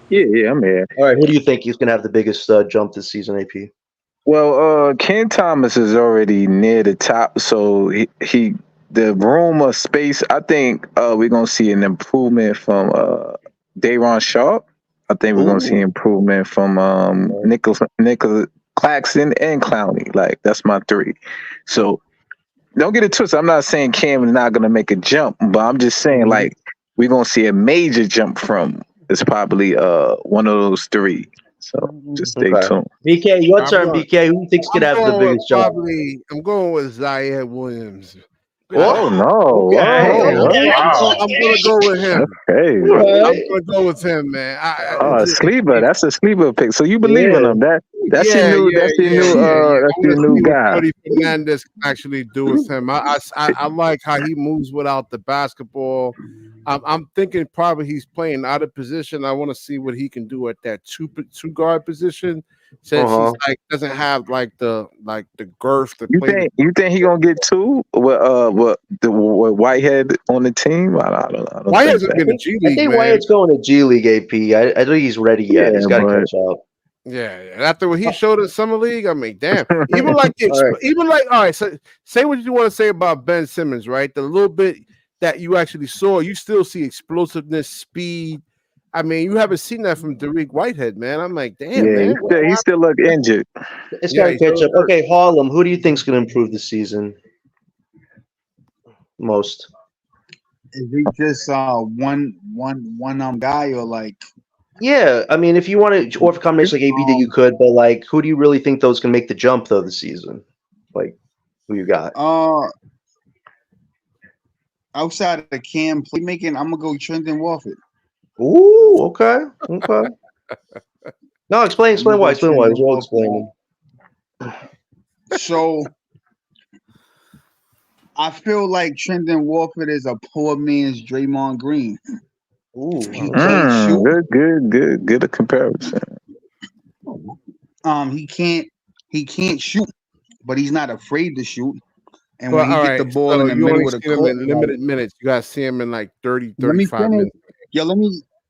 Speaker 6: Yeah, I'm here.
Speaker 2: All right, who do you think is going to have the biggest jump this season, AP?
Speaker 6: Well, Ken Thomas is already near the top, so he the room of space. I think we're gonna see an improvement from Dayron Sharp. I think we're gonna see
Speaker 2: Ooh.
Speaker 6: improvement from Nicholas Claxton and Clowney. Like, that's my 3. So don't get it twisted. I'm not saying Cam is not gonna make a jump, but I'm just saying, like, we're gonna see a major jump from. It's probably one of those 3. So just stay
Speaker 2: Okay.
Speaker 6: tuned.
Speaker 2: BK, your
Speaker 1: I'm
Speaker 2: turn,
Speaker 1: going.
Speaker 2: BK. Who do you think's going
Speaker 1: I'm
Speaker 2: to have the
Speaker 1: going with
Speaker 2: biggest jump?
Speaker 1: I'm going with Zaire Williams.
Speaker 6: Oh
Speaker 2: Oh,
Speaker 6: no!
Speaker 2: okay.
Speaker 6: Whoa!
Speaker 5: Oh
Speaker 2: Okay.
Speaker 5: wow!
Speaker 1: I'm gonna go with him.
Speaker 6: Okay.
Speaker 2: All
Speaker 1: I'm
Speaker 2: right.
Speaker 1: gonna go with him, man.
Speaker 6: Oh, sleeper. That's a sleeper pick. So you believe in
Speaker 2: Yeah.
Speaker 6: him? That's your
Speaker 1: Yeah,
Speaker 6: new.
Speaker 1: yeah,
Speaker 6: That's your
Speaker 1: yeah,
Speaker 6: new.
Speaker 1: yeah, yeah.
Speaker 6: That's
Speaker 1: I
Speaker 6: your
Speaker 1: want to
Speaker 6: new
Speaker 1: see what
Speaker 6: guy.
Speaker 1: Freddie Fernandez can actually do with him. I like how he moves without the basketball. I'm thinking probably he's playing out of position. I want to see what he can do at that two guard position, since he's like doesn't have like the girth to
Speaker 6: You
Speaker 1: play the.
Speaker 6: think he gonna get 2 with with Whitehead on the team? I don't
Speaker 1: Why
Speaker 6: think
Speaker 1: hasn't
Speaker 6: that.
Speaker 1: been in G
Speaker 2: I
Speaker 1: League,
Speaker 2: think
Speaker 1: man?
Speaker 2: Wyatt's going to G League, AP. I don't think he's ready yet. He's
Speaker 6: Yeah,
Speaker 2: got to
Speaker 6: but
Speaker 2: catch up.
Speaker 1: Yeah, yeah. After what he showed in summer league, I mean, damn. Even like
Speaker 2: All right.
Speaker 1: all right. So say what you want to say about Ben Simmons, right? The little bit that you actually saw, you still see explosiveness, speed. I mean, you haven't seen that from Derek Whitehead, man. I'm like, damn,
Speaker 6: yeah,
Speaker 1: man.
Speaker 6: he still look injured.
Speaker 2: It's got
Speaker 1: Yeah,
Speaker 2: to
Speaker 1: he's
Speaker 2: catch
Speaker 1: still
Speaker 2: up.
Speaker 1: hurt.
Speaker 2: Okay, Harlem, who do you think's going to improve this season most?
Speaker 4: Is he just one guy or like
Speaker 2: Yeah, I mean, if you want to offer combination like ABD, you could, but like, who do you really think those can make the jump though this season? Like, who you got?
Speaker 4: Outside of the Cam playmaking, I'm gonna go Trenton Warford.
Speaker 2: Ooh, okay. No, explain why. Explain why. It's all explaining.
Speaker 4: So I feel like Trenton Warford is a poor man's Draymond Green.
Speaker 2: Ooh,
Speaker 4: he can't shoot.
Speaker 6: Good a comparison.
Speaker 4: He can't shoot, but he's not afraid to shoot. And
Speaker 1: Well,
Speaker 4: when he get the ball in the middle of the court,
Speaker 1: in limited minutes. You gotta see him in like 30,
Speaker 4: let me
Speaker 1: 35
Speaker 4: finish.
Speaker 1: minutes.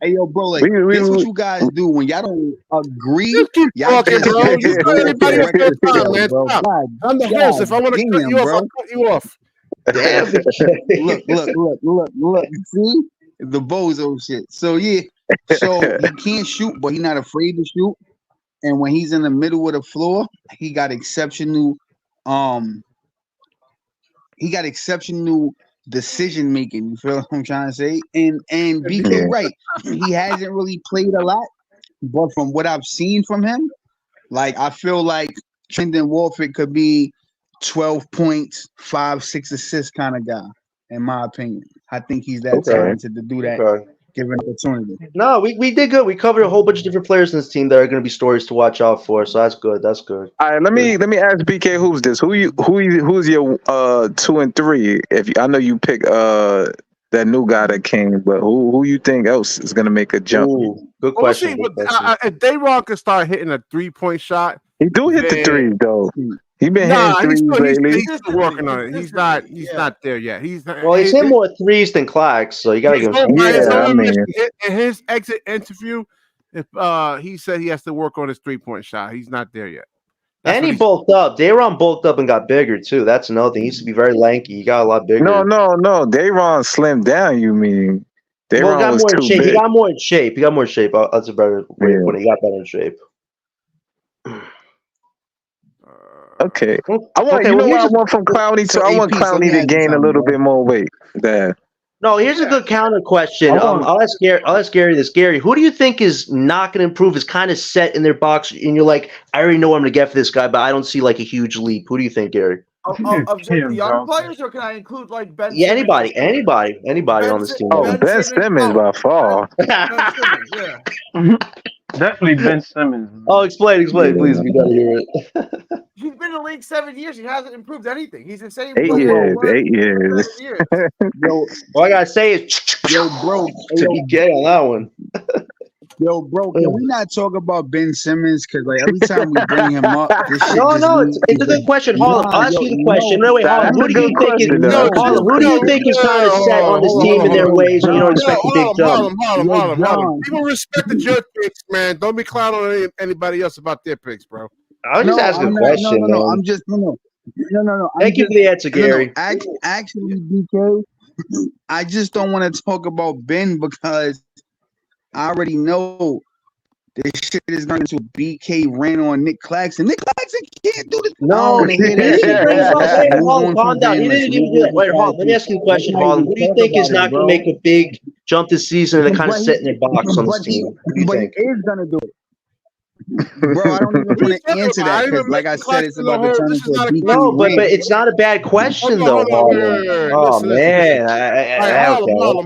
Speaker 4: Yo, bro, like this what you guys do when y'all don't agree.
Speaker 1: Just keep
Speaker 4: Y'all
Speaker 1: talking,
Speaker 4: just
Speaker 1: bro.
Speaker 4: gotta
Speaker 1: You
Speaker 4: go
Speaker 1: cut
Speaker 4: off
Speaker 1: anybody
Speaker 4: the
Speaker 1: else their
Speaker 4: record,
Speaker 1: time, man.
Speaker 4: bro.
Speaker 1: Stop.
Speaker 4: God,
Speaker 1: I'm the host. If I want to cut
Speaker 4: damn,
Speaker 1: you off,
Speaker 4: bro.
Speaker 1: I'll cut you off.
Speaker 2: Damn.
Speaker 4: Look. See the bozo shit. So yeah, so he can't shoot, but he's not afraid to shoot. And when he's in the middle of the floor, he got exceptional decision making. You feel what I'm trying to say? And BK right, he hasn't really played a lot, but from what I've seen from him, like I feel like Trenton Warford could be 12 points, 5-6 assists kind of guy, in my opinion. I think he's that talented to do that. Given opportunity.
Speaker 2: No, we did good. We covered a whole bunch of different players in this team that are going to be stories to watch out for. So that's good. That's good.
Speaker 6: All right, let me ask BK who's this? Who's your 2 and 3? I know you pick that new guy that came, but who you think else is gonna make a jump?
Speaker 2: Ooh, good question.
Speaker 1: If Dayron can start hitting a 3-point shot,
Speaker 6: he do hit the threes though. He been hitting threes lately.
Speaker 1: He's still working on it. He's not there yet. He's
Speaker 2: hit more threes than Clax, so you gotta give him.
Speaker 1: In his exit interview, if he said he has to work on his 3-point shot. He's not there yet.
Speaker 2: And he bulked up. Dayron bulked up and got bigger too. That's another thing. He used to be very lanky. He got a lot bigger.
Speaker 6: No. Dayron slimmed down. You mean? Dayron
Speaker 2: got
Speaker 6: was
Speaker 2: more in
Speaker 6: too
Speaker 2: shape.
Speaker 6: big.
Speaker 2: He got more in shape. That's a better way to put it. He got better in shape.
Speaker 6: Okay. I want from Clowney too. I want Clowney to gain a little bit more weight.
Speaker 2: No, here's a good counter question. I'll ask Gary this. Gary, who do you think is not going to improve? Is kind of set in their box, and you're like, I already know what I'm going to get for this guy, but I don't see like a huge leap. Who do you think, Gary?
Speaker 9: Of just the young players, or can I include like Ben?
Speaker 2: Yeah, anybody on this team.
Speaker 6: Oh, Ben Simmons by far.
Speaker 9: Ben Simmons, yeah.
Speaker 5: Definitely Ben Simmons.
Speaker 2: Oh, explain, please. We gotta hear it.
Speaker 9: He's been in the league 7 years. He hasn't improved anything. He's the same.
Speaker 6: 8 years.
Speaker 2: Yo, all I gotta say is,
Speaker 4: yo, bro,
Speaker 2: you get on that one.
Speaker 4: Yo, bro, can we not talk about Ben Simmons? Because like every time we bring him up, this shit
Speaker 2: it's a good question, Harlem. I'll ask you the question. No, wait, Harlem. Who do you think is kind of set on this team in their ways, and you don't expect a big jump?
Speaker 1: Harlem. People respect the Judge picks, man. Don't be clowning on anybody else about their picks, bro.
Speaker 2: I was just asking a question.
Speaker 4: No. I'm just no.
Speaker 2: Thank you for the answer, Gary.
Speaker 4: Actually, BK, I just don't want to talk about Ben because I already know this shit is going to BK ran on Nick Claxton. Nick Claxton can't do this.
Speaker 2: No, calm down. He didn't even do that. Wait, Harlem, let me ask you a question, Harlem. Who do you think is not going to make a big jump this season and kind of set in their box on this team?
Speaker 4: But he is going to do it. Bro, I don't even want to answer that because, like I said, it's about to turn into a BK.
Speaker 2: No, but it's not a bad question, though, Harlem. Oh, man.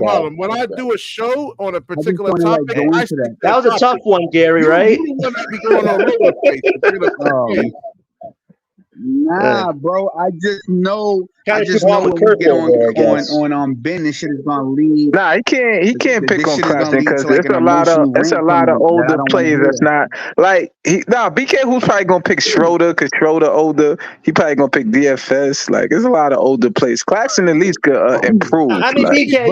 Speaker 1: Harlem. When I do a show on a particular topic,
Speaker 2: that was a tough one, Gary, right?
Speaker 4: Nah, bro. I just know when we get on Ben, this shit is gonna lead.
Speaker 6: Nah, he can't pick on Claxton because there's a lot of older players that's not like BK who's probably gonna pick Schroeder because Schroeder older. He probably gonna pick DFS. Like there's a lot of older players. Claxton at least could improve.
Speaker 2: I mean, BK,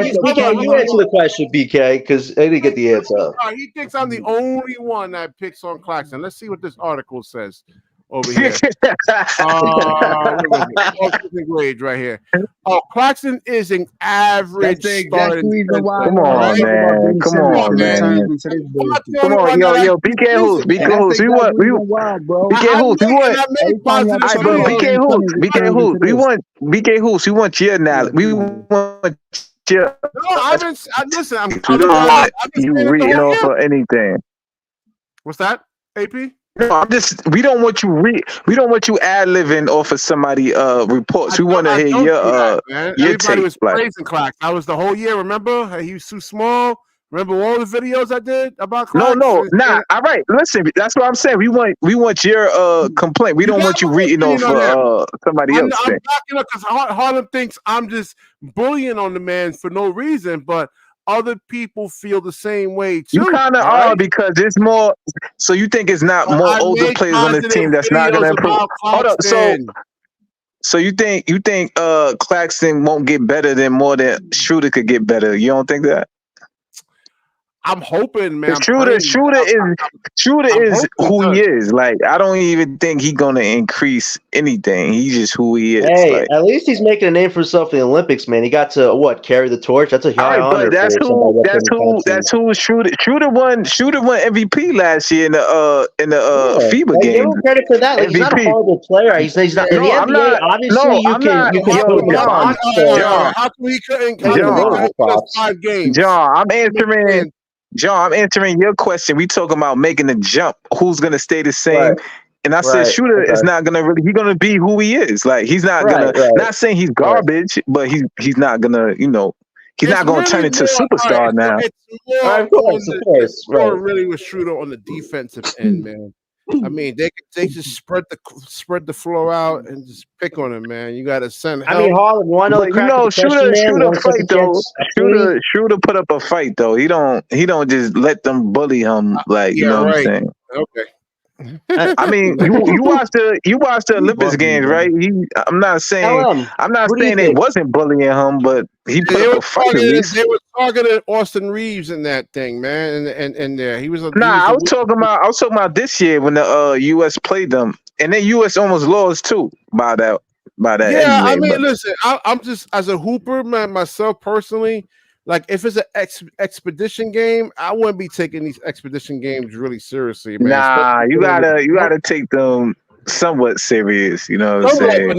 Speaker 2: you answer the question, BK, because I didn't get the answer.
Speaker 1: He thinks I'm the only one that picks on Claxton. Let's see what this article says. Over here, grades right here. Oh, Claxton is an average starting.
Speaker 6: Come on, man. Come on, yo, BK Hoops. BK Hoops. We want your analysis. We want year.
Speaker 1: No, I haven't. Listen,
Speaker 6: We don't want
Speaker 1: I've been
Speaker 6: you
Speaker 1: saying it the
Speaker 6: reading
Speaker 1: whole
Speaker 6: off
Speaker 1: year.
Speaker 6: of anything.
Speaker 1: What's that, AP?
Speaker 6: No, we don't want you we don't want you ad-libbing off of somebody reports. We want to
Speaker 1: I
Speaker 6: hear
Speaker 1: don't do that, man.
Speaker 6: your
Speaker 1: Everybody
Speaker 6: take.
Speaker 1: was
Speaker 6: Like,
Speaker 1: praising Clax. That was the whole year. Remember, hey, he was too small. Remember all the videos I did about Clax?
Speaker 6: nah. All right, listen. That's what I'm saying. We want your complaint. We
Speaker 1: You
Speaker 6: don't
Speaker 1: got
Speaker 6: want you
Speaker 1: my
Speaker 6: reading
Speaker 1: opinion
Speaker 6: off
Speaker 1: on him.
Speaker 6: of somebody
Speaker 1: I'm
Speaker 6: else thing.
Speaker 1: backing up because Harlem thinks I'm just bullying on the man for no reason, but other people feel the same way too.
Speaker 6: You kind of
Speaker 1: all
Speaker 6: are
Speaker 1: right?
Speaker 6: because it's more. So you think it's not more
Speaker 1: I
Speaker 6: older
Speaker 1: made
Speaker 6: players on the
Speaker 1: positive
Speaker 6: team that's not going to
Speaker 1: videos
Speaker 6: improve?
Speaker 1: about
Speaker 6: Hold up.
Speaker 1: Claxton.
Speaker 6: So you think Claxton won't get better than more than Shooter could get better? You don't think that?
Speaker 1: I'm hoping, man. I'm
Speaker 6: Shooter
Speaker 1: praying.
Speaker 6: is who he is. Like, I don't even think he's gonna increase anything. He's just who he is.
Speaker 2: Hey,
Speaker 6: Like,
Speaker 2: at least he's making a name for himself in the Olympics, man. He got to carry the torch. That's a
Speaker 6: all
Speaker 2: high
Speaker 6: right,
Speaker 2: honor
Speaker 6: but that's
Speaker 2: for
Speaker 6: who
Speaker 2: somebody
Speaker 6: Shooter won MVP last year in the FIBA
Speaker 2: Give
Speaker 6: game.
Speaker 2: him credit for that. Like, he's not a
Speaker 6: MVP.
Speaker 2: horrible player. He's not in the
Speaker 6: No, I'm
Speaker 2: NBA.
Speaker 6: not.
Speaker 2: Obviously,
Speaker 6: No,
Speaker 2: you
Speaker 6: I'm
Speaker 2: can
Speaker 6: not.
Speaker 2: you can
Speaker 6: Yo,
Speaker 2: put him in a
Speaker 6: John,
Speaker 2: bunch. So
Speaker 6: John,
Speaker 1: How come he couldn't?
Speaker 2: take the vote,
Speaker 1: Play
Speaker 2: props.
Speaker 1: 5 games?
Speaker 6: John, I'm answering your question. We talking about making the jump. Who's gonna stay the same?
Speaker 2: Right.
Speaker 6: And I said,
Speaker 2: Right.
Speaker 6: Shooter is
Speaker 2: Okay.
Speaker 6: not gonna really. He's gonna be who he is. Like, he's not
Speaker 2: Right.
Speaker 6: gonna. Not saying he's garbage, but he's not gonna. He's not gonna turn into a superstar now.
Speaker 1: It's more
Speaker 2: Of course,
Speaker 1: it's more
Speaker 2: right.
Speaker 1: really with Shooter on the defensive end, man. I mean, they just spread the floor out and just pick on him, man. You got to send help.
Speaker 2: I mean, Harlan, you want another crack at the question, man?
Speaker 6: Shooter fight though. Shooter put up a fight though. He don't just let them bully him. Like, you know what I'm saying?
Speaker 1: Okay.
Speaker 6: I mean, you watched the Olympics games, right? I'm not saying they wasn't bullying him, but he put up a fight at least.
Speaker 1: They were targeting Austin Reeves in that thing, man, and there he was.
Speaker 6: I was talking about this year when the U.S. played them, and then U.S. almost lost too by that.
Speaker 1: Yeah,
Speaker 6: anyway,
Speaker 1: I mean, listen, I'm just as a hooper, man, myself personally. Like, if it's an expedition game, I wouldn't be taking these expedition games really seriously, man.
Speaker 6: Nah, you gotta take them somewhat serious. You know what I'm saying?
Speaker 1: But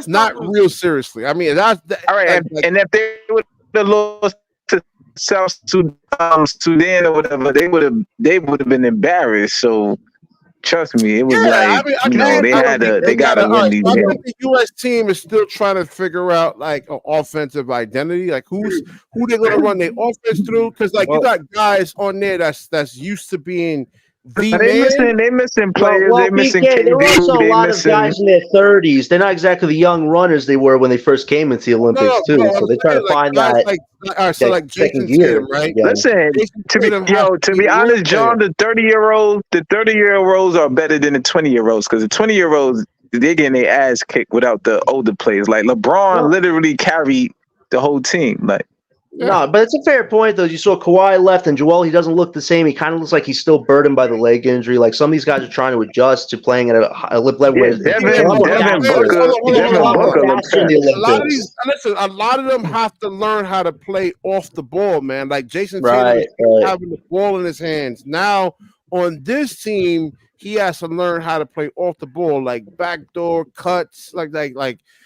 Speaker 1: not real seriously. I mean, that's
Speaker 6: all right. And if they would have lost to South Sudan or whatever, they would have been embarrassed. So trust me, it was they gotta win these games.
Speaker 1: I think the U.S. team is still trying to figure out like an offensive identity, like who they're gonna run their offense through. Because like you got guys on there that's used to being the man.
Speaker 6: They missing players. They missing KD.
Speaker 2: There were also a lot of guys in their 30s. They're not exactly the young runners they were when they first came into the Olympics too. So they're trying to find that.
Speaker 1: Like Jason Tatum, right?
Speaker 6: Listen, to be honest, John, the 30-year-olds are better than the 20-year-olds because the 20-year-olds they're getting their ass kicked without the older players. Like LeBron literally carried the whole team. Like.
Speaker 2: Yeah. No, but it's a fair point, though. You saw Kawhi left, and Joel, he doesn't look the same. He kind of looks like he's still burdened by the leg injury. Like, some of these guys are trying to adjust to playing at a level where
Speaker 6: Devin Booker.
Speaker 1: A lot of them have to learn how to play off the ball, man. Like Jason Tatum having the ball in his hands. Now, on this team, he has to learn how to play off the ball, like backdoor cuts, like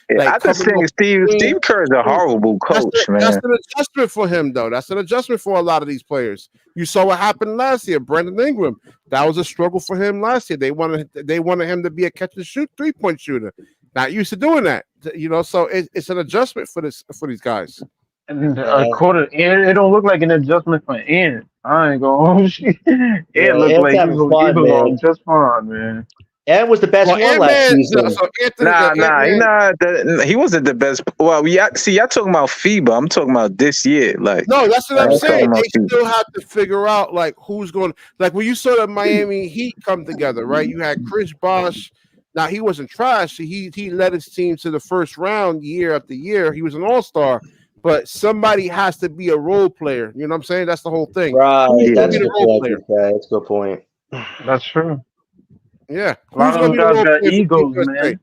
Speaker 6: I just think Steve Kerr is a horrible coach, man.
Speaker 1: That's an adjustment for him, though. That's an adjustment for a lot of these players. You saw what happened last year. Brandon Ingram, that was a struggle for him last year. They wanted him to be a catch and shoot 3-point shooter. Not used to doing that, So it's an adjustment for these guys.
Speaker 5: And it don't look like an adjustment for Ant. I ain't going. It looked like he belonged just fine, man.
Speaker 2: Ant was the best one last season.
Speaker 6: He wasn't the best. Well, y'all talking about FIBA. I'm talking about this year. Like,
Speaker 1: no, that's what I'm saying. They still have to figure out like who's going. Like when you saw the Miami Heat come together, right? You had Chris Bosh. Now he wasn't trash. He led his team to the first round year after year. He was an all-star. But somebody has to be a role player. You know what I'm saying? That's the whole thing.
Speaker 2: Right. That's a good point.
Speaker 5: That's true.
Speaker 1: Yeah,
Speaker 5: a lot of them guys got egos, man.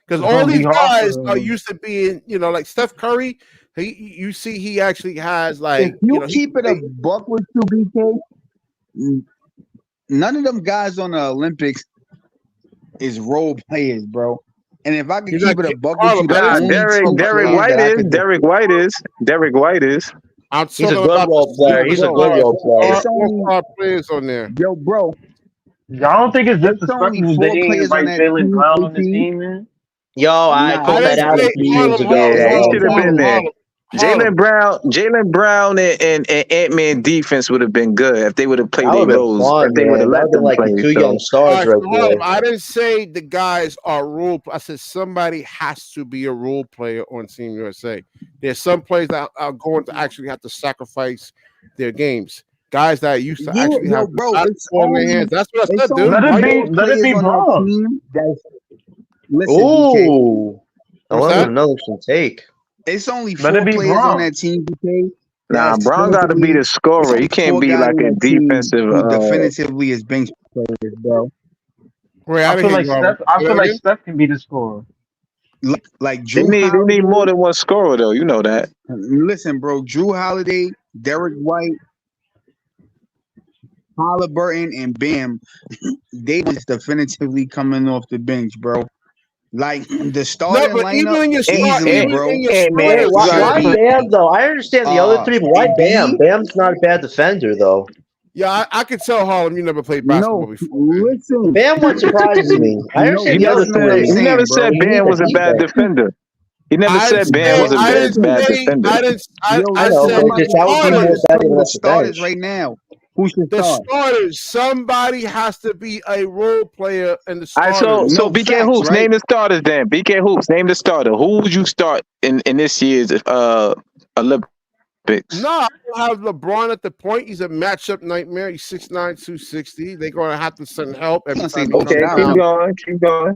Speaker 1: Because all these guys are used to being, like Steph Curry. You see, he actually has like.
Speaker 4: If you keep it a buck with you, BK, none of them guys on the Olympics is role players, bro. And if I could
Speaker 1: He's not
Speaker 4: keep it a
Speaker 1: getting
Speaker 4: buck with you,
Speaker 1: Harlem. I
Speaker 4: the
Speaker 1: didn't
Speaker 6: Nah,
Speaker 1: say
Speaker 4: only
Speaker 1: he's
Speaker 6: Derek
Speaker 4: two
Speaker 1: talking
Speaker 6: Derek
Speaker 1: about.
Speaker 4: players
Speaker 6: White
Speaker 4: that I
Speaker 6: is
Speaker 4: could
Speaker 6: Derek White is Derek White is.
Speaker 1: I'm
Speaker 2: He's a
Speaker 1: talking
Speaker 2: good
Speaker 1: about the
Speaker 2: role player. He's a good
Speaker 1: superstars,
Speaker 2: role player.
Speaker 4: it's only
Speaker 1: all-star players on there.
Speaker 4: yo, bro.
Speaker 5: Y'all don't think it's
Speaker 4: It's only
Speaker 5: disrespectful they
Speaker 4: 4
Speaker 5: didn't
Speaker 4: players on
Speaker 5: invite
Speaker 4: that
Speaker 5: Jalen
Speaker 4: team.
Speaker 5: Brown on the
Speaker 4: AP.
Speaker 5: team, man?
Speaker 2: Yo, I
Speaker 4: Nah,
Speaker 1: I
Speaker 2: called that
Speaker 1: didn't
Speaker 2: out a
Speaker 1: say
Speaker 2: few years
Speaker 1: Harlem,
Speaker 2: ago.
Speaker 1: Harlem,
Speaker 6: Yeah,
Speaker 2: That
Speaker 6: he
Speaker 2: wasn't
Speaker 6: should have been
Speaker 1: Harlem,
Speaker 6: there.
Speaker 2: disrespectful.
Speaker 1: Harlem.
Speaker 6: Jalen Brown and Ant-Man defense would have been good if they would have played
Speaker 2: That
Speaker 6: their
Speaker 2: would have been
Speaker 6: roles, if
Speaker 2: fun,
Speaker 6: they would have
Speaker 2: man. That would
Speaker 6: let
Speaker 2: have been
Speaker 6: them
Speaker 2: like the
Speaker 6: play.
Speaker 2: 2 young
Speaker 6: So
Speaker 1: All
Speaker 2: stars
Speaker 1: right,
Speaker 2: right
Speaker 1: so Harlem,
Speaker 2: there.
Speaker 1: I didn't say the guys are role. I said somebody has to be a role player on Team USA. There's some players that are going to actually have to sacrifice their games. Guys that used to
Speaker 4: yeah,
Speaker 1: actually
Speaker 4: yo,
Speaker 1: have the
Speaker 4: bro.
Speaker 1: basketball in their hands. That's what I
Speaker 4: It's
Speaker 1: said, dude.
Speaker 4: only
Speaker 5: Let it
Speaker 4: 4 players
Speaker 5: be
Speaker 4: on that
Speaker 5: Braun.
Speaker 4: team. That's listen, BK.
Speaker 2: Ooh. I
Speaker 1: What's
Speaker 2: want
Speaker 1: that?
Speaker 2: another interesting take.
Speaker 4: It's only
Speaker 5: Let it
Speaker 4: 4
Speaker 5: be
Speaker 4: players on
Speaker 5: Braun.
Speaker 4: that team, BK.
Speaker 6: nah,
Speaker 4: That
Speaker 6: Brown got to be
Speaker 4: definitively.
Speaker 6: the
Speaker 4: It's
Speaker 6: scorer. He
Speaker 4: only
Speaker 6: can't
Speaker 4: 4
Speaker 6: be
Speaker 4: guys
Speaker 6: like
Speaker 4: on
Speaker 6: a
Speaker 4: that team
Speaker 6: defensive.
Speaker 4: who definitively is bench players, bro.
Speaker 1: Wait, I
Speaker 5: I
Speaker 1: didn't
Speaker 5: feel
Speaker 1: hear
Speaker 5: like
Speaker 1: you, Harlem.
Speaker 5: Steph. I
Speaker 1: Say
Speaker 5: feel
Speaker 1: that
Speaker 5: like
Speaker 1: again?
Speaker 5: Steph can be the scorer.
Speaker 4: Like
Speaker 6: They
Speaker 4: Drew
Speaker 6: need more
Speaker 4: Holiday.
Speaker 6: than one scorer though. You know that.
Speaker 4: Listen, bro. Drew Holiday, Derek White, Halliburton, and Bam. They was definitively coming off the bench, bro. Like the
Speaker 1: No,
Speaker 4: starting
Speaker 1: but
Speaker 4: lineup
Speaker 6: And,
Speaker 4: easily, bro.
Speaker 1: even in your
Speaker 6: man,
Speaker 2: Wait,
Speaker 1: starters,
Speaker 6: you
Speaker 2: why,
Speaker 1: you
Speaker 6: gotta
Speaker 1: got
Speaker 2: why
Speaker 6: put.
Speaker 2: Bam though? I understand the other three, but why Bam?
Speaker 4: AB.
Speaker 2: Bam's not a bad defender though.
Speaker 1: yeah. I could tell Harlem you never played basketball
Speaker 4: No,
Speaker 1: before, man.
Speaker 4: listen.
Speaker 2: Bam what surprises me. I
Speaker 4: No,
Speaker 2: understand the other
Speaker 4: listen to what I'm
Speaker 2: three,
Speaker 6: He never
Speaker 4: saying,
Speaker 2: but
Speaker 6: said
Speaker 4: bro.
Speaker 2: you
Speaker 6: Ben
Speaker 2: need the
Speaker 6: was a bad
Speaker 2: defense.
Speaker 6: defender. He never
Speaker 1: I didn't
Speaker 6: said Ben
Speaker 1: say
Speaker 6: was a
Speaker 1: I didn't
Speaker 6: bad
Speaker 4: Listen,
Speaker 1: say
Speaker 6: defender.
Speaker 1: I didn't
Speaker 4: yo,
Speaker 2: I
Speaker 1: I
Speaker 2: know,
Speaker 4: listen.
Speaker 1: said
Speaker 2: but
Speaker 4: I'm
Speaker 2: it
Speaker 4: about
Speaker 1: the
Speaker 2: just
Speaker 4: to
Speaker 2: that would be
Speaker 4: I'm about
Speaker 2: more
Speaker 4: to
Speaker 1: starters.
Speaker 2: better
Speaker 4: tell
Speaker 2: than
Speaker 4: you the
Speaker 2: off the
Speaker 4: starters
Speaker 2: bench.
Speaker 4: right now. Who should
Speaker 1: The
Speaker 4: start?
Speaker 1: starters. Somebody has to be a role player in the
Speaker 6: All right, so
Speaker 1: starters.
Speaker 4: No
Speaker 6: BK
Speaker 4: facts,
Speaker 6: Hoops,
Speaker 4: right?
Speaker 6: name the starters then. BK Hoops, name the starter. Who would you start in this year's Olympics?
Speaker 1: No, I don't have LeBron at the point. He's a matchup nightmare. He's 6'9", 260. They're gonna have to send help
Speaker 4: You
Speaker 1: every
Speaker 4: gonna say
Speaker 1: time he
Speaker 4: no
Speaker 1: comes
Speaker 6: Okay, keep
Speaker 4: doubt.
Speaker 1: down.
Speaker 6: going, keep going.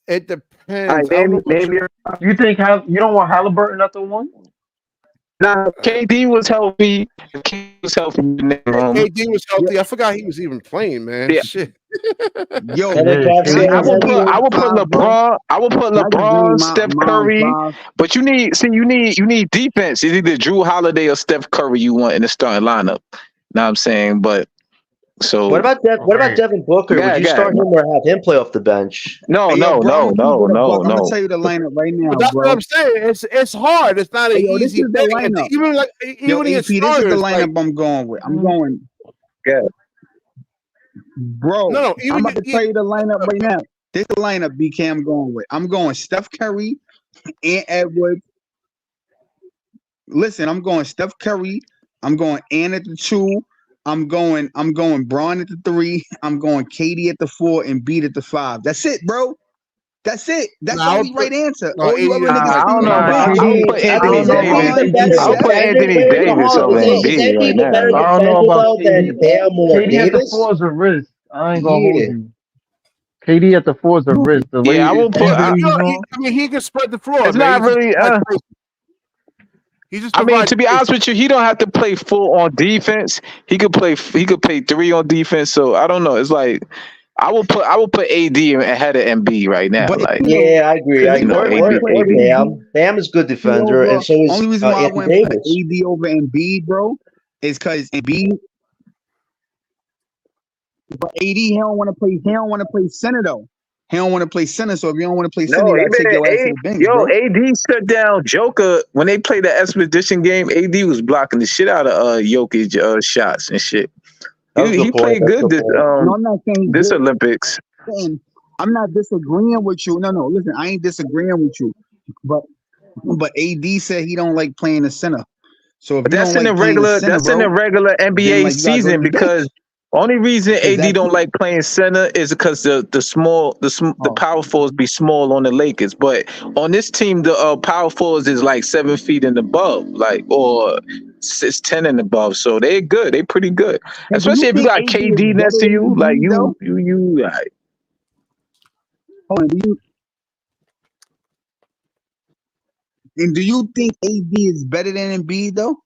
Speaker 1: It
Speaker 6: All
Speaker 1: depends.
Speaker 6: right,
Speaker 1: I don't know what
Speaker 6: name your.
Speaker 5: You think you don't want Halliburton at the one?
Speaker 6: Nah, KD was healthy. KD was healthy in the room.
Speaker 1: KD was
Speaker 4: Yo,
Speaker 1: healthy. I forgot he was even playing, man.
Speaker 6: Yeah,
Speaker 1: Shit.
Speaker 4: yo,
Speaker 2: And the
Speaker 5: Yeah,
Speaker 2: Cavs
Speaker 4: can I
Speaker 5: KD
Speaker 2: staying
Speaker 6: I
Speaker 4: just
Speaker 6: will
Speaker 5: was
Speaker 4: give
Speaker 2: healthy.
Speaker 4: you
Speaker 6: put
Speaker 4: my
Speaker 6: I will put
Speaker 4: five, bro?
Speaker 6: LeBron. I will put
Speaker 4: Can I just give you
Speaker 6: LeBron, Steph
Speaker 4: my
Speaker 6: Curry.
Speaker 4: five?
Speaker 6: But you need defense. It's either Drew Holiday or Steph Curry you want in the starting lineup. Know what I'm saying? But
Speaker 2: What
Speaker 6: so
Speaker 2: about What about
Speaker 5: okay.
Speaker 2: Devin Booker? Would you
Speaker 6: God.
Speaker 2: start him or have him play off the bench?
Speaker 6: No,
Speaker 4: Hey, yo,
Speaker 6: no,
Speaker 4: bro, I'm
Speaker 6: no,
Speaker 4: gonna keep
Speaker 6: no,
Speaker 4: it a
Speaker 6: no,
Speaker 4: buck. I'm gonna
Speaker 6: no.
Speaker 4: tell you the lineup right
Speaker 1: But
Speaker 4: now,
Speaker 1: that's what
Speaker 4: bro.
Speaker 1: I'm saying. It's hard. It's not an
Speaker 4: Hey, yo, this
Speaker 1: easy
Speaker 4: is the
Speaker 1: thing. And
Speaker 4: lineup. Yo,
Speaker 1: even your
Speaker 4: AP, this is the
Speaker 1: starters, like
Speaker 4: lineup I'm going with. I'm going,
Speaker 6: Yeah.
Speaker 4: bro.
Speaker 1: no,
Speaker 4: I'm
Speaker 1: even
Speaker 4: about to tell you the lineup right now. This is the lineup, BK. I'm going with. I'm going Steph Curry and Edwards. Listen, I'm going Steph Curry. I'm going Ant at the 2. I'm going Braun at the 3. I'm going KD at the 4 and Beat at the 5. That's it, bro. That's it. That's the
Speaker 1: I
Speaker 4: only
Speaker 1: would put
Speaker 4: right answer.
Speaker 1: no
Speaker 4: All you
Speaker 1: 80
Speaker 4: other
Speaker 1: is
Speaker 4: niggas
Speaker 6: I
Speaker 1: like
Speaker 6: don't
Speaker 4: screaming
Speaker 6: know
Speaker 4: the
Speaker 5: Nah,
Speaker 6: about.
Speaker 4: bench.
Speaker 6: I would
Speaker 5: KD.
Speaker 6: put
Speaker 2: I
Speaker 5: I
Speaker 2: mean,
Speaker 6: Anthony
Speaker 5: don't
Speaker 2: is
Speaker 5: know
Speaker 2: Embiid
Speaker 5: about
Speaker 6: Davis.
Speaker 2: a
Speaker 4: And
Speaker 2: better
Speaker 5: KD.
Speaker 6: I would
Speaker 4: Steph.
Speaker 6: put
Speaker 2: defender?
Speaker 6: Anthony
Speaker 2: Wait, wait,
Speaker 6: Davis
Speaker 2: hold on.
Speaker 6: over
Speaker 2: Is
Speaker 6: Embiid right
Speaker 2: Embiid a
Speaker 6: now.
Speaker 2: better
Speaker 5: I
Speaker 6: Like,
Speaker 5: don't know
Speaker 2: defender
Speaker 5: about
Speaker 2: though than
Speaker 5: KD.
Speaker 2: Bam or
Speaker 5: KD at the
Speaker 2: Davis?
Speaker 5: 4 is a risk. I ain't gonna hold
Speaker 2: Yeah.
Speaker 5: you. KD at the 4 is a risk. The way
Speaker 6: yeah, I will
Speaker 5: the
Speaker 6: put.
Speaker 1: yeah, but
Speaker 5: injuries is
Speaker 1: he,
Speaker 5: on.
Speaker 1: I mean, he can spread the floor,
Speaker 6: It's
Speaker 1: man.
Speaker 6: not really.
Speaker 1: He just
Speaker 6: I mean,
Speaker 1: provides
Speaker 6: to be
Speaker 1: space.
Speaker 6: honest with you, he don't have to play full on defense. He could play. He could play 3 on defense. So I don't know. It's like I will put AD ahead of MB right now.
Speaker 4: But if
Speaker 6: Like,
Speaker 4: you know,
Speaker 2: Yeah, I agree.
Speaker 4: the
Speaker 2: I,
Speaker 4: reason why I want to put
Speaker 2: or
Speaker 4: AD
Speaker 2: Bam. Bam is a good defender,
Speaker 4: over,
Speaker 2: and so is
Speaker 4: only reason why I
Speaker 2: Anthony
Speaker 4: want to put
Speaker 2: Davis.
Speaker 4: AD over Embiid, bro, is because Embiid, but AD he don't want to play. He don't want to play center though. He don't want to play center. So if you don't want to play center,
Speaker 6: no,
Speaker 4: you gotta take
Speaker 6: even
Speaker 4: your ass to the bench, bro.
Speaker 6: AD shut down Joker when they played the expedition game. AD was blocking the shit out of Jokic shots and shit.
Speaker 2: That's a
Speaker 6: He
Speaker 2: good point.
Speaker 6: played
Speaker 2: That's a
Speaker 6: good
Speaker 2: good point.
Speaker 4: No, I'm not saying he
Speaker 6: this
Speaker 4: did.
Speaker 6: Olympics.
Speaker 4: And I'm not disagreeing with you. No, listen, I ain't disagreeing with you. But AD said he don't like playing the center. So if
Speaker 6: But
Speaker 4: you don't like playing the center,
Speaker 6: that's in the
Speaker 4: bro,
Speaker 6: regular
Speaker 4: then
Speaker 6: NBA
Speaker 4: like you gotta go to
Speaker 6: season
Speaker 4: the bench.
Speaker 6: because only reason
Speaker 4: Is
Speaker 6: AD
Speaker 4: that
Speaker 6: don't
Speaker 4: true?
Speaker 6: like playing center is because the
Speaker 4: Oh,
Speaker 6: power forwards be small on the Lakers, but on this team the power forwards is like 7 feet and above, like or 6'10" and above, so they're good. They pretty good,
Speaker 4: and do you
Speaker 6: especially if you
Speaker 4: think
Speaker 6: got
Speaker 4: AD is
Speaker 6: KD next
Speaker 4: better
Speaker 6: to
Speaker 4: than
Speaker 6: you. Like
Speaker 4: Embiid though?
Speaker 6: like,
Speaker 4: Hold on, do you think AD is better than Embiid though?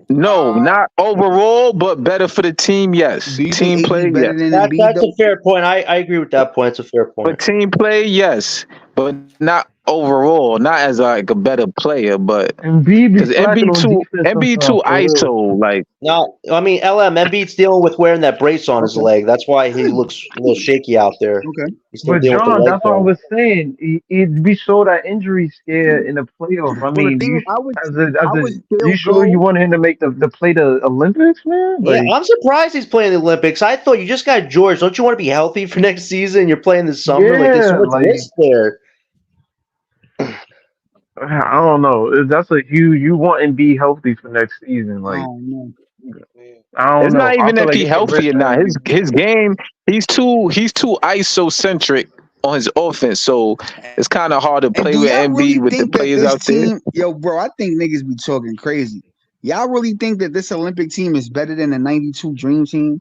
Speaker 6: no,
Speaker 1: Uh,
Speaker 6: not overall, but better for the team. Yes,
Speaker 4: Do you think
Speaker 6: team
Speaker 4: AD
Speaker 6: play.
Speaker 4: is
Speaker 6: Yes.
Speaker 4: better than
Speaker 2: That's
Speaker 4: Embiid
Speaker 2: a
Speaker 4: though?
Speaker 2: fair point. I agree with that point. It's a fair
Speaker 6: But
Speaker 2: point.
Speaker 6: team play, yes, but not overall, not as like a better player, but
Speaker 5: Embiid be
Speaker 6: because
Speaker 5: slacking on defense
Speaker 6: MB
Speaker 5: sometimes.
Speaker 6: too
Speaker 5: For real.
Speaker 6: ISO. Like
Speaker 2: No, I mean Embiid's dealing with wearing that brace on his
Speaker 4: Okay.
Speaker 2: leg. That's why he looks a little shaky out there.
Speaker 4: Okay.
Speaker 2: He's still
Speaker 5: But
Speaker 2: dealing with the
Speaker 5: John,
Speaker 2: leg
Speaker 5: that's what I
Speaker 2: thing.
Speaker 5: was saying. He'd be so that injury scare in the playoffs. I
Speaker 4: Well, the
Speaker 5: mean,
Speaker 4: thing
Speaker 5: you
Speaker 4: is, I would
Speaker 5: as
Speaker 4: still
Speaker 5: you sure you
Speaker 4: go.
Speaker 5: want him to make the play the Olympics, man?
Speaker 2: Yeah,
Speaker 5: Like,
Speaker 2: I'm surprised he's playing the Olympics. I thought you just got George. Don't you want to be healthy for next season? You're playing this summer. Like there's so
Speaker 5: yeah,
Speaker 2: much
Speaker 5: like
Speaker 2: risk there.
Speaker 5: I don't know. That's a huge. You want him to be healthy for next season. Like,
Speaker 4: Oh no.
Speaker 5: I don't
Speaker 6: it's
Speaker 5: know.
Speaker 6: not
Speaker 5: I
Speaker 6: even
Speaker 5: feel
Speaker 6: if
Speaker 5: like
Speaker 6: he
Speaker 5: it's a
Speaker 6: healthy
Speaker 5: risk
Speaker 6: or
Speaker 5: for
Speaker 6: not.
Speaker 5: him to be
Speaker 6: His
Speaker 5: playing.
Speaker 6: game, he's too isocentric on his offense, so it's kind of hard to
Speaker 4: And
Speaker 6: play
Speaker 4: do
Speaker 6: with
Speaker 4: y'all really
Speaker 6: MB with the
Speaker 4: think that
Speaker 6: players
Speaker 4: this
Speaker 6: out there.
Speaker 4: team, yo, bro? I think niggas be talking crazy. Y'all really think that this Olympic team is better than the '92 Dream Team?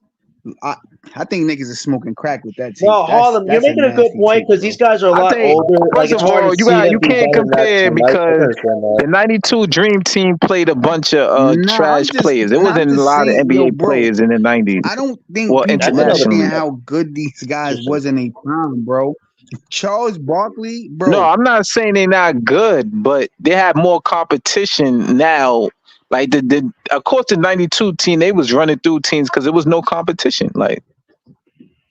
Speaker 4: I think niggas are smoking crack with that take.
Speaker 2: No, Harlem, you're
Speaker 4: That's a
Speaker 2: making a good
Speaker 4: nasty
Speaker 2: point
Speaker 4: take,
Speaker 2: because
Speaker 4: bro.
Speaker 2: these guys are a
Speaker 6: I
Speaker 2: lot
Speaker 6: think
Speaker 2: older. Like
Speaker 6: first
Speaker 2: it's
Speaker 6: of
Speaker 2: hard
Speaker 6: all,
Speaker 2: to see them
Speaker 6: you
Speaker 2: be
Speaker 6: can't
Speaker 2: better than that
Speaker 6: compare
Speaker 2: team. I can
Speaker 6: because
Speaker 2: understand that.
Speaker 6: the '92 Dream Team played a bunch of
Speaker 4: Nah,
Speaker 6: trash players. There wasn't a lot of
Speaker 4: saying, yo,
Speaker 6: NBA
Speaker 4: bro.
Speaker 6: players in the '90s.
Speaker 4: I don't think
Speaker 6: Well,
Speaker 4: people
Speaker 2: That's another
Speaker 6: internationally.
Speaker 4: understand how good these guys was in a prime, bro. Charles Barkley,
Speaker 6: No,
Speaker 4: bro.
Speaker 6: I'm not saying they're not good, but they have more competition now. Like of course the '92 team, they was running through teams because there was no competition, like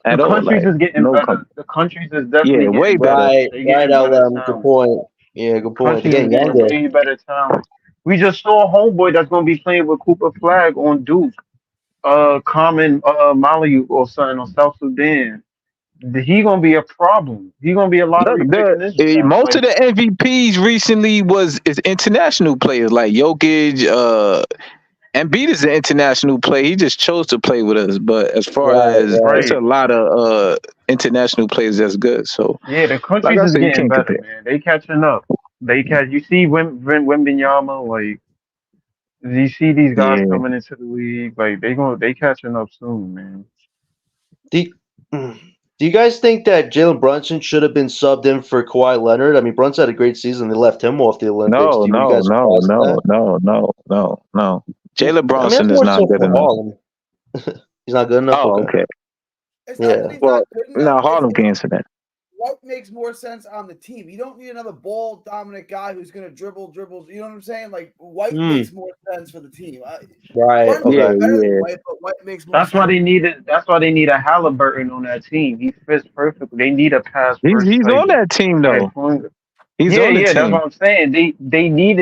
Speaker 5: The
Speaker 6: at all.
Speaker 5: countries
Speaker 6: Like
Speaker 5: is getting
Speaker 6: no
Speaker 5: better. The countries is
Speaker 6: yeah,
Speaker 5: definitely
Speaker 6: way
Speaker 5: getting
Speaker 6: better.
Speaker 5: better.
Speaker 2: right,
Speaker 5: They're
Speaker 2: right,
Speaker 5: getting better
Speaker 2: LM. Good
Speaker 5: talent.
Speaker 2: point. Yeah, good point. They're
Speaker 5: Countries is
Speaker 2: getting
Speaker 5: getting
Speaker 2: younger.
Speaker 5: way better talent. We just saw a homeboy that's gonna be playing with Cooper Flag on Duke. Common Mali or something on South Sudan. He gonna be a problem. He gonna be a
Speaker 6: Look,
Speaker 5: lottery pick in this draft.
Speaker 6: most of
Speaker 5: Like,
Speaker 6: the MVPs recently is international players like Jokic. Embiid is an international player. He just chose to play with us. But as far
Speaker 2: Right,
Speaker 6: as
Speaker 2: right.
Speaker 6: it's a lot of international players that's good. So
Speaker 5: yeah, the
Speaker 6: like
Speaker 5: countries
Speaker 6: I
Speaker 5: is
Speaker 6: said, you
Speaker 5: getting
Speaker 6: can't
Speaker 5: better,
Speaker 6: compare.
Speaker 5: man. They catching up. They catch. You see, Wembenyama, like you see these guys
Speaker 6: Yeah.
Speaker 5: coming into the league. Like they catching up soon, man.
Speaker 2: Do, do you guys think that Jalen Brunson should have been subbed in for Kawhi Leonard? I mean, Brunson had a great season. They left him off the Olympics.
Speaker 6: No,
Speaker 2: Do you
Speaker 6: no,
Speaker 2: guys
Speaker 6: no,
Speaker 2: surprised at
Speaker 6: no, no, no, no. Jalen
Speaker 2: that? I mean,
Speaker 6: Bronson
Speaker 2: that's
Speaker 6: is
Speaker 2: more
Speaker 6: not
Speaker 2: so
Speaker 6: good
Speaker 2: for
Speaker 6: enough.
Speaker 2: Harlem. He's not good enough.
Speaker 6: Oh,
Speaker 2: Okay.
Speaker 6: okay.
Speaker 9: It's not that
Speaker 2: Yeah.
Speaker 9: he's
Speaker 6: Well,
Speaker 9: not good
Speaker 6: no,
Speaker 9: enough.
Speaker 6: Harlem can answer that.
Speaker 9: What makes more sense on the team? You don't need another ball dominant guy who's going to dribbles. You know what I'm saying? Like White makes more sense for the team.
Speaker 2: Right.
Speaker 9: Brunson's
Speaker 6: Yeah,
Speaker 2: Okay.
Speaker 9: better than
Speaker 6: yeah.
Speaker 9: White, but White makes more
Speaker 5: That's why
Speaker 9: sense.
Speaker 5: they needed. That's why they need a Halliburton on that team. He fits perfectly. They need a pass first
Speaker 6: He's on that team
Speaker 5: type
Speaker 6: though.
Speaker 5: point.
Speaker 6: He's
Speaker 5: Yeah,
Speaker 6: on the
Speaker 5: yeah, that's
Speaker 6: team.
Speaker 5: what I'm saying. They need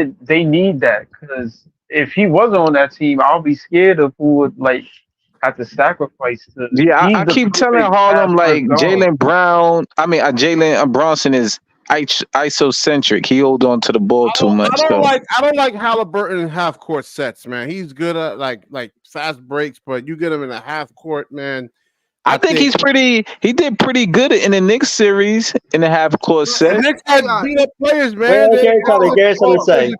Speaker 5: that because if he wasn't on that team, I'll be scared of who would like have to sacrifice to.
Speaker 6: Yeah,
Speaker 5: He's
Speaker 6: I
Speaker 5: the
Speaker 6: keep telling
Speaker 5: perfect pass
Speaker 6: Harlem like
Speaker 5: first guard.
Speaker 6: Jalen Bronson is isocentric. He holds on to the ball too much. So
Speaker 1: I don't like Halliburton in half court sets, man. He's good at like fast breaks, but you get him in a half court, man.
Speaker 6: I think he did pretty good in the Knicks series in the half court
Speaker 1: the
Speaker 6: set.
Speaker 1: Knicks had
Speaker 9: Hang on.
Speaker 1: beat up players,
Speaker 2: Wait,
Speaker 1: man.
Speaker 2: Gary's something to say.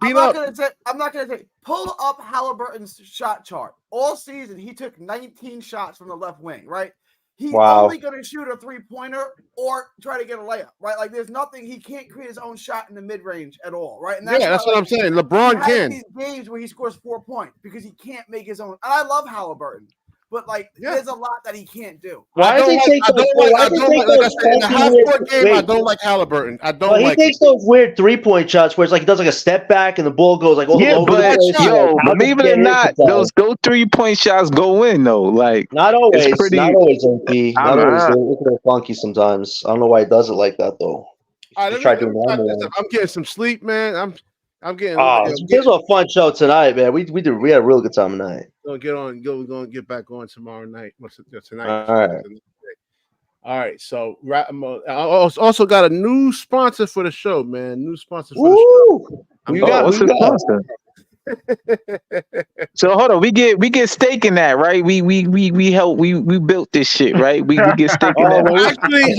Speaker 9: I'm not gonna say. Pull up Halliburton's shot chart. All season, he took 19 shots from the left wing. Right. He's
Speaker 2: Wow.
Speaker 9: only gonna shoot a 3-pointer or try to get a layup. Right. Like there's nothing. He can't create his own shot in the mid range at all. Right. And
Speaker 1: That's what I'm saying. LeBron
Speaker 9: he has
Speaker 1: can.
Speaker 9: these games where he scores 4 points because he can't make his own. And I love Halliburton, but there's a lot that he can't do.
Speaker 2: Why does he take those?
Speaker 1: I don't like Halliburton. I don't like.
Speaker 2: He takes those weird 3-point shots where it's like he does like a step back and the ball goes like all over the place.
Speaker 6: Believe it or not, those 3-point shots go in though. Like
Speaker 2: not always, not always, MP.
Speaker 6: I'm
Speaker 2: Not always. They look a little funky sometimes. I don't know why he does it like that though. Try doing that.
Speaker 1: I'm getting some sleep, man. I'm getting.
Speaker 2: This was a fun show tonight, man. We had a real good time tonight.
Speaker 1: We're gonna get back on tomorrow night. Tonight?
Speaker 2: All right.
Speaker 1: All right. So I also got a new sponsor for the show, man. New sponsor for the show.
Speaker 6: What's the sponsor? So hold on, we get steak in that, right? We built this shit, right? We get steak in that.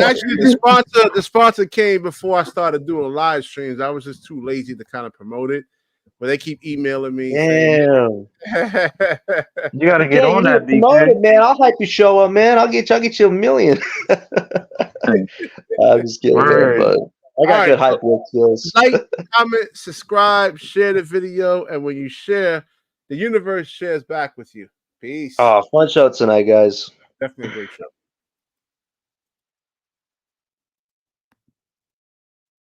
Speaker 1: Actually, the sponsor came before I started doing live streams. I was just too lazy to kind of promote it, but they keep emailing me.
Speaker 2: Damn.
Speaker 5: You gotta get on that,
Speaker 2: BK. Man, I'll hype your show up, man. I'll get you $1 million. I'm just kidding, man, but I got good hype work skills.
Speaker 1: Like, comment, subscribe, share the video, and when you share, the universe shares back with you. Peace.
Speaker 2: Fun show tonight, guys.
Speaker 1: Definitely a great show.